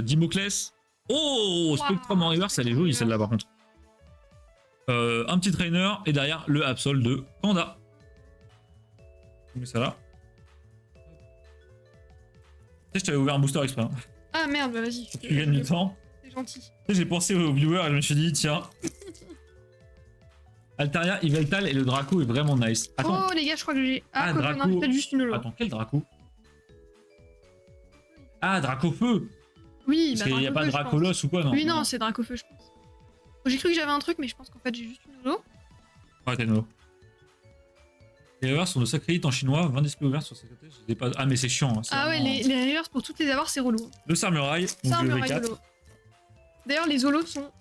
Dimoclès. Oh, Spectrum en reverse, elle est jolie celle-là par contre. Un petit trainer, et derrière le Absol de Panda. Je mets ça là. Tu sais, je t'avais ouvert un booster exprès. Hein.
Ah merde, bah vas-y.
Tu gagnes du temps.
C'est gentil.
Tu sais, j'ai pensé aux viewers et je me suis dit, tiens. Altaria, Yveltal et le Draco est vraiment nice. Attends,
Oh les gars, je crois que j'ai. Ah,
Ah,
quoi que
Draco.
non, j'ai peut-être juste une holo.
attends, quel Draco? Ah, Draco-Feu!
Oui,
Parce qu'il n'y a pas de
Dracofeu, je pense.
Dracolos ou quoi, non?
Oui, non, c'est Dracofeu, je pense. J'ai cru que j'avais un truc, mais je pense qu'en fait, j'ai juste une holo.
Ouais, t'es nouveau. Les rivers sont de sacrés hits en chinois, 20 displays ouverts sur ces côtés. je les ai pas... Ah, mais c'est chiant. Hein, c'est
Ah ouais,
vraiment-
les reverse pour toutes les avoir, c'est relou.
Le Samurai,
Ça,
donc
un
le
muraille
V4.
holo. D'ailleurs, les holos sont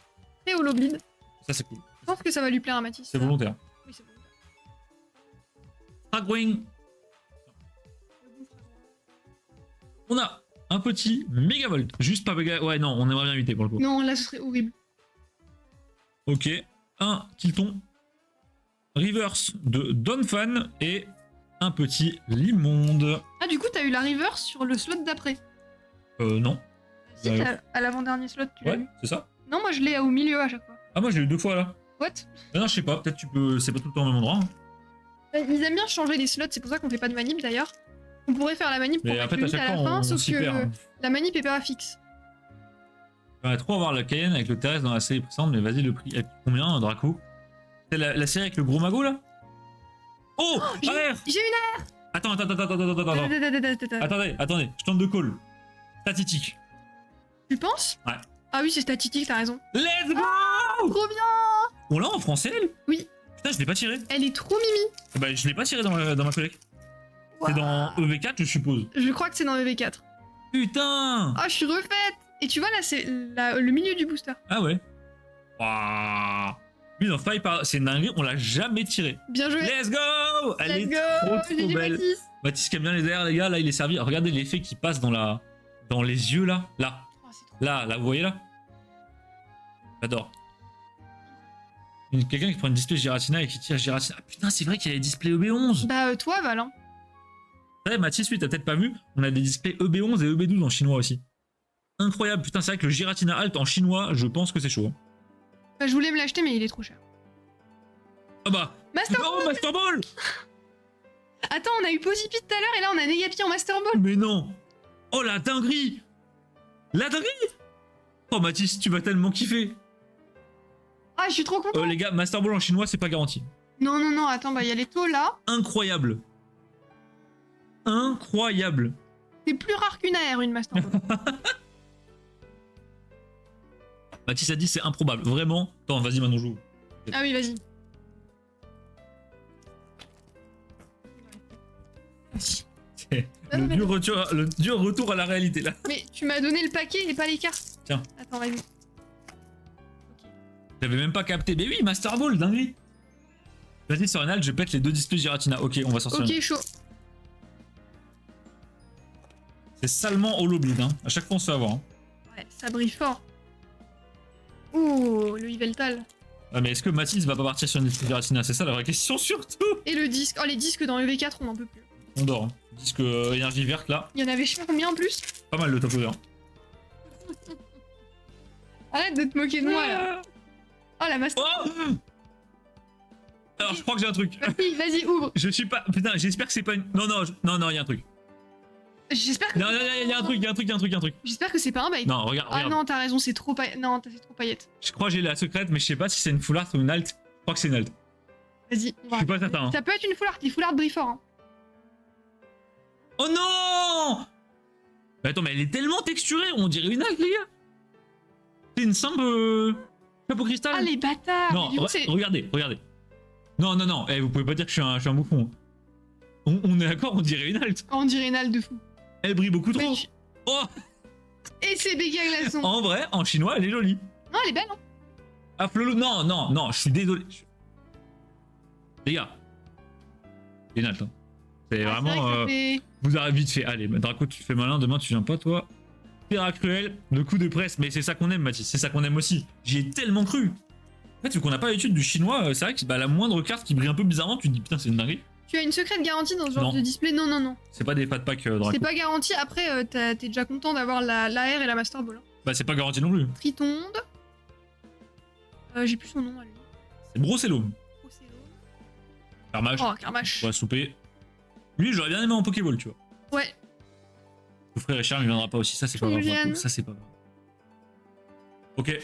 très holo bleed.
Ça, c'est cool.
Je pense que ça va lui plaire à Mathis.
C'est
ça.
volontaire.
Oui, c'est volontaire.
Fragwing. On a un petit Megavolt. Juste pas méga. Ouais, non, on aimerait bien éviter pour le coup.
Non, là, ce serait horrible.
Ok. Un Kilton. Reverse de Donphan et un petit Limonde.
Ah, du coup, t'as eu la reverse sur le slot d'après.
Non.
Si,
Ouais.
à l'avant-dernier slot, tu l'as
Ouais,
eu.
c'est ça.
Non, moi, je l'ai au milieu à chaque fois.
Ah, moi j'ai eu 2 fois là.
What?
Non, je sais pas, peut-être tu peux. C'est pas tout le temps au même endroit. Hein.
Ils aiment bien changer les slots, c'est pour ça qu'on fait pas de manip d'ailleurs. On pourrait faire la manip pour
Mais en
mettre
fait,
le
à
8
chaque
à la
fois,
fin,
on
sauf
s'y
que
perd.
la manip est pas fixe.
J'aimerais trop avoir la Cayenne avec le terrestre dans la série précédente, mais vas-y, le prix. Elle coûte combien, Draco? C'est la série avec le gros magot là? Oh,
J'ai
AR.
j'ai une
Attends. Attendez, je tente de call. Statistique.
Tu penses?
Ouais.
Ah oui, c'est statistique, t'as raison.
Let's go!
Trop bien!
On l'a en français, elle?
Oui.
Putain, je l'ai pas tiré.
Elle est trop mimi.
Bah, je l'ai pas tiré dans ma collecte. C'est dans EV4, je suppose.
Je crois que c'est dans EV4.
Putain!
Ah, je suis refaite! Et tu vois, là, c'est le milieu du booster.
Ah ouais. Waouh! Lui, dans Faille, c'est une dinguerie, on l'a jamais tiré.
Bien joué!
Let's go! Elle
Let's
est
go!
trop
GG
belle.
Mathis.
Mathis qui aime bien les airs, les gars, là, il est servi. Regardez l'effet qui passe dans les yeux, là. Là.
Oh, c'est trop...
Là, vous voyez là? J'adore. Quelqu'un qui prend une display Giratina et qui tire Giratina. Ah putain, c'est vrai qu'il y a les displays EB11.
Bah, toi, Val, hein.
Ouais, Mathis, oui, t'as peut-être pas vu, on a des displays EB11 et EB12 en chinois aussi. Incroyable, putain, c'est vrai que le Giratina Alt en chinois, je pense que c'est chaud.
Bah, je voulais me l'acheter, mais il est trop cher.
Ah bah.
Master
Oh,
Ball!
Master Ball!
Attends, on a eu Posipi tout à l'heure et là, on a Negapi en Master Ball.
Mais non! Oh la dinguerie! La dinguerie! Oh Mathis, tu vas tellement kiffer!
Ah, je suis trop content.
Les gars, Master Ball en chinois, c'est pas garanti.
Non, attends, bah, il y a les taux là.
Incroyable! Incroyable!
C'est plus rare qu'une AR, une Master Ball.
Mathis a dit c'est improbable, vraiment. Attends, vas-y, maintenant joue.
Ah oui, vas-y.
C'est le dur retour à la réalité là.
Mais tu m'as donné le paquet et pas les cartes.
Tiens.
Attends, vas-y.
J'avais même pas capté. Mais oui, Master Ball, dinguerie. Vas-y, sur Renald, je pète les deux displays Giratina. Ok, on va sortir.
Ok, chaud.
C'est salement holoblade, hein. À chaque fois, on se fait avoir. Hein.
Ouais, ça brille fort. Ouh, le Yveltal.
Ah, mais est-ce que Mathis va pas partir sur une display Giratina? C'est ça la vraie question, surtout.
Et le disque. Oh, les disques dans EV4, on n'en peut plus.
On dort. Hein. Disque énergie verte là.
Il y en avait je sais pas combien en plus.
Pas mal le top over.
Arrête de te moquer de moi là. Oh la Master.
Oh alors, je crois que j'ai un truc.
Vas-y, ouvre.
Je suis pas. Putain, j'espère que c'est pas une. Non, il y a un truc.
J'espère que.
Non, il y a un truc.
J'espère que c'est pas un bait.
Non, regarde.
Ah non, t'as raison, c'est trop paillette. Non, c'est trop paillette.
Je crois que j'ai la secrète, mais je sais pas si c'est une full art ou une alt. Je crois que c'est une alt.
Vas-y, on
Je
va.
suis pas certain. Hein.
Ça peut être une full art. Les full art brillent fort. Hein.
Oh non! Mais attends, mais elle est tellement texturée, on dirait une alt, les gars. C'est une simple chapeau cristal.
Ah les bâtards.
Non,
Mais du coup, c'est-
regardez. Non, vous pouvez pas dire que je suis un bouffon. On est d'accord, on dirait une alt.
On dirait une halle de fou.
Elle brille beaucoup trop.
Mais tu-
Oh!
Et c'est béga glaçon.
En vrai, en chinois, elle est jolie.
Non, elle est belle. Hein.
Ah, Flolo, non, je suis désolé. Les gars, c'est une alt. Hein. C'est
Ah,
vraiment.
vrai que ça fait-
Vous avez vite fait. Allez, Draco, tu fais malin, demain tu viens pas, toi. Terra Cruel, de coup de presse, mais c'est ça qu'on aime, Mathis, c'est ça qu'on aime aussi. J'y ai tellement cru. En fait, vu qu'on n'a pas l'habitude du chinois, c'est vrai que bah, la moindre carte qui brille un peu bizarrement, tu te dis putain, c'est une dinguerie.
Tu as une secrète garantie dans ce genre
Non.
de display? Non.
C'est pas des fat packs, Draco.
C'est pas garanti. Après, t'es déjà content d'avoir l'AR et la Master Ball. Hein.
Bah, c'est pas garanti non plus.
Tritonde. J'ai plus son nom à lui.
C'est Brocellum.
Procélo.
Carmage.
Oh, Carmache.
On va souper. Lui, j'aurais bien aimé en Pokéball, tu vois.
Ouais.
Le frère Richard, il viendra pas aussi, ça c'est pas grave.
Juliane.
Draco, ça c'est pas grave. Ok.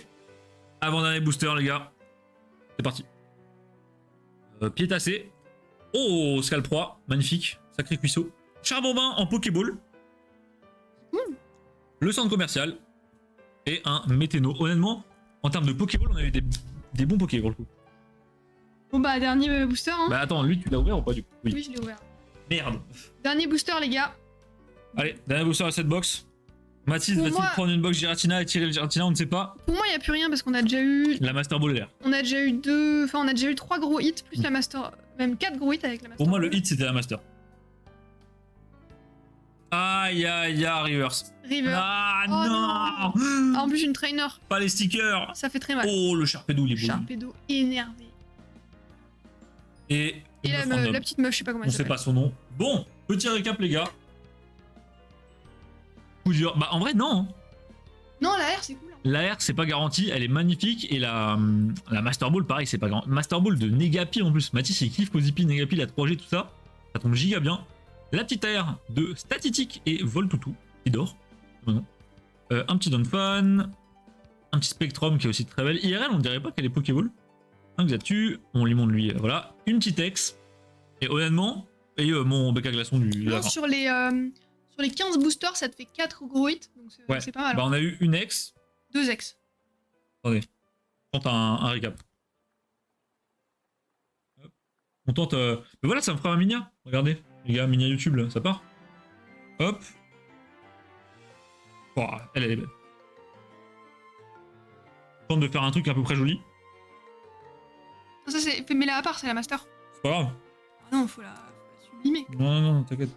Avant-dernier booster, les gars. C'est parti. Pied tassé. Oh, Scalproie, magnifique. Sacré cuisseau. Charbonbin en Pokéball. Le centre commercial. Et un Météno. Honnêtement, en termes de Pokéball, on a eu des bons Pokés pour le coup.
Bon bah, dernier booster. Hein.
Bah attends, lui, tu l'as ouvert ou pas du coup? Oui.
Oui, je l'ai ouvert.
Merde.
Dernier booster, les gars.
Allez, dernier booster à cette box. Mathis
Pour
va-t-il
moi-
prendre une box Giratina et tirer le Giratina? On ne sait pas.
Pour moi, il n'y a plus rien parce qu'on a déjà eu.
La Master Ball est l'air.
On a déjà eu deux. Enfin, on a déjà eu 3 gros hits plus la Master. Même 4 gros hits avec la Master.
Pour moi, le
Ball.
hit, c'était la Master. Aïe, reverse.
River.
Ah
Oh
non,
Ah, en plus, une trainer.
pas les stickers.
Ça fait très mal.
Oh, le Sharpedo, il est beau.
Sharpedo énervé.
Et
Et
une
la,
meuf random.
la petite meuf, je sais pas comment
On
elle
sait
s'appelle.
pas son nom. Bon, petit récap, les gars. Coup dur. Bah, en vrai, non. hein.
Non, la R, c'est cool. Hein.
La R, c'est pas garanti. Elle est magnifique. Et la Master Ball, pareil, c'est pas garanti. Master Ball de Negapi en plus. Mathis, il kiffe Posipi, Negapi, la 3G, tout ça. Ça tombe giga bien. La petite air de Statitique et Voltoutou, qui dort. Un petit Donphan. Un petit Spectrum qui est aussi très belle. IRL, on dirait pas qu'elle est Pokéball. Un Xatu, on lui montre lui, voilà. Une petite ex. Et honnêtement, et mon bec à glaçon du
Non,
lapin.
sur les 15 boosters, ça te fait 4 gros hits, donc c'est pas mal.
Bah, on a eu une ex.
2 ex.
Attendez, on tente un récap. Hop. On tente. Mais voilà, ça me fera un Minia. Regardez, les gars, Minia YouTube, là, ça part. Hop. Oh, elle est belle. On tente de faire un truc à peu près joli.
Ça, c'est. Mets-la à part, c'est la master.
C'est pas grave.
Ah non, faut la sublimer.
Non, t'inquiète.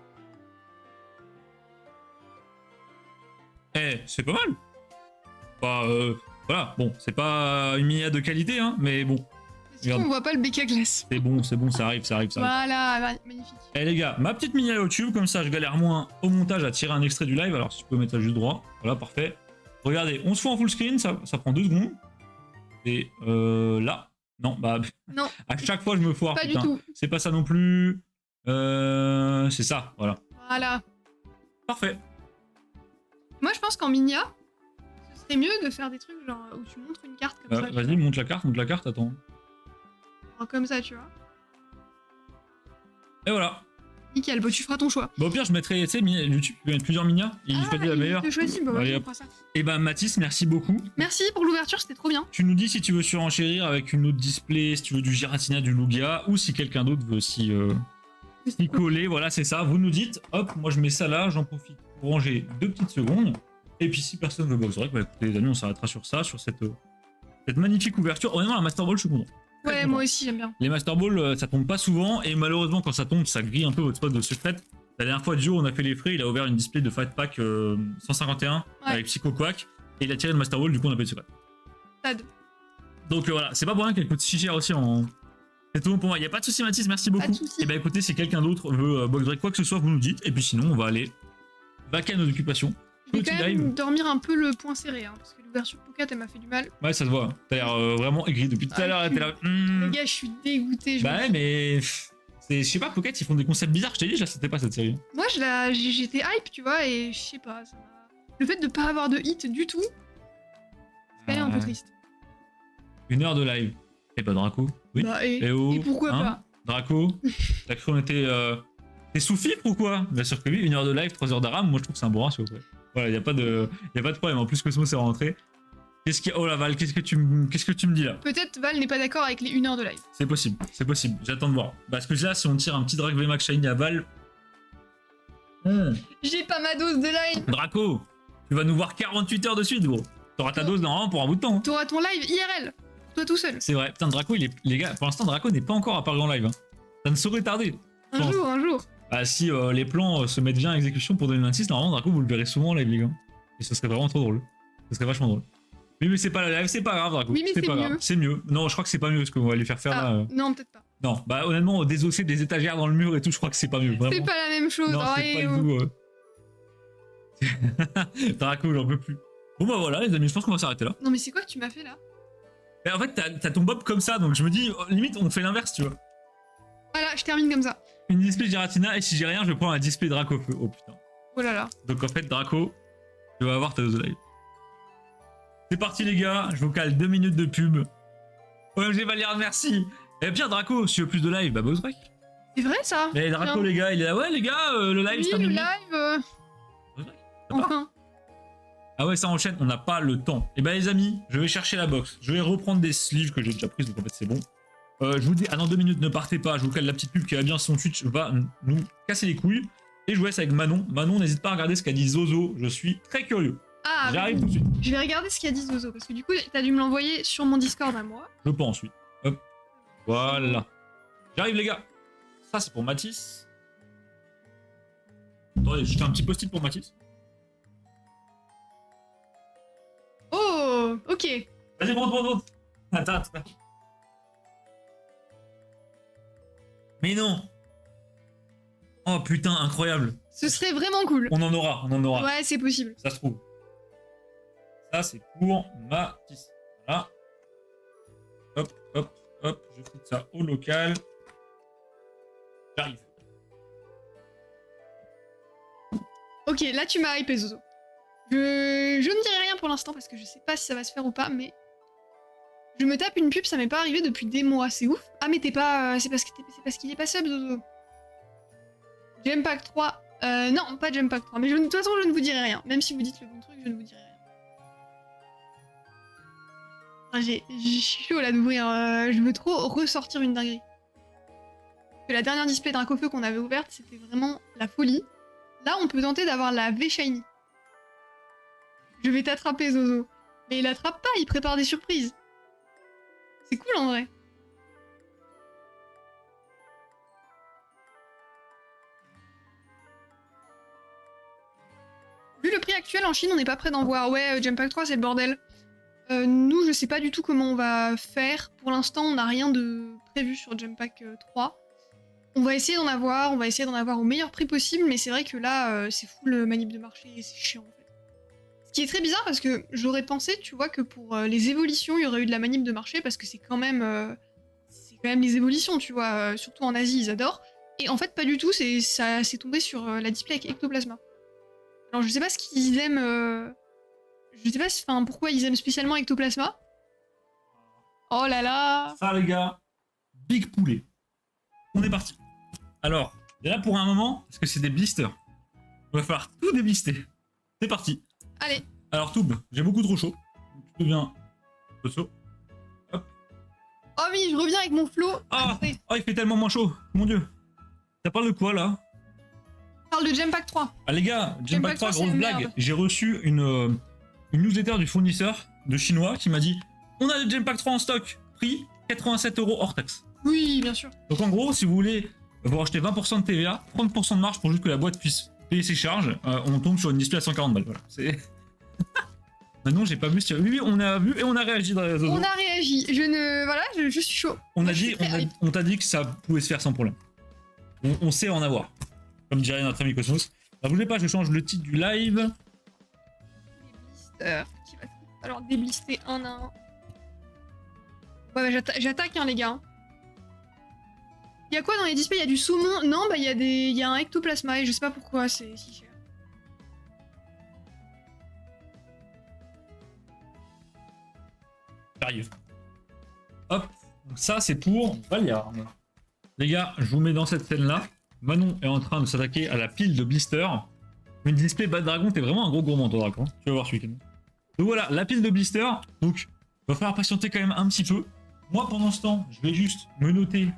Eh, c'est pas mal. Bah, voilà, bon, c'est pas une Minia de qualité, hein, mais bon.
Est-ce qu'on voit pas le bec à glace?
C'est bon, ça arrive.
Voilà, magnifique.
Eh les gars, ma petite Minia YouTube, comme ça je galère moins au montage à tirer un extrait du live. Alors si tu peux mettre ça juste droit, voilà, parfait. Regardez, on se fout en full screen, ça prend 2 secondes. Et là, non, bah,
Non.
à chaque fois je me foire,
Pas
putain.
du tout.
C'est pas ça non plus. C'est ça, voilà.
Voilà.
Parfait.
Moi, je pense qu'en Minia, ce serait mieux de faire des trucs genre où tu montres une carte comme ça.
Vas-y, monte la carte, attends.
Genre comme ça, tu vois.
Et voilà.
Nickel, bah tu feras ton choix.
Bah au pire, je mettrai, tu sais, YouTube, tu peux mettre plusieurs Minia, et il choisit la meilleure.
Je choisis, bah
Allez,
ouais, on
hop.
fera ça.
Et bah Mathis, merci beaucoup.
Merci pour l'ouverture, c'était trop bien.
Tu nous dis si tu veux surenchérir avec une autre display, si tu veux du Giratina, du Lugia, ou si quelqu'un d'autre veut s'y coller, voilà, c'est ça. Vous nous dites, hop, moi je mets ça là, j'en profite pour ranger 2 petites secondes. Et puis si personne veut Boxrec, bah écoutez les amis, on s'arrêtera sur ça, sur cette magnifique ouverture. Honnêtement, la Master Ball, je suis content.
Ouais, moi aussi, j'aime bien.
Les Master Ball, ça tombe pas souvent, et malheureusement, quand ça tombe, ça grille un peu votre spot de secrète. La dernière fois, Dio, on a fait les frais, il a ouvert une display de Fight Pack 151 avec Psycho Quack, et il a tiré le Master Ball, du coup, on a pas eu de secrète.
Sad.
Donc voilà, c'est pas pour rien qu'elle coûte si cher aussi en. C'est tout bon pour moi, y a pas de souci, Mathis, merci beaucoup.
Pas de souci.
Et bah écoutez, si quelqu'un d'autre veut Boxrec, quoi que ce soit, vous nous dites, et puis sinon, on va aller vaquer à nos occupations.
Je vais
Petit
quand même
live.
dormir un peu le point serré, hein, parce que l'ouverture Pocket, elle m'a fait du mal.
Ouais, ça se voit, t'as l'air vraiment aigri depuis tout à l'heure, t'es là.
Les gars, je suis dégoûté.
Bah ouais, mais. Je sais pas, Pocket, ils font des concepts bizarres, je t'ai dit, je la sentais pas cette série.
Moi, j'étais hype, tu vois, et je sais pas. Le fait de pas avoir de hit du tout, c'est quand même un peu triste.
1 heure de live. Et bah Draco, oui.
Bah, et
oh,
pourquoi
hein,
pas?
Draco, t'as cru qu'on était. T'es sous fifre ou quoi? Bien sûr que oui, 1 heure de live, 3 heures d'Aram, moi je trouve que c'est un bon ratio. Quoi. Voilà, y a pas de problème. En plus, Cosmos est rentré. Qu'est-ce qu'il y a? Oh la Val, qu'est-ce que tu me dis là?
Peut-être Val n'est pas d'accord avec les 1 heure de live.
C'est possible. J'attends de voir. Parce que là, si on tire un petit Drake VMAX Shiny à Val.
J'ai pas ma dose de live.
Draco, tu vas nous voir 48 heures de suite, gros. T'auras ta dose normalement pour un bout de temps. Hein.
T'auras ton live IRL. Toi tout seul.
C'est vrai. Putain, Draco, les gars, pour l'instant, Draco n'est pas encore apparu en live. Hein. Ça ne saurait tarder.
Un jour.
Ah, si les plans se mettent bien en exécution pour 2026, normalement, Draco, vous le verrez souvent en live, les gars. Et ce serait vraiment trop drôle. Ce serait vachement drôle. Oui, mais c'est pas la live, c'est pas grave, Draco.
Oui, mais c'est
pas
mieux.
grave. C'est mieux. Non, je crois que c'est pas mieux ce qu'on va lui faire faire là.
Non, peut-être pas.
Non, bah honnêtement, désosser des étagères dans le mur et tout, je crois que c'est pas mieux. Vraiment.
C'est pas la même chose.
Non, c'est pas du tout. Draco, j'en peux plus. Bon, bah voilà, les amis, je pense qu'on va s'arrêter là.
Non, mais c'est quoi que tu m'as fait là?
Mais en fait, t'as ton bob comme ça, donc je me dis, limite, on fait l'inverse, tu vois.
Voilà, je termine comme ça.
Une display Giratina, et si j'ai rien, je prends un display Draco feu. Oh putain.
Oh là là.
Donc en fait, Draco, tu vas avoir ta dose de live. C'est parti, les gars, je vous cale 2 minutes de pub. OMG Valère, merci. Et bien, Draco, si tu veux plus de live, bah boss break.
C'est vrai ça?
Mais Draco,
Bien.
les gars, il est là, ouais, les gars, le live,
Oui,
c'est
le
terminé.
live.
Boss break.
Enfin.
Ah ouais, ça enchaîne, on n'a pas le temps. Et bah les amis, je vais chercher la box. Je vais reprendre des sleeves que j'ai déjà prises, donc en fait c'est bon. Je vous dis, dans 2 minutes, ne partez pas. Je vous cale la petite pub qui va bien, son Twitch va nous casser les couilles. Et je vous laisse avec Manon. Manon, n'hésite pas à regarder ce qu'a dit Zozo. Je suis très curieux.
Ah,
J'arrive tout de suite.
je vais regarder ce qu'a dit Zozo, parce que du coup, t'as dû me l'envoyer sur mon Discord à moi.
Je pense, oui. Hop. Voilà. J'arrive, les gars. Ça, c'est pour Mathis. Attendez, je fais un petit post-it pour Mathis.
Oh, ok.
Vas-y, monte. Attends. Mais non. Oh putain, incroyable.
Ce serait vraiment cool.
On en aura.
Ouais, c'est possible.
Ça se trouve. Ça, c'est pour Mathis. Voilà. Hop. Je fous ça au local. J'arrive.
Ok, là tu m'as hypé, Zozo. Je ne dirai rien pour l'instant parce que je sais pas si ça va se faire ou pas, mais... Je me tape une pub, ça m'est pas arrivé depuis des mois, c'est ouf. Ah mais t'es pas... c'est parce qu'il est pas sub, Zozo. Gempack 3... non, pas Gempack 3, mais de toute façon je ne vous dirai rien. Même si vous dites le bon truc, je ne vous dirai rien. Ah, j'ai chaud là d'ouvrir, je veux trop ressortir une dinguerie. Que la dernière display Dracofeu qu'on avait ouverte, c'était vraiment la folie. Là, on peut tenter d'avoir la V-Shiny. Je vais t'attraper, Zozo. Mais il attrape pas, il prépare des surprises. C'est cool en vrai. Vu le prix actuel en Chine, on n'est pas prêt d'en voir. Ouais, Gempack 3, c'est le bordel. Nous, je sais pas du tout comment on va faire. Pour l'instant, on n'a rien de prévu sur Gempack 3. On va essayer d'en avoir, au meilleur prix possible, mais c'est vrai que là, c'est full manip de marché et c'est chiant en fait. Ce qui est très bizarre parce que j'aurais pensé, tu vois, que pour les évolutions, il y aurait eu de la manip de marché parce que c'est quand même les évolutions, tu vois, surtout en Asie, ils adorent. Et en fait, pas du tout, c'est tombé sur la display avec Ectoplasma. Alors je sais pas ce qu'ils aiment, je sais pas pourquoi ils aiment spécialement Ectoplasma. Oh là là.
Ça les gars, big poulet. On est parti. Alors, là pour un moment, parce que c'est des blisters, on va falloir tout déblister. C'est parti.
Allez.
Alors Toub, j'ai beaucoup trop chaud. Tu deviens chaud. Hop.
Oh oui, je reviens avec mon flow.
Ah, oh, il fait tellement moins chaud. Mon dieu. Ça parle de quoi là?
Je parle de Gempack 3.
Ah les gars, Gempack 3, grosse blague.
Merde.
J'ai reçu une newsletter du fournisseur de chinois qui m'a dit on a le Gempack 3 en stock, prix 87 € hors taxe.
Oui, bien sûr.
Donc en gros, si vous voulez vous racheter 20% de TVA, 30% de marge pour juste que la boîte puisse payer ses charges, on tombe sur une display à 140 balles. Voilà. C'est... Maintenant, j'ai pas vu. Oui, on a vu et on a réagi dans les réseaux.
On a réagi. Je suis chaud.
On
Moi,
a dit, on t'a dit que ça pouvait se faire sans problème. On sait en avoir. Comme dirait notre ami Cosmos. Alors, bougez pas, je change le titre du live.
Déblister. Qui va alors déblister un à un. Ouais, bah, j'attaque, hein, les gars. Il y a quoi dans les displays? Il y a du saumon? Non, bah il y a un ectoplasma et je sais pas pourquoi c'est si cher.
J'arrive. Hop. Donc ça, c'est pour Valiard. Les gars, je vous mets dans cette scène-là. Manon est en train de s'attaquer à la pile de blisters. Une display Bad Dragon, t'es vraiment un gros gourmand, toi, Dragon. Tu vas voir ce week-end. Donc voilà, la pile de blisters. Donc, va falloir patienter quand même un petit peu. Moi, pendant ce temps, je vais juste me noter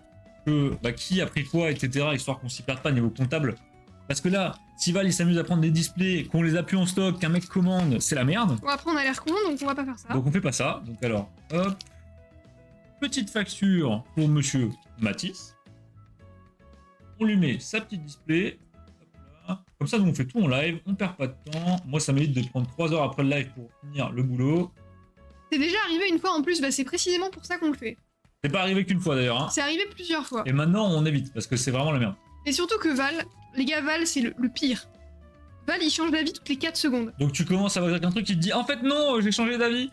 que qui a pris quoi, etc. Histoire qu'on s'y perde pas niveau comptable. Parce que là, si Val il s'amuse à prendre des displays, qu'on les a plus en stock, qu'un mec commande, c'est la merde.
Bon, après on a l'air con, donc on va pas faire ça.
Donc on fait pas ça. Donc alors, hop. Petite facture pour monsieur Matisse. On lui met sa petite display. Hop là. Comme ça, nous on fait tout en live, on perd pas de temps. Moi, ça m'évite de prendre 3 heures après le live pour finir le boulot.
C'est déjà arrivé une fois en plus, bah c'est précisément pour ça qu'on le fait.
C'est pas arrivé qu'une fois d'ailleurs. Hein.
C'est arrivé plusieurs fois.
Et maintenant, on évite parce que c'est vraiment la merde.
Et surtout que Val, les gars, Val c'est le pire. Val il change d'avis toutes les 4 secondes.
Donc tu commences à voir un truc qui te dit en fait non, j'ai changé d'avis.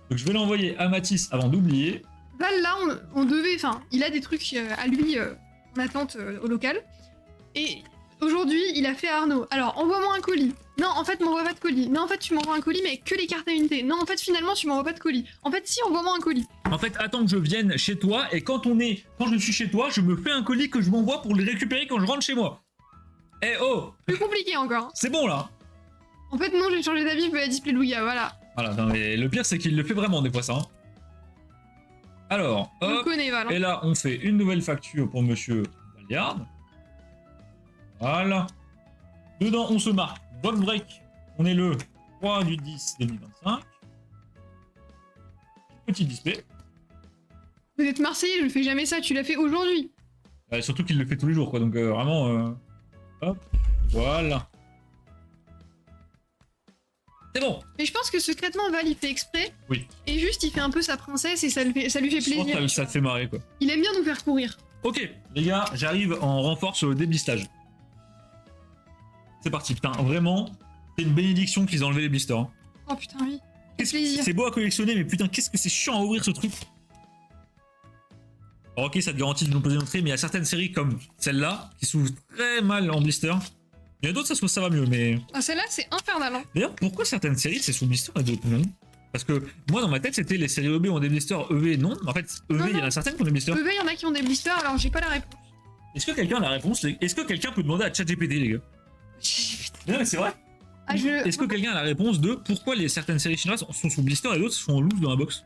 Donc je vais l'envoyer à Matisse avant d'oublier.
Val là, on devait, il a des trucs à lui en attente au local. Et aujourd'hui, il a fait à Arnaud. Alors, envoie-moi un colis. Non, en fait, m'envoie pas de colis. Non, en fait, tu m'envoies un colis, mais que les cartes à unité. Non, en fait, finalement, tu m'envoies pas de colis. En fait, si, envoie-moi un colis.
En fait, attends que je vienne chez toi, et quand je suis chez toi, je me fais un colis que je m'envoie pour le récupérer quand je rentre chez moi. Eh oh!
Plus compliqué encore. Hein.
C'est bon, là.
En fait, non, j'ai changé d'avis, je veux la display Louga, voilà.
Voilà, non, mais le pire, c'est qu'il le fait vraiment, des fois, ça. Hein. Alors, hop.
On connaît, Val. Hein.
Et là, on fait une nouvelle facture pour monsieur Valiard. Voilà. Dedans, on se marque. Box break. On est le 3 du 10 2025. Petit display.
Vous êtes Marseillais, je ne fais jamais ça, tu l'as fait aujourd'hui.
Surtout qu'il le fait tous les jours, quoi. Donc vraiment... Hop. Voilà. C'est bon.
Mais je pense que secrètement, Val, il fait exprès.
Oui.
Et juste, il fait un peu sa princesse et ça lui fait plaisir.
Je pense que ça te fait marrer, quoi.
Il aime bien nous faire courir.
Ok, les gars, j'arrive en renfort sur le déblistage. C'est parti, putain, vraiment, c'est une bénédiction qu'ils ont enlevé les blisters. Hein.
Oh putain, oui. Quel plaisir.
C'est beau à collectionner, mais putain, qu'est-ce que c'est chiant à ouvrir ce truc. Alors, ok, ça te garantit de nous poser d'entrée, mais il y a certaines séries comme celle-là qui s'ouvrent très mal en blister. Il y en a d'autres, ça va mieux, mais...
Ah, celle-là, c'est infernal. Hein.
D'ailleurs, pourquoi certaines séries, c'est sous blister et d'autres non? Parce que moi, dans ma tête, c'était les séries EB ont des blisters, EV non. Mais en fait, EV, il y en a certaines qui ont des blisters.
EV, il y en a qui ont des blisters, alors j'ai pas la réponse.
Est-ce que quelqu'un a la réponse? Est-ce que quelqu'un peut demander à ChatGPT, les gars? Non, mais c'est vrai.
Ah,
Est-ce que quelqu'un a la réponse de pourquoi certaines séries chinoises sont sous blister et d'autres sont loose dans la box?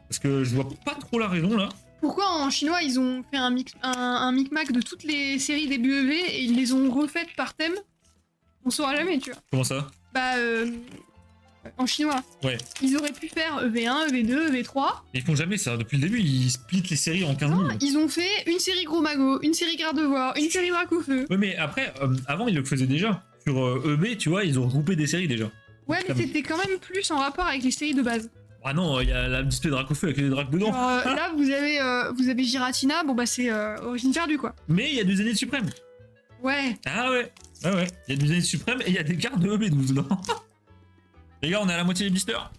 Parce que je vois pas trop la raison, là.
Pourquoi en chinois, ils ont fait un micmac de toutes les séries début EV et ils les ont refaites par thème? On saura jamais, tu vois.
Comment ça?
Bah, en chinois.
Ouais.
Ils auraient pu faire EV1, EV2, EV3.
Ils font jamais ça. Depuis le début, ils splitent les séries en 15 000.
Ils ont fait une série Gros Mago, une série Gardevoir, une série Dracofeu.
Ouais, mais après, avant, ils le faisaient déjà. Sur EB, tu vois, ils ont regroupé des séries déjà.
Ouais, mais c'était quand même plus en rapport avec les séries de base.
Ah non, il y a la display Dracofeu avec les dracs dedans.
Alors, là, vous avez Giratina, bon bah c'est origine perdue quoi.
Mais il y a du Zénith Suprême.
Ouais.
Ah ouais. Ouais, ouais. Il y a du Zénith Suprême et il y a des cartes de EB12 dedans. Les gars, on est à la moitié des blisters.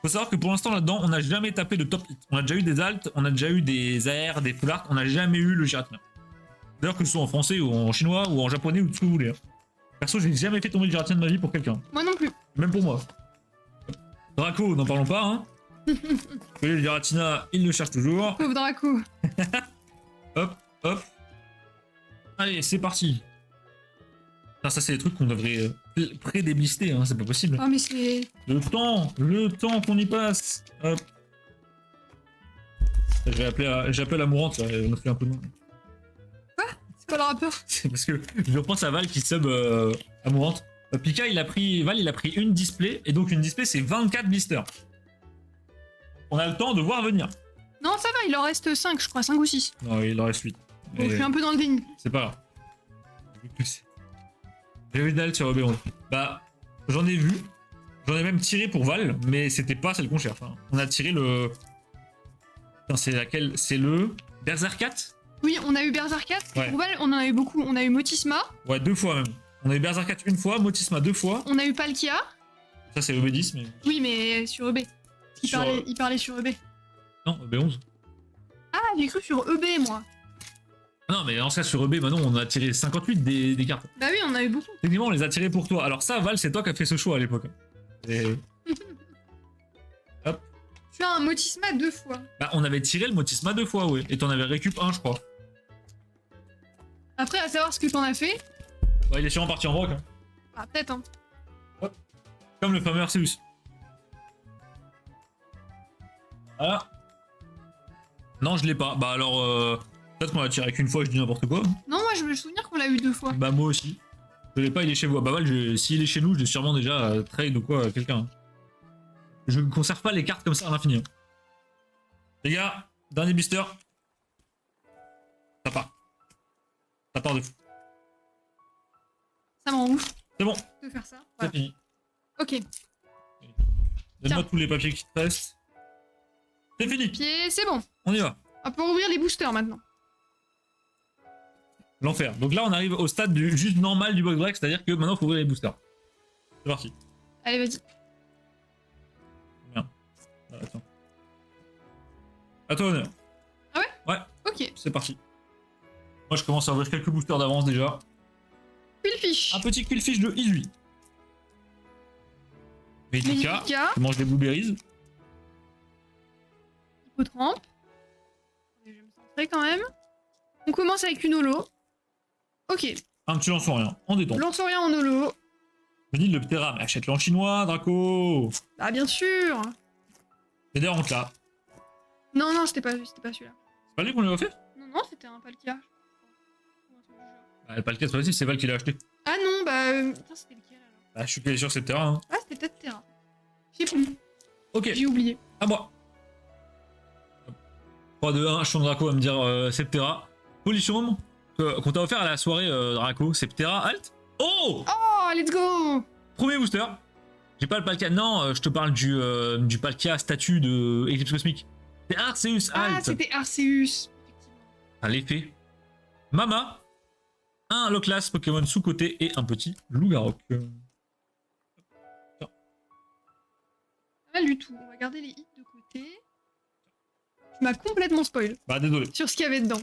Faut savoir que pour l'instant là-dedans, on n'a jamais tapé de top hit. On a déjà eu des alts, on a déjà eu des AR, des full art, on n'a jamais eu le Giratina. D'ailleurs, que ce soit en français ou en chinois ou en japonais ou tout ce que vous voulez. Hein. Perso, j'ai jamais fait tomber le Giratina de ma vie pour quelqu'un.
Moi non plus.
Même pour moi. Draco, n'en parlons pas, hein. Le Giratina, il le cherche toujours.
Pauvre Draco.
Hop, hop. Allez, c'est parti. Putain, ça, c'est des trucs qu'on devrait pré-déblister, hein, c'est pas possible.
Oh, mais c'est.
Le temps qu'on y passe. Hop. J'appelle la mourante, là, elle me fait un peu de mal.
C'est pas le rappeur.
C'est parce que je repense à Val qui sub à mourante. Pika, Val, il a pris une display, et donc une display, c'est 24 blisters. On a le temps de voir venir.
Non, ça va, il en reste 5, je crois, 5 ou 6.
Non, il en reste 8.
Bon, je suis un peu dans le déni.
C'est pas grave. J'ai vu dalle sur EB11. Bah, j'en ai vu. J'en ai même tiré pour Val, mais c'était pas celle qu'on cherche. Hein. On a tiré le... Putain, c'est laquelle? C'est le... Berserkat?
Oui, on a eu Berserkat.
Ouais.
Pour Val, on en a eu beaucoup. On a eu Motisma.
Ouais, 2 fois même. On a eu Berserkat une fois, Motisma 2 fois.
On a eu Palkia.
Ça, c'est EB10, mais...
Oui, mais sur EB. Il parlait sur EB.
Non, EB11.
Ah, j'ai cru sur EB, moi.
Non, mais en ce cas, sur EB, maintenant, on a tiré 58 des cartes.
Bah oui, on a eu beaucoup.
Techniquement, on les a tirés pour toi. Alors ça, Val, c'est toi qui as fait ce choix à l'époque. Et... Hop.
Tu as un Motisma 2 fois.
Bah, on avait tiré le Motisma 2 fois, ouais. Et t'en avais récup 1, je crois.
Après, à savoir ce que t'en as fait.
Bah, il est sûrement parti en broc. Hein.
Ah, peut-être, hein.
Hop. Comme le fameux Arceus. Voilà. Non, je l'ai pas. Bah alors, peut-être qu'on l'a tiré qu'une fois, je dis n'importe quoi.
Non, moi, je me souviens qu'on l'a eu 2 fois.
Bah moi aussi. Je l'ai pas, il est chez vous. Bah Val, s'il est chez nous, je l'ai sûrement déjà trade ou quoi, quelqu'un. Je ne conserve pas les cartes comme ça à l'infini. Hein. Les gars, dernier blister. Ça part. Ça part de fou.
Ça m'en ouf
C'est bon,
de faire ça.
c'est
Voilà.
fini.
Ok.
Donne-moi
Tiens.
tous les papiers qui te restent. C'est fini,
Pied, c'est bon.
on y va.
On peut ouvrir les boosters maintenant.
L'enfer. Donc là, on arrive au stade du juste normal du box break, c'est-à-dire que maintenant, il faut ouvrir les boosters. C'est parti.
Allez, vas-y.
Merde. Ah, attends. À toi, honneur.
Ah ouais?
Ouais,
Ok.
c'est parti. Moi, je commence à ouvrir quelques boosters d'avance déjà.
Quillfish.
Un petit Quillfish de Izui. Medica,
Medica.
qui mange des blueberries.
Hippotrampe. Je vais me centrer quand même. On commence avec une holo. Ok.
Un petit lance rien, en détente.
Lançons rien en holo.
Je dis le Ptera, mais achète-le en chinois, Draco.
Bah, bien sûr.
Et d'ailleurs, on te l'a.
Non, non, c'était pas celui-là.
C'est pas lui qu'on lui a fait?
Non, non, c'était un Palkia. Ou un truc du genre.
Bah, pas le cas, c'est pas possible, c'est Val qui l'a acheté.
Ah non, bah. Putain, c'était lequel alors?
Bah, je suis quasi sûr que c'est Ptera. Hein.
Ah, c'était peut-être Terra. Je sais plus.
Ok,
J'ai oublié.
à moi. 3, 2, 1, Chon Draco va me dire c'est Ptera. Polychaume, qu'on t'a offert à la soirée Draco, c'est Ptera, alt. Oh!
Oh, let's go!
Premier booster. J'ai pas le Palkia. Non, je te parle du Palkia statue de Eclipse Cosmique. C'est Arceus
Ah,
alt.
c'était Arceus. Effectivement.
Un l'effet. Mama. Un Loclas Pokémon sous-côté et un petit Lougarok.
Pas mal du tout. On va garder les hits de côté. Tu m'as complètement spoil
Bah désolé.
sur ce qu'il y avait dedans.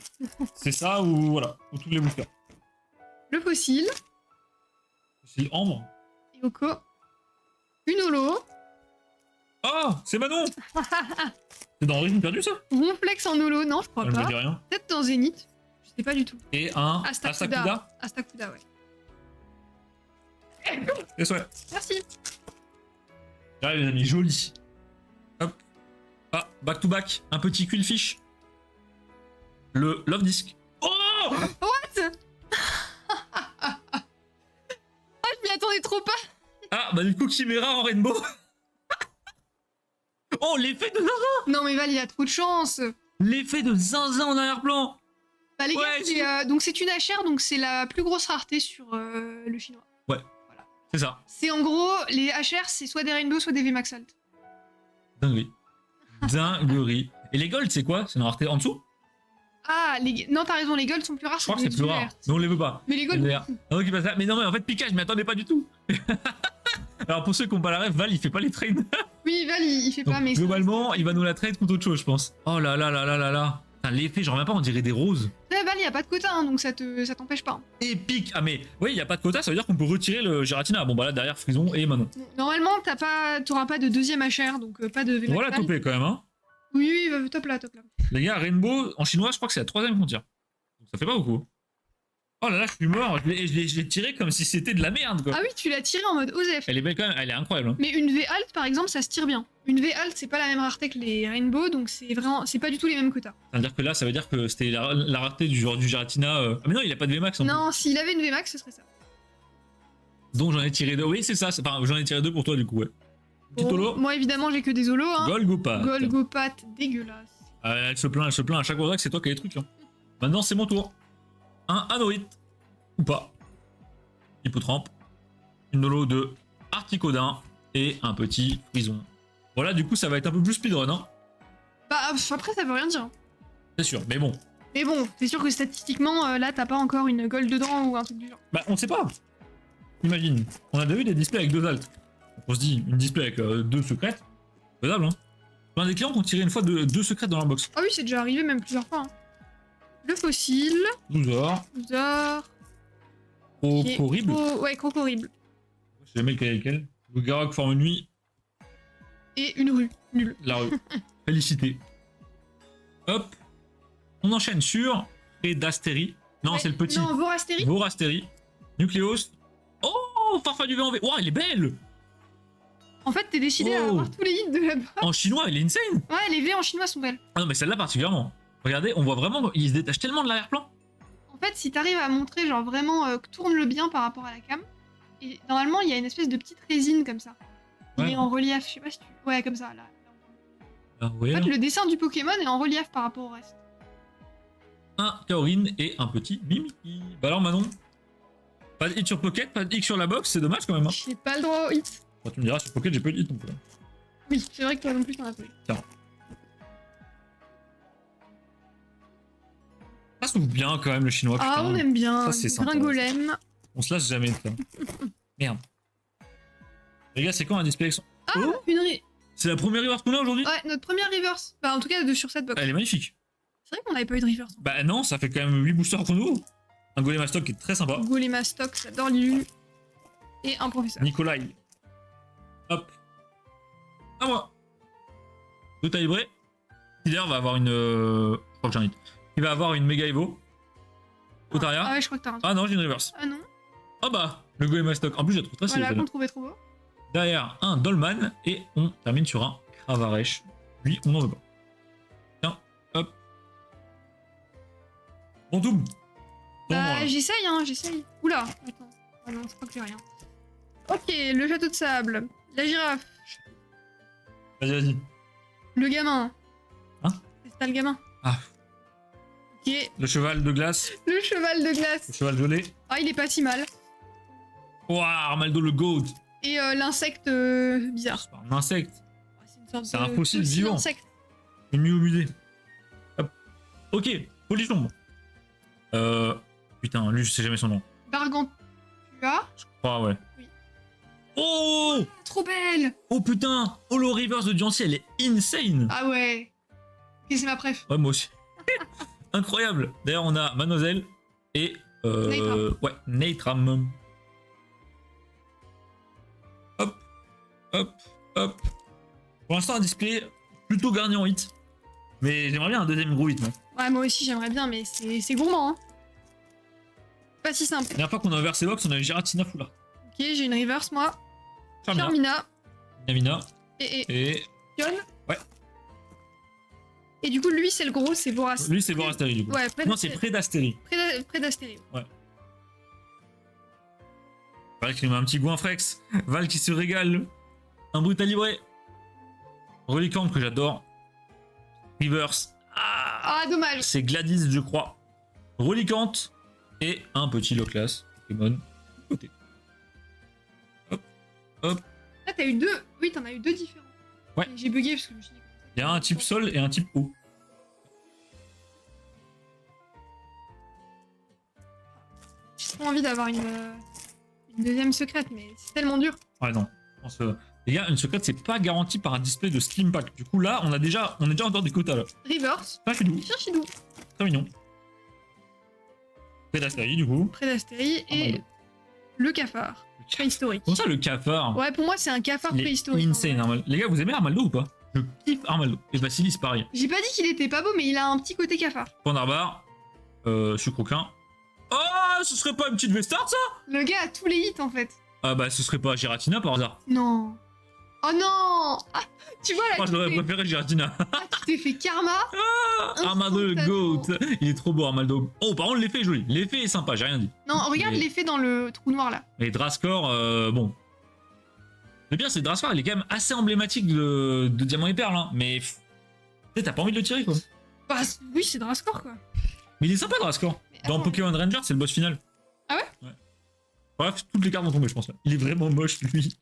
C'est ça ou voilà. Ou tous les boosters.
Le fossile.
C'est Ambre.
Et Oko. Une holo.
Oh, c'est Manon. C'est dans Origine perdue, ça?
Ronflex en holo, non, je crois
Elle me
pas.
dit rien.
Peut-être dans Zénith. Je sais pas du tout.
Et un
Astakuda.
Astakuda.
Astakuda, ouais.
Et ouais.
Merci.
J'arrive, les amis, joli. Hop. Ah, back to back. Un petit Quillfish. Le Love Disc. Oh!
What? Ah, je m'y attendais trop pas.
Ah, bah du coup, Chimera en Rainbow. Oh, l'effet de zinzin.
Non, mais Val, il a trop de chance.
L'effet de zinzin en arrière-plan.
Bah, les
Ouais,
gars, donc c'est une HR, donc c'est la plus grosse rareté sur le chinois.
C'est ça.
C'est en gros, les HR, c'est soit des Rainbow, soit des VMAX Alt.
Dinguerie. Dinguerie. Et les Gold, c'est quoi? C'est une rareté en dessous?
Ah, non, t'as raison, les Golds sont plus rares.
Je crois que c'est plus rare. Mais on les veut pas.
Mais les Golds.
MDR. Ah, ok, bah ça. Mais non, mais en fait, Pika, je m'y attendais pas du tout. Alors pour ceux qui n'ont pas la ref, Val, il fait pas les trades.
Oui, Val, il fait
Donc,
pas, mais.
globalement, il va nous la trade contre autre chose, je pense. Oh là là là là là là. Putain, l'effet, j'en reviens pas, on dirait des roses.
Là, Val, il y a pas de quota, hein, donc ça t'empêche pas.
Épique. Ah mais, oui, il y a pas de quota, ça veut dire qu'on peut retirer le Giratina. Bon bah là, derrière, Frison et Manon.
Normalement, t'auras pas de deuxième HR, donc pas de VMAX
Voilà,
Alt.
topé quand même, hein.
Oui, top là, top là.
Les gars, Rainbow, en chinois, je crois que c'est la 3ème qu'on tire. Donc ça fait pas beaucoup. Oh là là, je suis mort. Je l'ai tiré comme si c'était de la merde, quoi.
Ah oui, tu l'as tiré en mode OZEF.
Elle est belle quand même, elle est incroyable. Hein.
Mais une V alt, par exemple, ça se tire bien. Une V alt, c'est pas la même rareté que les Rainbow, donc c'est pas du tout les mêmes quotas.
C'est-à-dire que là, ça veut dire que c'était la rareté du genre du Giratina. Ah mais non, il a pas de VMAX en plus.
Non, s'il avait une VMAX, ce serait ça.
Donc j'en ai tiré 2. Oui, c'est ça. Enfin, j'en ai tiré 2 pour toi, du coup, ouais. Petit
Bon,
holo.
moi, évidemment, j'ai que des holos. Hein.
Golgopat.
Golgopat, dégueulasse.
Elle se plaint à chaque fois que c'est toi qui as les trucs. Hein. Maintenant, c'est mon tour. Un Anoït. Ou pas. Hippotrampe. Une holo de Articodin. Et un petit Frison. Voilà, du coup, ça va être un peu plus speedrun. Hein.
Bah, après, ça veut rien dire.
C'est sûr, mais bon.
Mais bon, c'est sûr que statistiquement, là, t'as pas encore une gold dedans ou un truc du genre.
Bah, on sait pas. Imagine. On a déjà vu des displays avec 2 altes. Donc, on se dit, une display avec 2 secrètes. Faisable, hein. On a des clients qui ont tiré une fois 2 secrètes dans leur box.
Ah oui, c'est déjà arrivé même plusieurs fois. Hein. Le fossile.
12 heures.
12 heures.
Horrible.
Ouais, horrible.
Je sais jamais lequel. Le Garok forme nuit.
Et une rue. Nul.
La rue. Félicité. Hop. On enchaîne sur Prédastérie. Non,
Ouais,
c'est le petit.
Non, Vorastérie.
Vorastérie. Nucléos. Oh, Farfa du vent en V. Wow, elle est belle.
En fait, t'es décidé à
Oh.
avoir tous les hits de là-bas.
En chinois, elle est insane.
Ouais, les V en chinois sont belles.
Ah non, mais celle-là particulièrement. Regardez, on voit vraiment, il se détache tellement de l'arrière-plan.
En fait, si t'arrives à montrer, genre vraiment, tourne-le bien par rapport à la cam. Et normalement, il y a une espèce de petite résine comme ça. Il
Ouais.
est en relief, je sais pas si tu. Ouais, comme ça, là.
Ah ouais.
En fait, le dessin du Pokémon est en relief par rapport au reste.
Un Kaorin et un petit Mimikyu. Bah alors Manon, pas de hit sur Pocket, pas de hit sur la box, c'est dommage quand même. Hein.
J'ai pas le droit au hit.
Enfin, tu me diras, sur Pocket, j'ai pas eu de hit non plus.
Oui, c'est vrai que toi non plus, t'en as pas eu.
Ça s'ouvre bien quand même le chinois.
Ah,
putain.
on aime bien.
Ça, c'est sympa.
Gringolem.
On se lasse jamais de ça. Merde. Les gars, c'est quoi un display avec son-
Ah,
Oh, c'est la première reverse qu'on a aujourd'hui.
Ouais, notre première reverse. Bah, en tout cas, sur cette box.
Elle est magnifique.
C'est vrai qu'on avait pas eu de reverse.
Bah non, ça fait quand même 8 boosters qu'on ouvre. Un Golem Stock qui est très sympa.
Golema Stock, j'adore Lilu. Et un professeur.
Nikolai. Hop. À moi. Deux Tybré. Qui d'ailleurs va avoir une. Je crois que j'en ai. Il va avoir une méga Evo. Otaria.
Ah ouais, je crois que t'as un.
Ah non, j'ai une reverse.
Ah non.
Ah bah, le Golem Stock. En plus, je la trouve très stylée.
Voilà,
celle-là.
qu'on trouvait trop beau.
Derrière, un Dolman. Et on termine sur un Cravaresh. Lui, on n'en veut pas. Tiens, hop. Bon, Doom.
Bah, j'essaye, hein, j'essaye. Oula, attends. Ah non, je crois que j'ai rien. Ok, le château de sable. La girafe.
Vas-y, vas-y.
Le gamin.
Hein?
C'est ça le gamin.
Ah.
Ok,
Le cheval de glace.
le cheval de
Le
glace.
cheval gelé.
Ah, il est pas si mal.
Ouah, Armaldo le Goat.
Et l'insecte bizarre.
C'est pas un insecte.
C'est une sorte
C'est
de
un fossile
fossile
vivant.
insecte.
Le mieux au musée. Hop. Ok, Polichon. Putain, lui, je sais jamais son nom.
Gargantua.
Je crois, ouais.
Oui.
Oh!
Trop belle.
Oh putain! Holo Reverse de Diancie, elle est insane!
Ah ouais. Ok, c'est ma préf.
Ouais, moi aussi. Incroyable! D'ailleurs, on a Mademoiselle et
Natram.
Ouais, Natram. Hop, hop, hop. Pour l'instant, un display plutôt garni en hit. Mais j'aimerais bien un deuxième gros hit, moi.
Ouais, moi aussi j'aimerais bien, mais c'est gourmand. Hein. Pas si simple.
La dernière fois qu'on a ouvert ces box, on avait Giratina Foulard.
Ok, j'ai une reverse moi.
Charmina.
Charmina.
Yamina.
Et
Et.
Pion.
Ouais.
Et du coup, lui, c'est le gros, c'est Boras.
Lui, c'est Borasteri, du coup.
Ouais,
Non, c'est Prédastérie.
Près d'Astérie.
Val qui nous met un petit goût Frex. Val qui se régale. Un Brutalibré. Reliquant que j'adore. Reverse.
Ah, dommage.
C'est Gladys, je crois. Reliquante. Et un petit Loclas. Pokémon. Côté. Hop. Hop.
Là, t'as eu deux. Oui, t'en as eu deux différents.
Ouais.
Et j'ai bugué parce que je me suis dit.
Il y a un type sol et un type eau.
J'ai trop envie d'avoir une deuxième secrète, mais c'est tellement dur.
Ouais, non. Je pense, les gars, une secrète, c'est pas garanti par un display de Slim Pack. Du coup, là, on est déjà en dehors des quotas, là.
Reverse.
Ah, Chidou.
Chirchidou.
Très mignon. Prédastérie, du coup.
Près d'Astérie.
Ah,
Et
bah,
le cafard. Préhistorique.
Comment ça, le cafard?
Ouais, pour moi, c'est un cafard
Il est
préhistorique.
insane, Armaldo. Les gars, vous aimez Armaldo ou pas? Je kiffe Armaldo. Et Basilis, pareil.
J'ai pas dit qu'il était pas beau, mais il a un petit côté cafard.
Point d'arbar. Sucre aucun. Oh, ce serait pas une petite Vestard, ça?
Le gars a tous les hits en fait.
Ah bah, ce serait pas Giratina par hasard.
Non. Oh non. Ah, tu vois là,
Moi, je l'aurais préféré Giratina.
tu t'es fait karma.
Armaldo le
Instantanément.
GOAT. Il est trop beau, Armaldo. Oh, par contre, l'effet est joli. L'effet est sympa, j'ai rien dit.
Non, regarde
Mais-
l'effet dans le trou noir là.
Et Drascore, bon. Le pire, c'est que Drascore, il est quand même assez emblématique de Diamant et Perle, hein. Mais pff, tu sais, t'as pas envie de le tirer, quoi.
Bah oui, c'est Drascore quoi.
Mais il est sympa, Drascore.
Mais
Dans
attends,
Pokémon Ranger, c'est le boss final.
Ah ouais?
Bref, toutes les cartes vont tomber, je pense. Là. Il est vraiment moche, lui.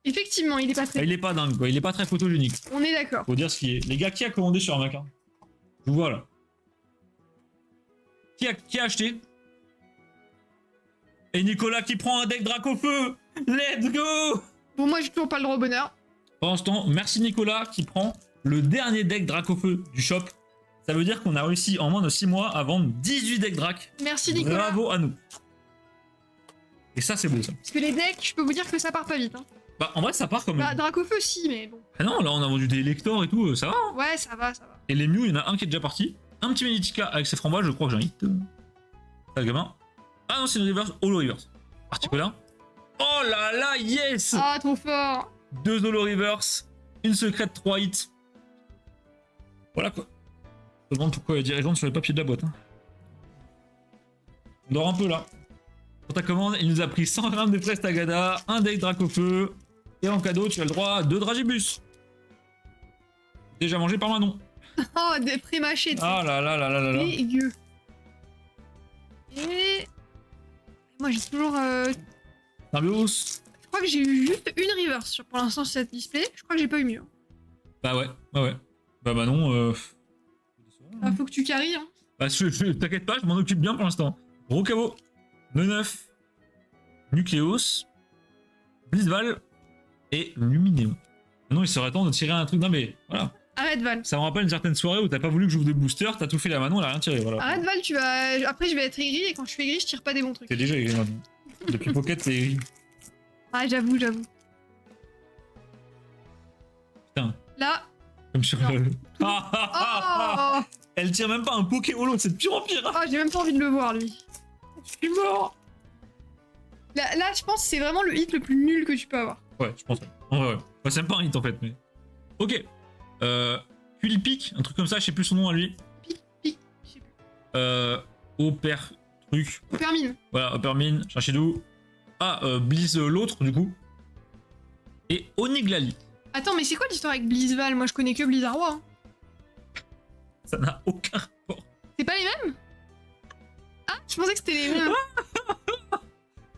effectivement, il est pas
Ah,
très.
il est pas dingue, quoi. Il est pas très photogénique.
On est d'accord.
Faut dire ce qui est. Les gars, qui a commandé sur Amac? Je vous vois, là. Qui a acheté? Et Nicolas qui prend un deck Dracofeu. Let's go!
Bon, moi j'ai toujours pas le droit au bonheur.
Pendant ce temps, merci Nicolas qui prend le dernier deck Dracofeu du shop. Ça veut dire qu'on a réussi en moins de 6 mois à vendre 18 decks Drac.
Merci Nicolas.
Bravo à nous. Et ça, c'est beau, ça.
Parce que les decks, je peux vous dire que ça part pas vite. Hein.
Bah, en vrai, ça part comme.
Bah, Dracofeu, si, mais bon.
Ah non, là, on a vendu des Elector et tout, ça va. Hein.
Ouais, ça va, ça va.
Et les Mew, il y en a un qui est déjà parti. Un petit Meditica avec ses framboises, je crois que j'ai un hit. Ça, le gamin. Ah non, c'est une reverse. Holo reverse. Articola. Oh là là, yes!
Ah, trop fort.
2 holo reverse. Une secrète, 3 hits. Voilà quoi. Je me demande pourquoi il y a dirigeante sur les papiers de la boîte. Hein. On dort un peu là. Pour ta commande, il nous a pris 100 grammes de fraise Tagada, un deck Dracofeu, et en cadeau, tu as le droit à 2 Dragibus. Déjà mangé par Manon.
Oh, des pré-mâchés.
Ah là là là là là là.
Dégueu. Et. Moi j'ai toujours.
Narbios.
Je crois que j'ai eu juste une reverse pour l'instant sur cette display. Je crois que j'ai pas eu mieux.
Bah ouais, ouais ouais. Bah Manon,
Ah, faut que tu carries, hein.
bah t'inquiète pas, je m'en occupe bien pour l'instant. Rocabo, Neuf, Nucleus, Blitzval et Luminéon. Maintenant il serait temps de tirer un truc. Non mais voilà.
Arrête Val.
Ça me rappelle une certaine soirée où t'as pas voulu que j'ouvre des boosters, t'as tout fait la Manon, elle a rien tiré, voilà.
Arrête Val, tu vas. Après je vais être aigri et quand je suis aigri, je tire pas des bons trucs.
T'es déjà aigri Manon. Depuis Pocket, c'est aigri.
Ah, j'avoue.
Putain,
Là.
comme sur
Non.
le.
Oh,
Elle tire même pas un Poké Holo, c'est de pire en pire.
oh, j'ai même pas envie de le voir lui.
Je suis mort.
Là, je pense que c'est vraiment le hit le plus nul que tu peux avoir.
Ouais, je pense. En vrai, ouais. Ouais, c'est même pas un hit en fait, mais. Ok. Pulipic, un truc comme ça, je sais plus son nom à lui.
Pic, je sais plus.
Oper truc.
Permine.
Voilà, Opermine, Cherchidou. Ah, Blizz l'autre, du coup. Et Oniglali.
Attends, mais c'est quoi l'histoire avec Blizzval? Moi je connais que Blizzarwa. Hein.
Ça n'a aucun rapport.
C'est pas les mêmes? Ah, je pensais que c'était les mêmes.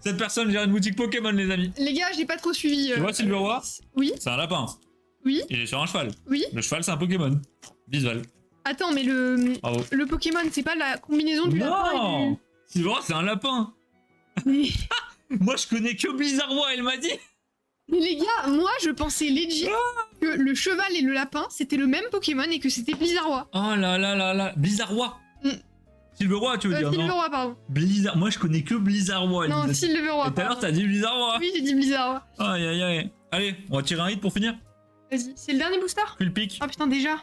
Cette personne gère une boutique Pokémon, les amis.
Les gars, j'ai pas trop suivi.
Tu vois Silverwa?
Oui,
C'est un lapin.
oui,
Il est sur un cheval.
oui.
Le cheval, c'est un Pokémon. Bisval.
Attends, mais
Bravo.
le Pokémon, c'est pas la combinaison du lapin et
Non
du...
Silverwa, c'est un lapin.
Mais...
Moi, je connais que Blizzarwa, elle m'a dit.
mais les gars, moi je pensais legit que le cheval et le lapin c'était le même Pokémon et que c'était Blizzarwa.
Oh là là là là. Blizzarwa.
Mm.
Silveroi, tu veux dire, non?
Silveroi, pardon.
Blizzard. Moi, je connais que Blizzardroid.
Non, Silveroi.
Et tout à l'heure, t'as dit Blizzardroid.
Oui, j'ai dit Blizzard.
Aïe, aïe, aïe. Allez, on va tirer un hit pour finir.
Vas-y, c'est le dernier booster?
Puis le pic.
Ah putain, déjà.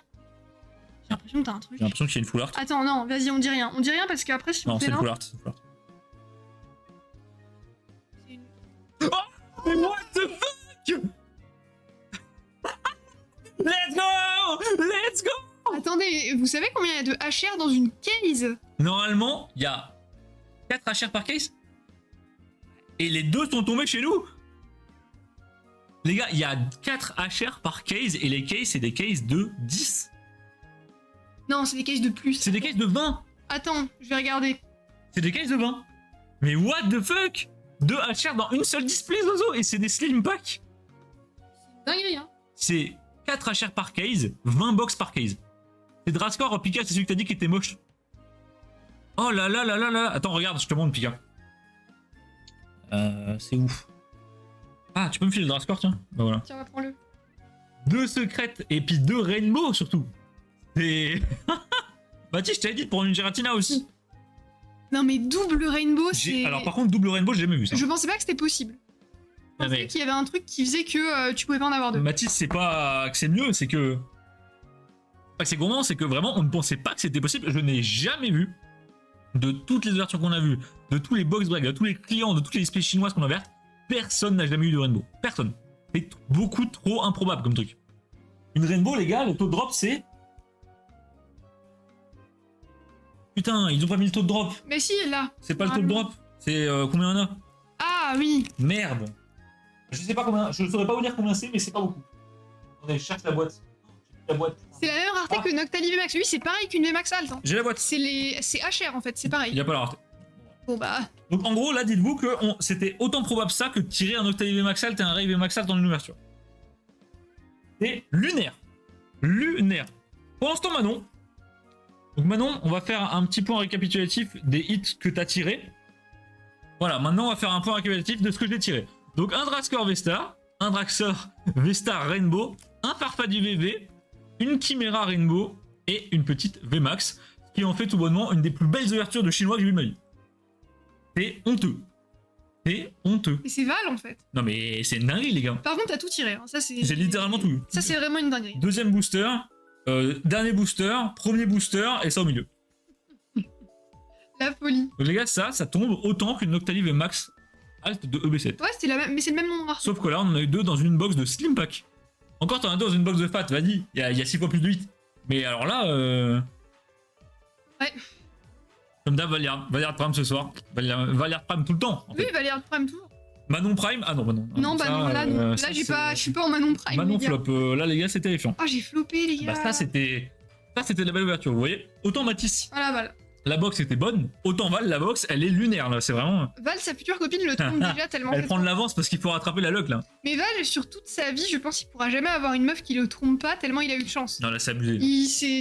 J'ai l'impression que t'as un truc.
J'ai l'impression qu'il y a une full art.
Attends, non, vas-y, on dit rien. On dit rien parce qu'après, si on
Non,
fait
c'est une
l'un,
full art. C'est une full art.
c'est une-
Oh, mais what the fuck? Let's go! Let's go!
Attendez, vous savez combien il y a de HR dans une case?
Normalement, il y a 4 HR par case. Et les 2 sont tombés chez nous. Les gars, il y a 4 HR par case. Et les cases, c'est des cases de 10.
Non, c'est des cases de plus.
C'est des cases de 20.
Attends, je vais regarder.
C'est des cases de 20. Mais what the fuck? 2 HR dans une seule display, Zozo. Et c'est des slim packs.
C'est dinguerie, hein.
C'est 4 HR par case, 20 box par case. C'est Drascore, Pika, c'est celui que t'as dit qui était moche. Oh là là là là là. Attends, regarde, je te montre Pika. C'est ouf. Ah, tu peux me filer le Drascore, tiens. Bah voilà.
Tiens, prends-le.
2 secrètes et puis 2 rainbow surtout. Et. Baptiste, je t'avais dit de prendre une Giratina aussi.
Non, mais double rainbow, c'est.
Alors par contre, double rainbow, j'ai jamais vu ça.
Je pensais pas que c'était possible. Je
Ah,
pensais
mais-
qu'il y avait un truc qui faisait que tu pouvais pas en avoir deux.
Mathis, c'est pas que c'est mieux, c'est que. Pas que c'est gourmand, c'est que vraiment, on ne pensait pas que c'était possible. Je n'ai jamais vu, de toutes les ouvertures qu'on a vues, de tous les box breaks, de tous les clients, de toutes les displays chinoises qu'on a ouvertes, personne n'a jamais eu de rainbow. Personne. C'est beaucoup trop improbable comme truc. Une rainbow, les gars, le taux de drop, c'est. Putain, ils ont pas mis le taux de drop.
Mais si, là.
C'est pas le taux de drop. C'est combien on a?
Ah oui.
Merde. Je sais pas combien. Je saurais pas vous dire combien c'est, mais c'est pas beaucoup. Attendez, je cherche la boîte. La boîte.
C'est la même rareté que Noctali VMAX. Oui, c'est pareil qu'une VMAX Alt. Hein.
J'ai la boîte.
C'est HR en fait, c'est
Il
pareil.
y a pas la rareté.
Bon bah.
Donc en gros, là, dites-vous que c'était autant probable ça que de tirer un Octave VMAX Alt et un Ray VMAX Alt dans une ouverture. C'est lunaire. Lunaire. Pendant ce temps, Manon. Donc Manon, on va faire un petit point récapitulatif des hits que t'as tirés. Voilà, maintenant on va faire un point récapitulatif de ce que j'ai tiré. Donc un Drascore Vestar, un Draxor Vestar Rainbow, un Farfadie VV, une Chimera Rainbow et une petite VMAX, qui en fait tout bonnement une des plus belles ouvertures de chinois que j'ai vu de ma vie. C'est honteux. C'est honteux.
Et c'est Val en fait.
Non mais c'est une dinguerie les gars.
Par contre, t'as tout tiré. Hein. Ça, c'est.
J'ai littéralement tout eu.
Ça, c'est vraiment une dinguerie.
Deuxième booster, dernier booster, premier booster et ça au milieu.
La folie.
Donc les gars, ça tombe autant qu'une Octalive Max Alt de EB7.
Ouais, c'était la même. Mais c'est le même nombre.
Sauf que là, on en a eu 2 dans une box de Slim Pack. Encore, t'en as 2 dans une box de Fat, vas-y, il y a 6 fois plus de 8. Mais alors là,
Ouais.
Comme d'hab, Valiard Prime ce soir. Valiard Prime tout le temps. En
Oui,
fait.
Valérie Prime toujours.
Manon Prime. Ah non, Manon.
Non, bah
ça,
non, là, non.
ça,
Là, j'ai
c'est-
pas. Je suis pas en Manon Prime.
Manon
les gars.
flop. Là, les gars, c'est terrifiant.
Ah, j'ai floppé, les gars.
Bah, ça, c'était de la belle ouverture, vous voyez. Autant Matisse,
Voilà, Val.
la box était bonne. Autant Val, la box, elle est lunaire, là. C'est vraiment.
Val, sa future copine, le trompe déjà tellement.
Elle
c'est
prend de
fort.
l'avance parce qu'il faut rattraper la luck, là.
Mais Val, sur toute sa vie, je pense qu'il pourra jamais avoir une meuf qui le trompe pas tellement il a eu de chance.
Non, là, c'est abusé.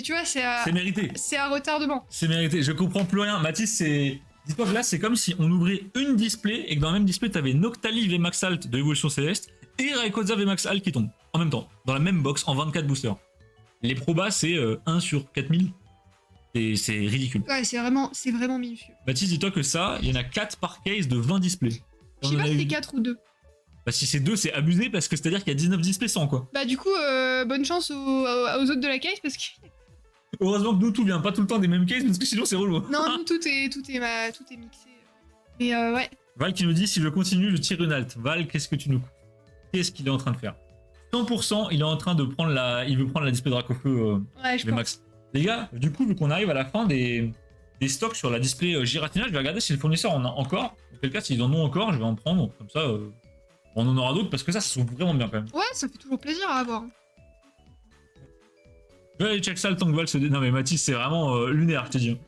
Tu vois, c'est à.
C'est mérité.
C'est à retardement.
C'est mérité. Je comprends plus rien. Matisse, c'est. Dis-toi que là, c'est comme si on ouvrait une display et que dans le même display, t'avais Noctali VMAX Alt de Evolution Céleste et Rayquaza VMAX Alt qui tombent en même temps, dans la même box, en 24 boosters. Les probas, c'est 1 sur 4000. Et c'est ridicule.
Ouais, c'est vraiment minutieux.
Baptiste, dis-toi que ça, il y en a 4 par case de 20 displays.
Je sais
On en
pas
a
si
eu-
c'est 4 ou 2.
Bah, si c'est 2, c'est abusé parce que c'est-à-dire qu'il y a 19 displays sans quoi.
Bah, du coup, bonne chance aux autres de la case parce que.
Heureusement que nous, tout vient pas tout le temps des mêmes cases parce que sinon, c'est relou.
Non, nous, tout est mixé. Mais ouais.
Val qui nous dit si je continue, je tire une alt. Val, qu'est-ce que tu nous. Qu'est-ce qu'il est en train de faire? 100%, il est en train de prendre la. Il veut prendre la display Dracofeu
Ouais, je pense.
Max. Les gars, du coup, vu qu'on arrive à la fin des stocks sur la display Giratina, je vais regarder si les fournisseurs en ont encore. Dans quel cas, s'ils en ont encore, je vais en prendre. Comme ça, on en aura d'autres parce que ça se trouve vraiment bien quand même.
Ouais, ça fait toujours plaisir à avoir.
Je vais aller check ça le temps que Val se dé. Non, mais Mathis, c'est vraiment lunaire, je te dis.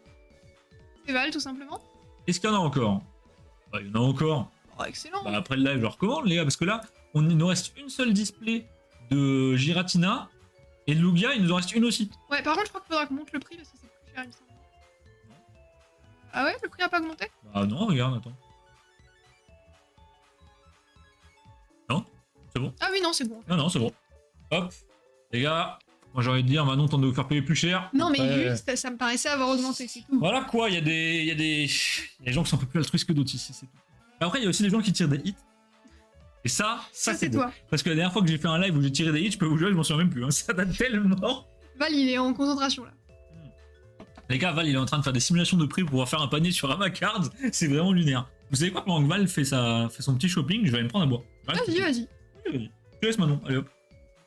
C'est Val, tout simplement.
Est-ce qu'il y en a encore? Bah, il y en a encore.
Oh, excellent.
Bah, après le live, je le recommande, les gars, parce que là, il nous reste une seule display de Giratina. Et de Lugia, il nous en reste une aussi.
Ouais, par contre, je crois qu'il faudra qu'on monte le prix parce que c'est plus cher, il me semble. Ah ouais, le prix a pas augmenté?
Ah non, regarde, attends. Non, c'est bon.
Ah oui, non, c'est bon.
Non, non, c'est bon. Hop, les gars, Moi j'ai envie de dire, maintenant t'en de vous faire payer plus cher.
Non, mais
Après,
juste, ça me paraissait avoir augmenté, c'est tout.
Voilà quoi, il y a des gens qui sont un peu plus altruistes que d'autres ici, c'est tout. Mais après, il y a aussi des gens qui tirent des hits. Et ça
c'est
beau.
toi.
Parce que la dernière fois que j'ai fait un live où j'ai tiré des hits, je peux vous jurer, je m'en souviens même plus. Hein. Ça date tellement.
Val, il est en concentration là.
Les gars, Val, il est en train de faire des simulations de prix pour pouvoir faire un panier sur Amacard. C'est vraiment lunaire. Vous savez quoi, pendant que Val fait son petit shopping, je vais aller me prendre à boire.
Vas-y, vas-y.
Je te laisse Manon, allez hop.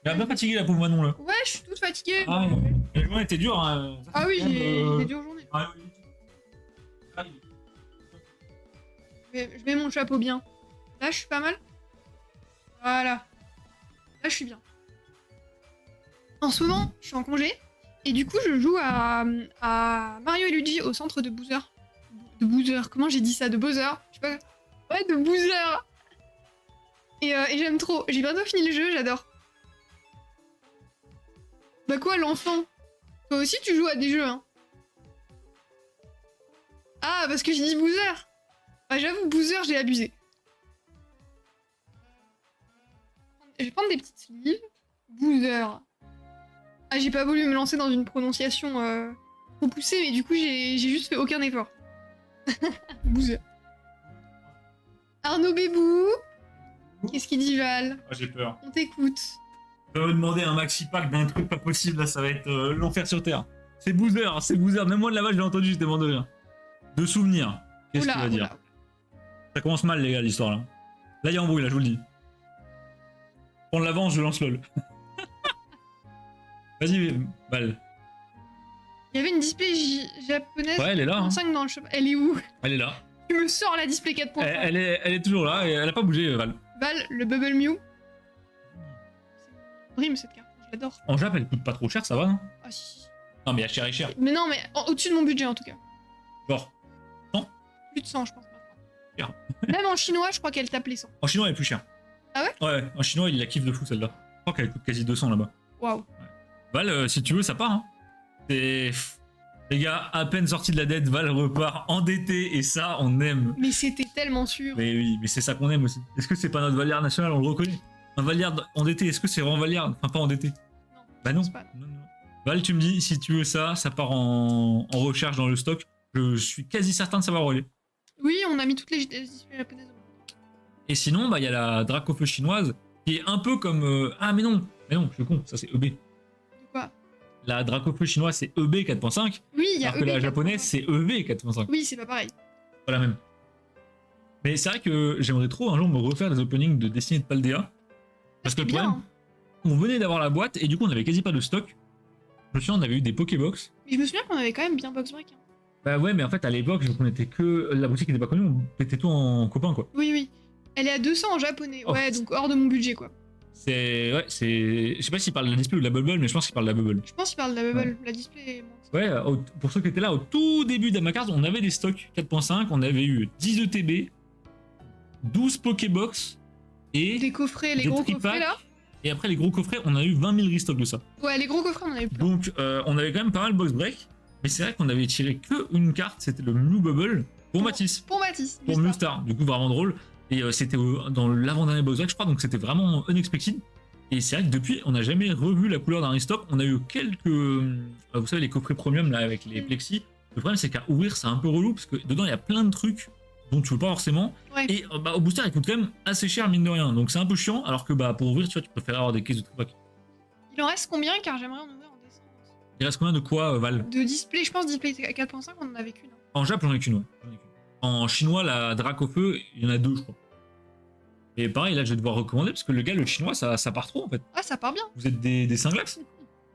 Elle a bien fatigué la pauvre Manon là.
Ouais, je suis toute fatiguée.
Ah, la journée était dure. Hein.
Ah oui, j'ai
Euh,
des dures journées.
ah, oui.
Je mets mon chapeau bien. Là, je suis pas mal. Voilà. Là, je suis bien. En ce moment, je suis en congé. Et du coup, je joue à Mario et Luigi au centre de Bowser. De Bowser. Comment j'ai dit ça? De Bowser? Je sais pas. Ouais, de Bowser. Et j'aime trop. J'ai bientôt fini le jeu, j'adore. Bah quoi, l'enfant? Toi aussi, tu joues à des jeux, hein? Ah, parce que j'ai dit Bowser. Ah, j'avoue, Bowser, j'ai abusé. Je vais prendre des petites sleeves. Bowser. Ah, j'ai pas voulu me lancer dans une prononciation trop poussée, mais du coup, j'ai juste fait aucun effort. Bowser. Arnaud Bébou. Qu'est-ce qu'il dit, Val?
Ah, j'ai peur.
On t'écoute.
Je vais me demander un maxi pack d'un truc pas possible, là, ça va être l'enfer sur terre. C'est Boozer, c'est Boozer. Même moi de là-bas, j'ai entendu, j'étais mort de rire. De souvenirs. Qu'est-ce qu'il va dire? Ça commence mal, les gars, l'histoire là. Là, il y a embrouille, là, je vous le dis. Prendre l'avance, je lance LOL. Vas-y, Val.
Il y avait une display japonaise.
Ouais, elle est là. Hein.
5 dans le shop. Elle est où?
Elle est là.
Tu me sors la display 4.5.
Elle est toujours là et elle a pas bougé, Val.
Val, le Bubble Mew. C'est Dream cette carte, je l'adore.
En Jap, elle coûte pas trop cher, ça va, non?
Ah si.
Non, mais elle cher et cher.
Mais non, mais au-dessus de mon budget en tout cas.
Genre.
Plus de 100, je pense maintenant.
Bien.
Même en chinois, je crois qu'elle tape les 100.
En chinois, elle est plus chère.
Ah ouais?
Ouais, en chinois, il la kiffe de fou celle-là. Je crois qu'elle coûte quasi 200 là-bas.
Waouh.
Val, si tu veux, ça part. Hein. C'est. Les gars, à peine sorti de la dette, Val repart endetté et ça, on aime.
Mais c'était tellement sûr.
Mais oui, mais c'est ça qu'on aime aussi. Est-ce que c'est pas notre Valiard national, on le reconnaît? Un Valiard endetté, est-ce que c'est vraiment Valiard? Enfin, pas endetté.
Non.
Bah non.
Je pense pas.
Non. Val, tu me dis, si tu veux ça, ça part en recherche dans le stock. Je suis quasi certain de savoir où elle est.
Oui, on a mis toutes les displays japonaises.
Et sinon, bah il y a la Dracofeu chinoise, qui est un peu comme... Ah mais non, je suis con, ça c'est EB.
De quoi?
La Dracofeu chinoise c'est EB 4.5,
Oui, il y a
alors que la japonaise c'est EV 4.5.
Oui, c'est pas pareil.
Pas la même. Mais c'est vrai que j'aimerais trop un jour me refaire des openings de Destiny et de Paldea. Parce que le
Bien.
problème, on venait d'avoir la boîte et du coup on avait quasi pas de stock. Je me souviens, on avait eu des Pokébox.
Mais je me souviens qu'on avait quand même bien box break. Hein.
Bah ouais, mais en fait à l'époque, vu qu'on était que... La boutique n'était pas connue, on était tout en copains quoi.
Oui, oui. Elle est à 200 en japonais.
Oh.
Ouais, donc hors de mon budget quoi.
C'est... Ouais, c'est... Je sais pas s'il parle de la display ou de la bubble, mais je pense qu'il parle de la bubble.
Je pense qu'il parle de la bubble. La display est moins.
Ouais, pour ceux qui étaient là au tout début d'Amacard, on avait des stocks 4.5, on avait eu 10 ETB, 12 Pokébox et
Des coffrets, les
des
gros
tripacks.
coffrets là.
Et après les gros coffrets, on a eu 20 000 restocks de ça.
Ouais, les gros coffrets, on en avait plein.
Donc on avait quand même pas mal box break, mais c'est vrai qu'on avait tiré que une carte, c'était le Mew Bubble pour Matisse,
Pour Mathis.
pour Mustar, du coup vraiment drôle. Et c'était dans l'avant-dernier box break, je crois, donc c'était vraiment unexpected. Et c'est vrai que depuis, on n'a jamais revu la couleur d'un restock. On a eu quelques, vous savez, les coffrets premium là avec les plexis. Le problème, c'est qu'à ouvrir, c'est un peu relou parce que dedans, il y a plein de trucs dont tu veux pas forcément.
Ouais.
Et au booster, il coûte quand même assez cher, mine de rien. Donc c'est un peu chiant. Alors que pour ouvrir, tu vois, tu préfères avoir des caisses de tripack.
Il en reste combien? Car j'aimerais en ouvrir en décembre.
Il reste combien de quoi, Val?
De display, je pense display 4.5, on en avait qu'une.
En Jap, j'en ai qu'une, ouais. En chinois, la Dracofeu, il y en a 2, je crois. Et pareil, là, je vais devoir recommander parce que le gars, le chinois, ça part trop en fait.
Ah, ça part bien.
Vous êtes des cinglax?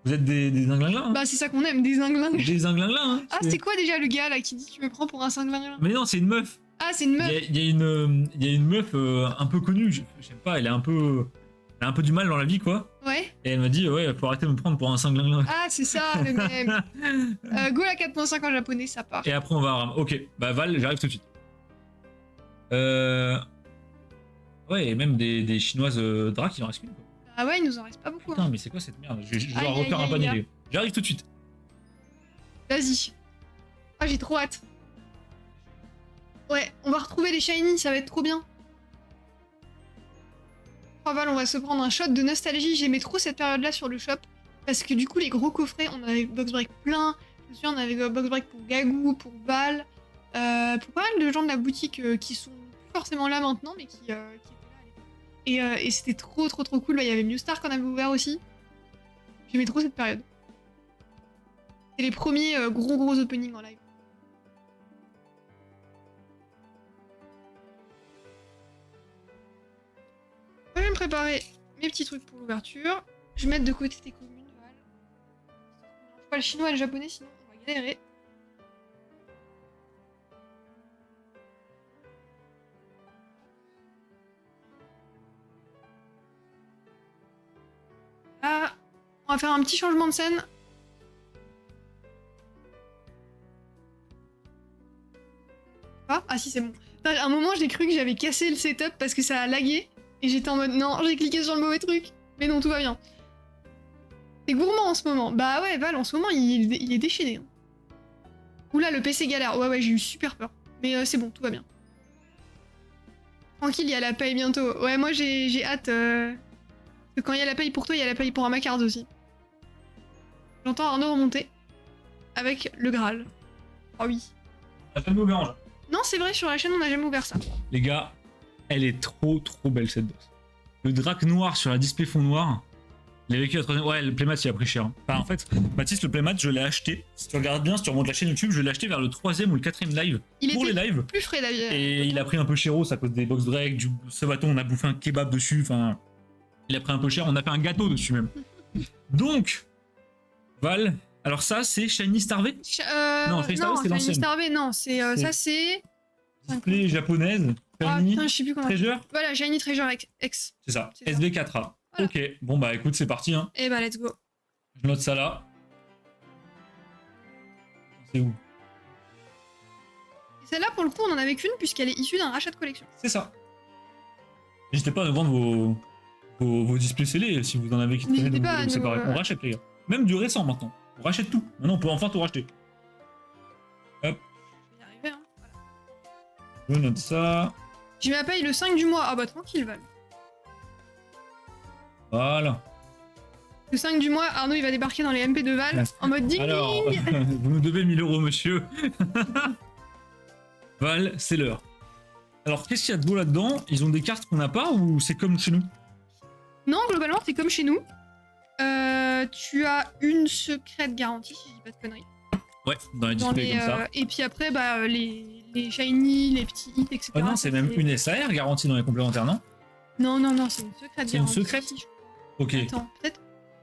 Vous êtes des zinglinglas, hein?
Bah, c'est ça qu'on aime, des zinglings.
Des zinglinglas, hein?
Ah, c'est quoi déjà le gars là qui dit tu me prends pour un cinglingling?
Mais non, c'est une meuf.
Ah, c'est une meuf.
Il y a une meuf un peu connue, je sais pas, elle a un peu du mal dans la vie, quoi.
Ouais.
Et elle m'a dit, ouais, faut arrêter de me prendre pour un cinglingla.
Ah, c'est ça, le même. Go la 4.5 en japonais, ça part.
Et après, on va... Ok, bah Val, j'arrive tout de suite. Ouais, et même des chinoises drac, il en reste qu'une, quoi.
Ah ouais, il nous en reste pas beaucoup.
Putain,
Hein.
mais c'est quoi cette merde? Je dois
Aïe,
refaire
aïe,
un
aïe,
panier,
aïe.
les gars. J'arrive tout de suite.
Vas-y. Ah, j'ai trop hâte. Ouais, on va retrouver les shiny, ça va être trop bien. Oh Val, on va se prendre un shot de nostalgie. J'aimais trop cette période-là sur le shop. Parce que du coup, les gros coffrets, on avait box break plein. Je me souviens, on avait box break pour Gagou, pour Val, pour pas mal de gens de la boutique qui sont plus forcément là maintenant, mais qui étaient là à l'époque. Et c'était trop cool. Bah, il y avait Newstar qu'on avait ouvert aussi. J'aimais trop cette période. C'est les premiers gros openings en live. Je vais me préparer mes petits trucs pour l'ouverture. Je vais mettre de côté tes communes, Val. On mange pas le chinois et le japonais, sinon on va galérer. Là, on va faire un petit changement de scène. Ah si, c'est bon. À un moment, j'ai cru que j'avais cassé le setup parce que ça a lagué. Et j'étais en mode, non, j'ai cliqué sur le mauvais truc. Mais non, tout va bien. C'est gourmand en ce moment. Bah ouais, Val, en ce moment, il est déchaîné. Oula, le PC galère. Ouais, j'ai eu super peur. Mais c'est bon, tout va bien. Tranquille, il y a la paye bientôt. Ouais, moi, j'ai hâte. Parce que quand il y a la paye pour toi, il y a la paye pour Amacards aussi. J'entends Arnaud remonter. Avec le Graal. Ah oui.
T'as jamais ouvert là.
Non, c'est vrai, sur la chaîne, on n'a jamais ouvert ça.
Les gars, elle est trop belle cette box. Le drac noir sur la display fond noir. Il a vécu la troisième. Ouais, le playmat il a pris cher. Enfin, en fait, Baptiste, le playmat, je l'ai acheté. Si tu regardes bien, si tu remontes la chaîne YouTube, je l'ai acheté vers le 3e ou le 4e live.
Il
pour les
était
lives.
plus frais d'ailleurs.
Et il a pris un peu chéros à cause des box break, du sabaton, on a bouffé un kebab dessus. Enfin, il a pris un peu cher, on a fait un gâteau dessus même. Donc, Val, alors ça, c'est Shiny Starvé Non, Shiny Starvé, c'est l'ancienne.
Starvé, non, ça c'est.
Display japonaise.
Ah
Shiny
putain, je sais plus comment.
Treasure.
Voilà, Shiny Treasure X.
C'est ça,
C'est ça.
SV4A.
Voilà.
Ok, bon bah écoute, c'est parti. Hein.
Et bah, let's go.
Je note ça là. C'est où?
Et celle-là, pour le coup, on en avait qu'une puisqu'elle est issue d'un rachat de collection.
C'est ça. N'hésitez pas à nous vendre vos displays scellés si vous en avez qui traînent.
N'hésitez pas à nous,
On rachète les gars. Même du récent maintenant. On rachète tout. Maintenant on peut enfin tout racheter. Hop,
Je vais y arriver, hein. Voilà.
je note ça.
J'ai ma paye le 5 du mois. Ah bah, tranquille, Val.
Voilà.
Le 5 du mois, Arnaud, il va débarquer dans les MP de Val en mode ding
Alors,
ding.
vous nous devez 1000 €, monsieur. Val, c'est l'heure. Alors, qu'est-ce qu'il y a de beau là-dedans? Ils ont des cartes qu'on n'a pas ou c'est comme chez nous?
Non, globalement, c'est comme chez nous. Tu as une secrète garantie, si je dis pas de conneries.
Ouais, dans les displays comme ça.
Et puis après, bah, les shiny, les petits hits, etc.
Oh non, c'est même une SAR garantie dans les complémentaires, non?
Non, c'est une secrète
C'est une
garantie.
secrète? Ok,
Attends, peut-être.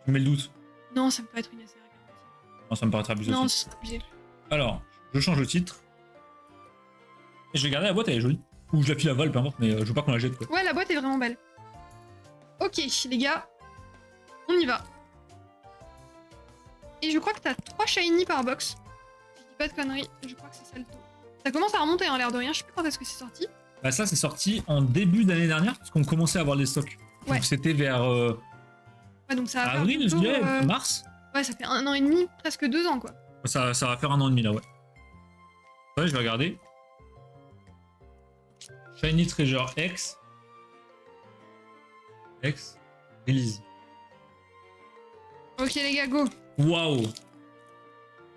je mets le doute.
Non, ça peut pas être une SR garantie.
Non, ça me paraîtra abusé
Non,
aussi.
ce sera abusé.
Alors, je change le titre. Et je vais garder la boîte, elle est jolie. Ou je la file à Val, peu importe, mais je veux pas qu'on la jette quoi.
Ouais, la boîte est vraiment belle. Ok, les gars, on y va. Et je crois que t'as 3 shiny par box. Si je dis pas de conneries, je crois que c'est ça le taux. Ça commence à remonter en l'air de rien, je sais plus quand est-ce que c'est sorti.
Bah ça c'est sorti en début d'année dernière, parce qu'on commençait à avoir les stocks.
Ouais.
Donc c'était vers
Ouais, donc ça va
avril,
faire
je
plutôt,
dirais, mars.
Ouais, ça fait 1 an et demi, presque 2 ans quoi.
Ça va faire 1 an et demi là, ouais. Ouais, je vais regarder. Shiny Treasure X. Release.
Ok les gars, go.
Waouh!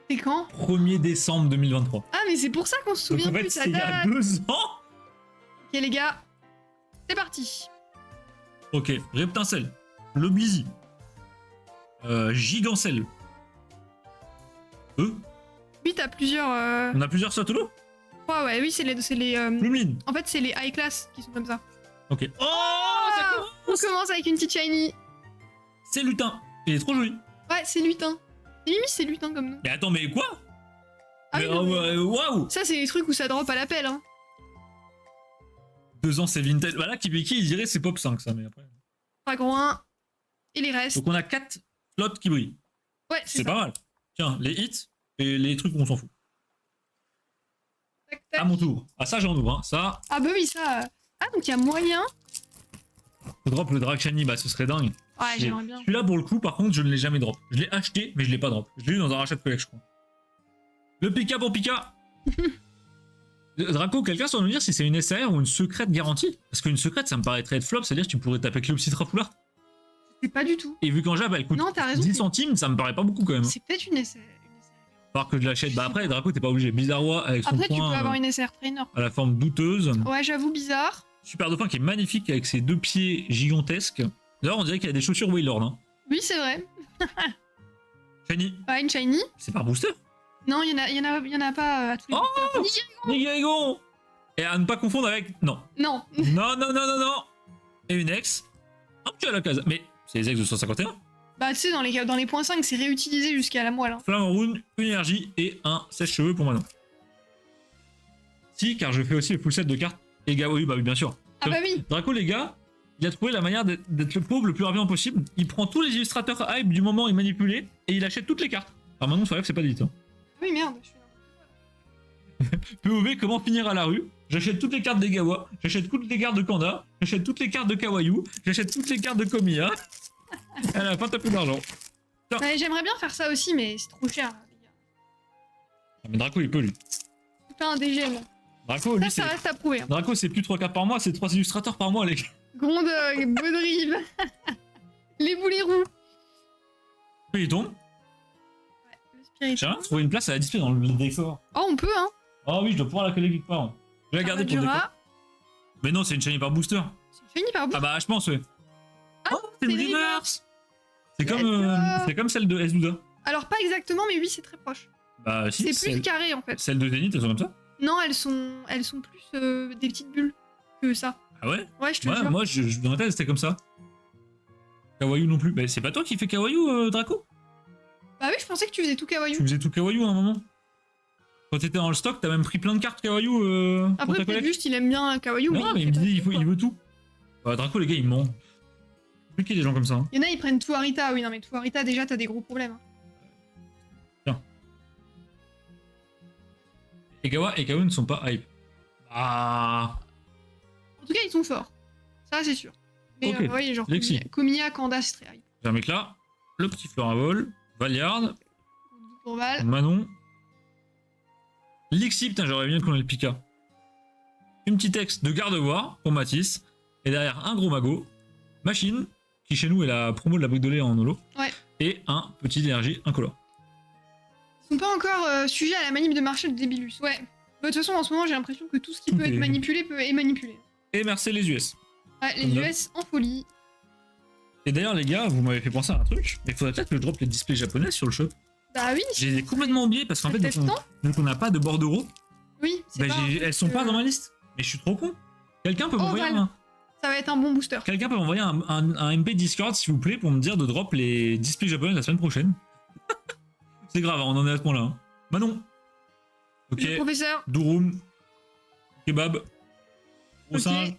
C'est quand?
1er décembre 2023.
Ah mais c'est pour ça qu'on se
Donc
souvient
en fait,
plus de
c'est
sa
il y a
date.
2 ans!
Ok les gars, c'est parti.
Ok, Reptincelle, Loblizzy, Gigancelle.
Oui, t'as plusieurs.
On a plusieurs Sotolo?
Ouais, oui, c'est les.
Lumine.
En fait, c'est les high class qui sont comme ça.
Ok. Oh, ça
Ah,
commence.
on commence avec une petite shiny.
C'est lutin. Il est trop joli.
Ouais, c'est lutin. Et Mimi, c'est lutin comme nous.
Mais attends, mais quoi?
Ah
Mais,
oui, non, mais-
waouh!
Ça, c'est les trucs où ça drop à l'appel. Hein.
2 ans, c'est vintage. Voilà, Kibiki, il dirait c'est pop 5 ça, mais après.
Dragon 1. Et les restes.
Donc on a 4 slots qui brillent.
Ouais, c'est
C'est
ça.
pas mal. Tiens, les hits et les trucs où on s'en fout.
Tac, tac.
À mon tour. Ah, ça, j'en ouvre. Hein. Ça,
Ah bah oui, ça. Ah, donc il y a moyen.
faut drop le Drag Shiny, bah ce serait dingue.
Ouais, j'aimerais bien.
Celui-là, pour le coup, par contre, je ne l'ai jamais drop. Je l'ai acheté, mais je l'ai pas drop. Je l'ai eu dans un rachat de collègue, je crois. Le Pika pour Pika. Draco, quelqu'un saurait nous dire si c'est une SAR ou une secrète garantie? Parce qu'une secrète, ça me paraîtrait être flop, c'est-à-dire que tu pourrais taper Cléopsitra Poulard.
C'est pas du tout.
Et vu qu'en jab, elle coûte
Non, t'as raison.
10 centimes, ça me paraît pas beaucoup quand même.
C'est peut-être une SR.
Par que je l'achète. Bah après, Draco, t'es pas obligé. Bizarrois avec son
Après, tu peux
point
avoir une SR Trainer.
à la forme douteuse.
Ouais, j'avoue, bizarre.
Super dauphin qui est magnifique avec ses 2 pieds gigantesques. D'ailleurs, on dirait qu'il y a des chaussures Waylord. Hein.
Oui, c'est vrai.
Shiny,
Ouais, une Shiny.
c'est par booster.
Non, il y en a pas à tous les
Oh
boosters.
Nigerigon. Et à ne pas confondre avec. Non.
Non.
Non. Et une ex. Un petit à la case. Mais c'est les ex de 151.
Bah, tu sais, dans les points 5, c'est réutilisé jusqu'à la moelle. Hein.
Flamme rune, une énergie et un sèche-cheveux pour Manon. Si, car je fais aussi le full set de cartes. Et gars, oui, bah oui, bien sûr.
Ah bah oui.
Draco, les gars, il a trouvé la manière d'être le pauvre le plus rapidement possible. Il prend tous les illustrateurs hype du moment et manipulé et il achète toutes les cartes. Alors maintenant, c'est vrai que c'est pas dit. Hein.
Oui, merde.
POV, comment finir à la rue? J'achète toutes les cartes des Gawa, j'achète toutes les cartes de Kanda, j'achète toutes les cartes de Kawaii, j'achète toutes les cartes de Komiya. Elle a pas tapé d'argent.
Bah, j'aimerais bien faire ça aussi, mais c'est trop cher, les gars.
Ah, mais Draco, il peut lui.
C'est pas un DGM.
Draco, lui,
Ça
c'est.
reste à prouver. Hein.
Draco, c'est plus 3 cartes par mois, c'est 3 illustrateurs par mois, les gars.
Grondog, Bodrive. Les boulets roux.
Puis il tombe.
Ouais, le spirit.
Tiens, trouver une place à la display dans le décor.
Oh, on peut, hein.
Oh oui, je dois pouvoir la coller quelque part. Je vais la garder pour le décor.
Armadura.
Mais non, c'est une shiny par booster.
C'est fini par bout.
Ah bah, je pense, ouais. Oh, c'est une
c'est
reverse.
Let's go.
C'est comme celle de S12A.
Alors, pas exactement, mais oui, c'est très proche.
Bah, si.
C'est plus carré, en fait.
Celle de Zenith, elles sont comme ça.
Non, elles sont plus des petites bulles que ça.
Ah ouais?
Ouais, je te
Ouais,
jure.
moi, dans ma tête, c'était comme ça. Kawaii non plus. Bah, c'est pas toi qui fais Kawaii, Draco?
Bah oui, je pensais que tu faisais tout kawaii.
Tu faisais tout Kawaii à un moment. Quand t'étais dans le stock, t'as même pris plein de cartes Kawaii pour
Après,
ta
peut-être
collecte.
juste, il aime bien kawaii.
Non, mais il me dit, il veut tout. Bah, Draco, les gars, il ment. Plus qu'il y a des gens comme ça. Hein.
Il y en a, ils prennent tout Arita. Oui, non, mais tout Arita, déjà, t'as des gros problèmes. Hein.
Tiens. Et Kawa et Kawa ne sont pas hype. Ah.
En tout cas, ils sont forts. Ça, c'est sûr. Mais
Ok.
ouais, genre
Lexi.
Komiya, Kanda, c'est très hype.
J'ai un mec là. Le petit Floravol. Valiard.
Pour
Manon. Lixi, putain, j'aurais bien qu'on ait le Pika. Une petite ex de garde-voir pour Matisse. Et derrière, un gros magot. Machine, qui chez nous est la promo de la brique de lait en holo.
Ouais.
Et un petit énergie incolore.
Ils sont pas encore sujets à la manip de marché de Débilus. Ouais. Bah, de toute façon, en ce moment, j'ai l'impression que tout ce qui
Tout
peut
est-
être manipulé est manipulé.
Et merci les US.
Ouais, les
Comme d'hab.
US en folie.
Et d'ailleurs, les gars, vous m'avez fait penser à un truc. Il faudrait peut-être que je drop les displays japonais sur le shop.
Bah oui,
J'ai complètement oublié parce qu'en fait,
peut-être temps.
vu qu'on n'a pas de bordereau,
Oui, c'est
bah,
pas un truc
elles sont
que-
pas dans ma liste. Mais je suis trop con. Quelqu'un peut
Oh,
m'envoyer
Val.
un.
Ça va être un bon booster.
Quelqu'un peut m'envoyer un MP Discord, s'il vous plaît, pour me dire de drop les displays japonais la semaine prochaine. C'est grave, on en est à ce point-là. Hein. Manon. Ok.
Le professeur.
Durum. Kebab. Gros
Ok.
singe.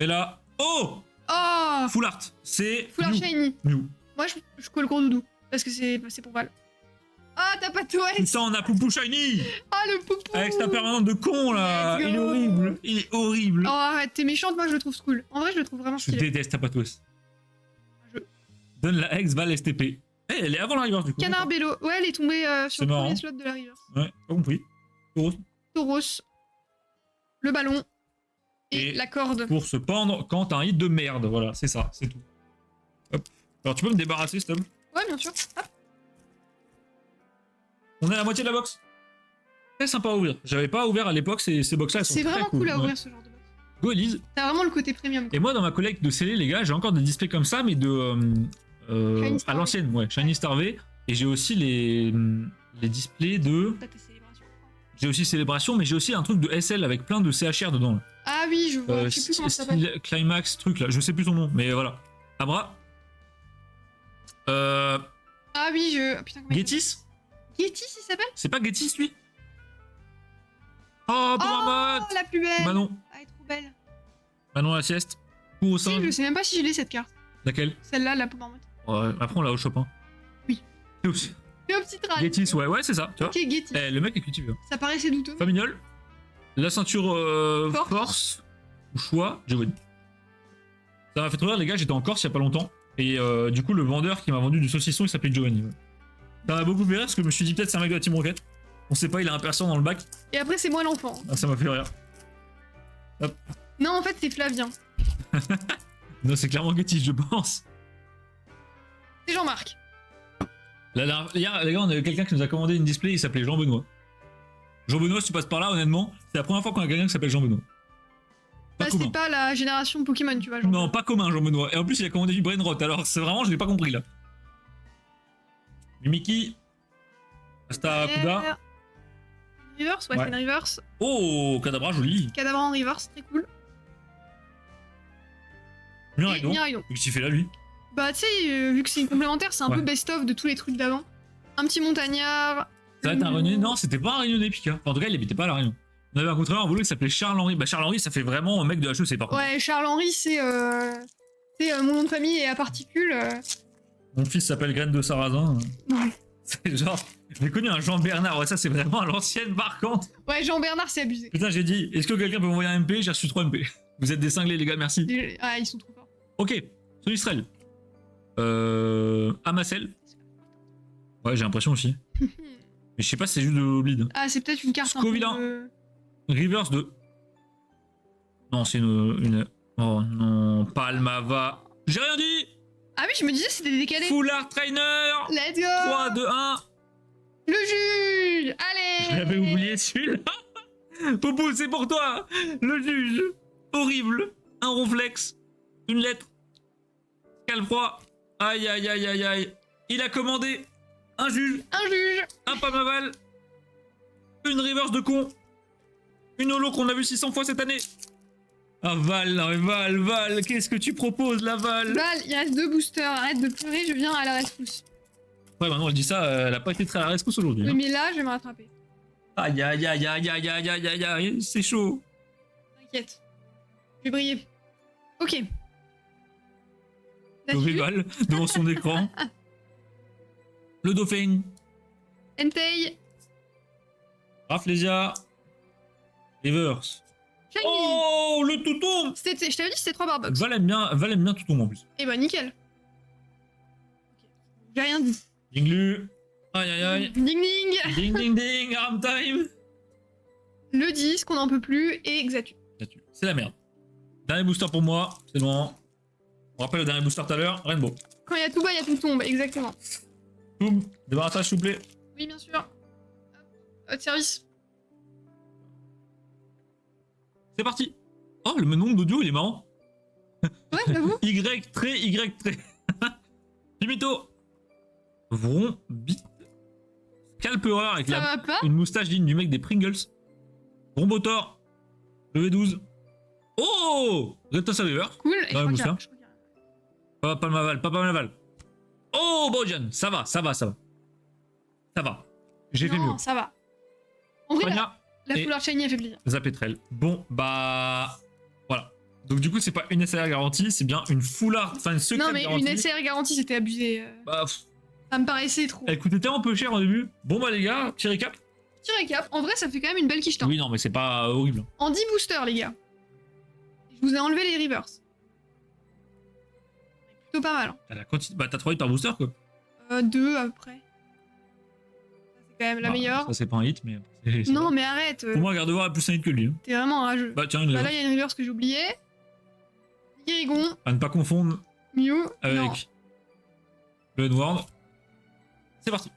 Et là. Oh
Oh,
Full art. C'est.
Full Art
Mew.
Shiny.
Mew.
Moi, je colle le gros doudou. Parce que c'est pour Val. Ah, t'as pas de OS.
Putain, on a Poupou Shiny
Ah, le poupou.
avec sa permanente de con là.
Let's go.
Il est horrible. Il est horrible.
Oh, arrête, t'es méchante. Moi, je le trouve cool. En vrai, je le trouve vraiment
Je
stylé.
déteste Tapatos.
Je-
Donne la ex Val STP. Eh, elle est avant la reverse du coup.
Canard Bello. Ouais, elle est tombée sur
C'est
le
marrant.
premier slot de la reverse.
Ouais, pas compris. Tauros.
Tauros. Le ballon. Et,
Et
la corde.
pour se pendre quand t'as un hit de merde. Voilà, c'est ça, c'est tout. Hop. Alors tu peux me débarrasser, s'il te plaît?
Ouais, bien sûr. Hop.
On est à la moitié de la box. Très sympa à ouvrir. J'avais pas ouvert à l'époque ces box-là. elles sont
C'est
très
vraiment cool à
Ouais.
ouvrir ce genre de box.
Go Elise.
T'as vraiment le côté premium. Quoi.
Et moi, dans ma collecte de scellés, les gars, j'ai encore des displays comme ça, mais de.
Shiny
à
Star V.
l'ancienne, ouais, Shiny Star V. Et j'ai aussi les displays de.
T'as tes célébrations.
J'ai aussi Célébration, mais j'ai aussi un truc de SL avec plein de CHR dedans. Là.
Ah oui, je vois. Je sais plus comment ça s'appelle.
Style Climax, truc là, je sais plus son nom, mais voilà. Abra.
Ah oui, je. Putain, comment il
Getis.
s'appelle Getis, il s'appelle.
C'est pas Getis lui? Oh, pour un
Oh,
mode.
la plus belle.
Manon.
Ah, elle est trop belle.
Manon la sieste. Cours au
Si,
singe.
je sais même pas si je l'ai cette carte.
Laquelle?
Celle-là, la pomme en mode.
Ouais, après on l'a au shop. Hein.
Oui.
Et aussi.
Et au petit train.
Getis, ouais, c'est ça, tu vois.
Ok, Getis.
Eh, le mec est cultivé. Hein.
Ça paraissait douteux.
Famignol. La ceinture
Force.
force. Ou choix, Giovanni. Ça m'a fait trop rire, les gars, j'étais en Corse il y a pas longtemps. Et du coup, le vendeur qui m'a vendu du saucisson, il s'appelait Giovanni. Ouais. Ça m'a beaucoup fait rire parce que je me suis dit peut-être c'est un mec de la Team Rocket. On sait pas, il a un persan dans le bac.
Et après, c'est moi l'enfant.
Ah, ça m'a fait rire.
Non, en fait, c'est Flavien.
Non, c'est clairement Getis, je pense.
C'est Jean-Marc.
Hier, les gars, on avait quelqu'un qui nous a commandé une display, il s'appelait Jean-Benoît. Jean-Benoît, si tu passes par là, honnêtement, c'est la première fois qu'on a quelqu'un qui s'appelle Jean-Benoît. Pas
Bah,
commun.
c'est pas la génération Pokémon, tu vois. Jean.
Non, pas commun, Jean-Benoît. Et en plus, il a commandé du Brainrot, alors c'est vraiment, je l'ai pas compris là. Mimiki. Asta Kuda.
Reverse, ouais,
Ouais.
c'est une reverse.
Oh, Kadabra, joli.
Cadavre en reverse, très cool.
Miraidon.
Et Miraidon.
Qu'est-ce qu'il fait là, lui?
Bah, tu sais, vu que c'est une complémentaire, c'est un
Ouais.
peu best-of de tous les trucs d'avant. Un petit montagnard.
Ça va être un réunion? Non, c'était pas un réunion d'Epic. Hein. Enfin, en tout cas, il habitait pas à la Réunion. On avait un contrôleur en boulot qui s'appelait Charles-Henri. Bah, Charles-Henri, ça fait vraiment un mec de HEC par contre.
Ouais, Charles-Henri, c'est mon nom de famille et à particules.
Mon fils s'appelle Graine de Sarrasin.
Ouais.
C'est genre, j'ai connu un Jean-Bernard. Ouais, ça, c'est vraiment à l'ancienne par contre.
Ouais, Jean-Bernard, c'est abusé.
Putain, j'ai dit, est-ce que quelqu'un peut m'envoyer un MP? J'ai reçu 3 MP. Vous êtes des cinglés, les gars, merci.
Ah, ils sont trop forts.
Ok, son Israël. Amacel. Ouais, j'ai l'impression aussi. Mais je sais pas si c'est juste de bleed.
Ah, c'est peut-être une carte un
Scovilla.
peu...
Reverse de. Non, c'est une. Oh non, Palmava. J'ai rien dit!
Ah oui, je me disais, c'était décalé.
Full Art Trainer!
Let's go.
3, 2, 1.
Le juge. Allez.
J'avais oublié celui-là. Popo, c'est pour toi! Le juge! Horrible! Un ronflex! Une lettre! Calfroid! Aïe aïe aïe aïe aïe! Il a commandé un juge!
Un juge.
Un Palmaval! Une reverse de con! Une holo qu'on a vu 600 fois cette année! Ah Val, Val, qu'est-ce que tu proposes la Val?
Val, il reste 2 boosters. Arrête de pleurer, je viens à la rescousse.
Ouais, maintenant elle dit ça, elle a pas été très à la rescousse aujourd'hui.
Oui,
Hein.
mais là, je vais me rattraper.
Aïe aïe aïe aïe aïe aïe aïe aïe aïe, c'est chaud.
T'inquiète. Je vais briller. Ok. Là,
Sauvé Val devant son écran. Le dauphin.
Entei.
Rafflesia. Reverse.
Shiny.
Oh, le touton.
Je t'avais dit c'était 3 barbox.
Val aime bien touton en plus.
Eh bah nickel. Ok. J'ai rien dit.
Dinglu. Aïe aïe aïe.
Ding ding.
Ding ding ding, arm time.
Le 10, qu'on n'en peut plus, et Exatu.
C'est la merde. Dernier booster pour moi, c'est bon. On rappelle le dernier booster tout à l'heure, Rainbow.
Quand il y a tout bas, il y a tout tombe, exactement.
Boum, débarrassage s'il vous plaît.
Oui, bien sûr. Hop. Votre service.
C'est parti. Oh, le nombre d'audio, il est marrant.
Ouais, j'avoue.
Y trait. Pimito. Vron, bite. Scalperer avec
Ça va pas.
une moustache digne du mec des Pringles. Rombotor. Le V12. Oh, Reptos River.
Cool. Et je
Ouais,
crois qu'il y a-
booster.
je crois qu'il y a-
Pas Palmaval. Oh, Bojan. Ça va. Ça va. J'ai fait mieux.
Non, ça va. En vrai,
Pagna
la
et-
Full Art Shiny, elle fait plaisir.
Zapetrel. Bon, bah. Voilà. Donc, du coup, c'est pas une SLR garantie, c'est bien une full art. Enfin, une secrète
Non, mais
garantie.
une SR garantie, c'était abusé.
Bah, pff,
Ça me paraissait trop.
elle coûtait tellement peu cher au début. Bon, bah, les gars, petit récap.
Petit récap, en vrai, ça fait quand même une belle quiche temps.
Oui, non, mais c'est pas horrible.
En 10 boosters, les gars. Je vous ai enlevé les reverse. Plutôt pas mal.
T'as la quantité. Bah, t'as 3 hits par booster, quoi.
2 à peu près. Ça, c'est quand même la
Bah,
meilleure.
Ça, c'est pas un hit, mais. c'est
Non,
vrai.
mais arrête.
Pour moi, Gardevoir a plus un hit que lui. Hein.
T'es vraiment rageux.
Bah, tiens, une
Bah,
reverse.
là, il y a une reverse que j'ai oubliée. Guérigon,
À ne pas confondre
Mew.
avec
Non.
le Edward. C'est parti.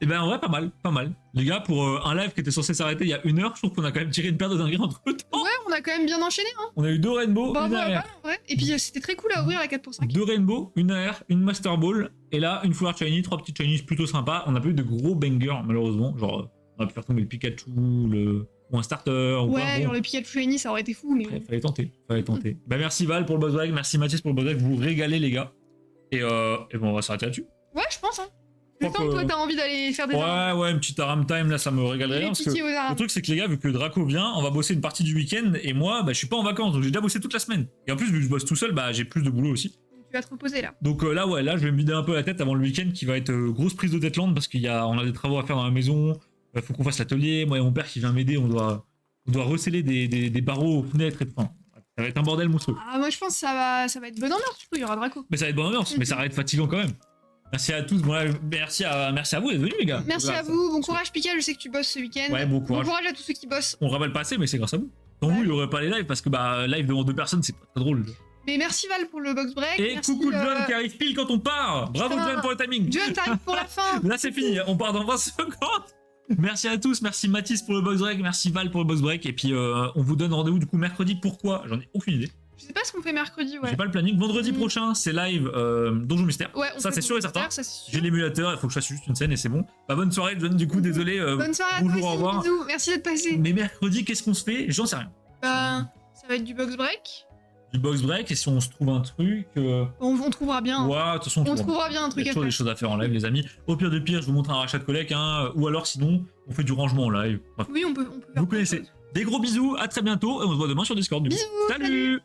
Et ben, en vrai, pas mal. Les gars, pour un live qui était censé s'arrêter il y a 1 heure, je trouve qu'on a quand même tiré une paire de dingueries entre temps.
Ouais, on a quand même bien enchaîné. Hein.
On a eu 2 Rainbow,
Bravo
une
à
AR.
Val, en vrai. Et puis, c'était très cool à ouvrir la 4x5.
2 Rainbow, une AR, une Master Ball, et là, une Full Art Shiny, 3 petites Shinies plutôt sympas. On a pas eu de gros bangers, malheureusement. Genre, on a pu faire tomber le Pikachu, ou un starter, ou quoi.
Ouais,
Bon,
genre le Pikachu Shiny, ça aurait été fou, mais.
fallait tenter. Bah, merci Val pour le buzz bag, merci Mathis pour le buzz bag, vous régalez, les gars. Et bon, on va s'arrêter là-dessus.
Ouais, je pense. Hein.
Je
Le
crois
temps que
que-
toi, t'as envie d'aller faire des.
Ouais, une petite Aram Time, là, ça me régalerait.
Les
Parce que
piquets aux
le
arabes.
truc, c'est que les gars, vu que Draco vient, on va bosser une partie du week-end, et moi, bah, je suis pas en vacances, donc j'ai déjà bossé toute la semaine. Et en plus, vu que je bosse tout seul, bah, j'ai plus de boulot aussi.
Tu vas te reposer là.
Donc là, je vais me vider un peu la tête avant le week-end qui va être grosse prise de Deathland parce on a des travaux à faire dans la maison. Faut qu'on fasse l'atelier. Moi et mon père qui vient m'aider, on doit recéler des barreaux aux fenêtres et tout. Enfin, ça va être un bordel monstrueux.
Ah, moi, je pense que ça va être bonne ambiance, surtout, il y aura Draco.
Mais ça va être bonne ambiance, mais ça va être fatigant quand même. Merci à tous. Bon, là, merci à vous d'être venus, les gars.
Merci
Voilà,
à
ça-
vous, bon courage, Pika, je sais que tu bosses ce week-end.
Ouais, bon
Bon
courage.
courage à tous ceux qui bossent.
On le rappelle pas assez, mais c'est grâce à vous. Sans
Ouais.
vous, il n'y aurait pas les lives parce que live devant 2 personnes, c'est pas très drôle.
Mais merci Val pour le box break.
Et
merci,
coucou John qui arrive pile quand on part. Bravo
putain.
John pour le timing.
John, t'arrives pour la fin.
Là c'est fini, on part dans 20 secondes. Merci à tous, merci Mathis pour le box break, merci Val pour le box break. Et puis on vous donne rendez-vous du coup mercredi. Pourquoi? J'en ai aucune idée.
Je sais pas ce qu'on fait mercredi, ouais.
J'ai pas le planning. Vendredi prochain, c'est live Donjon Mystère.
Ouais,
Ça c'est sûr et certain.
Ça, c'est sûr.
J'ai l'émulateur, il faut que je fasse juste une scène et c'est bon. Bah, bonne soirée John, du coup désolé.
Bonne soirée à toi
bonjour,
aussi,
au revoir.
bisous. Merci d'être passé.
Mais mercredi, qu'est-ce qu'on se fait? J'en sais rien.
Ben, ça va être du box break.
Du box break, et si on se trouve un truc.
On trouvera bien.
Ouais, de toute façon,
On trouvera bien un
il y
truc
a
à
toujours
faire.
des choses à faire en live, les amis. Au pire de pire, je vous montre un rachat de collègue, hein, ou alors sinon, on fait du rangement en live. Bref,
Oui, on peut faire
vous
plein de
connaissez.
choses.
Des gros bisous, à très bientôt, et on se voit demain sur Discord. Du coup.
Bisous,
Salut.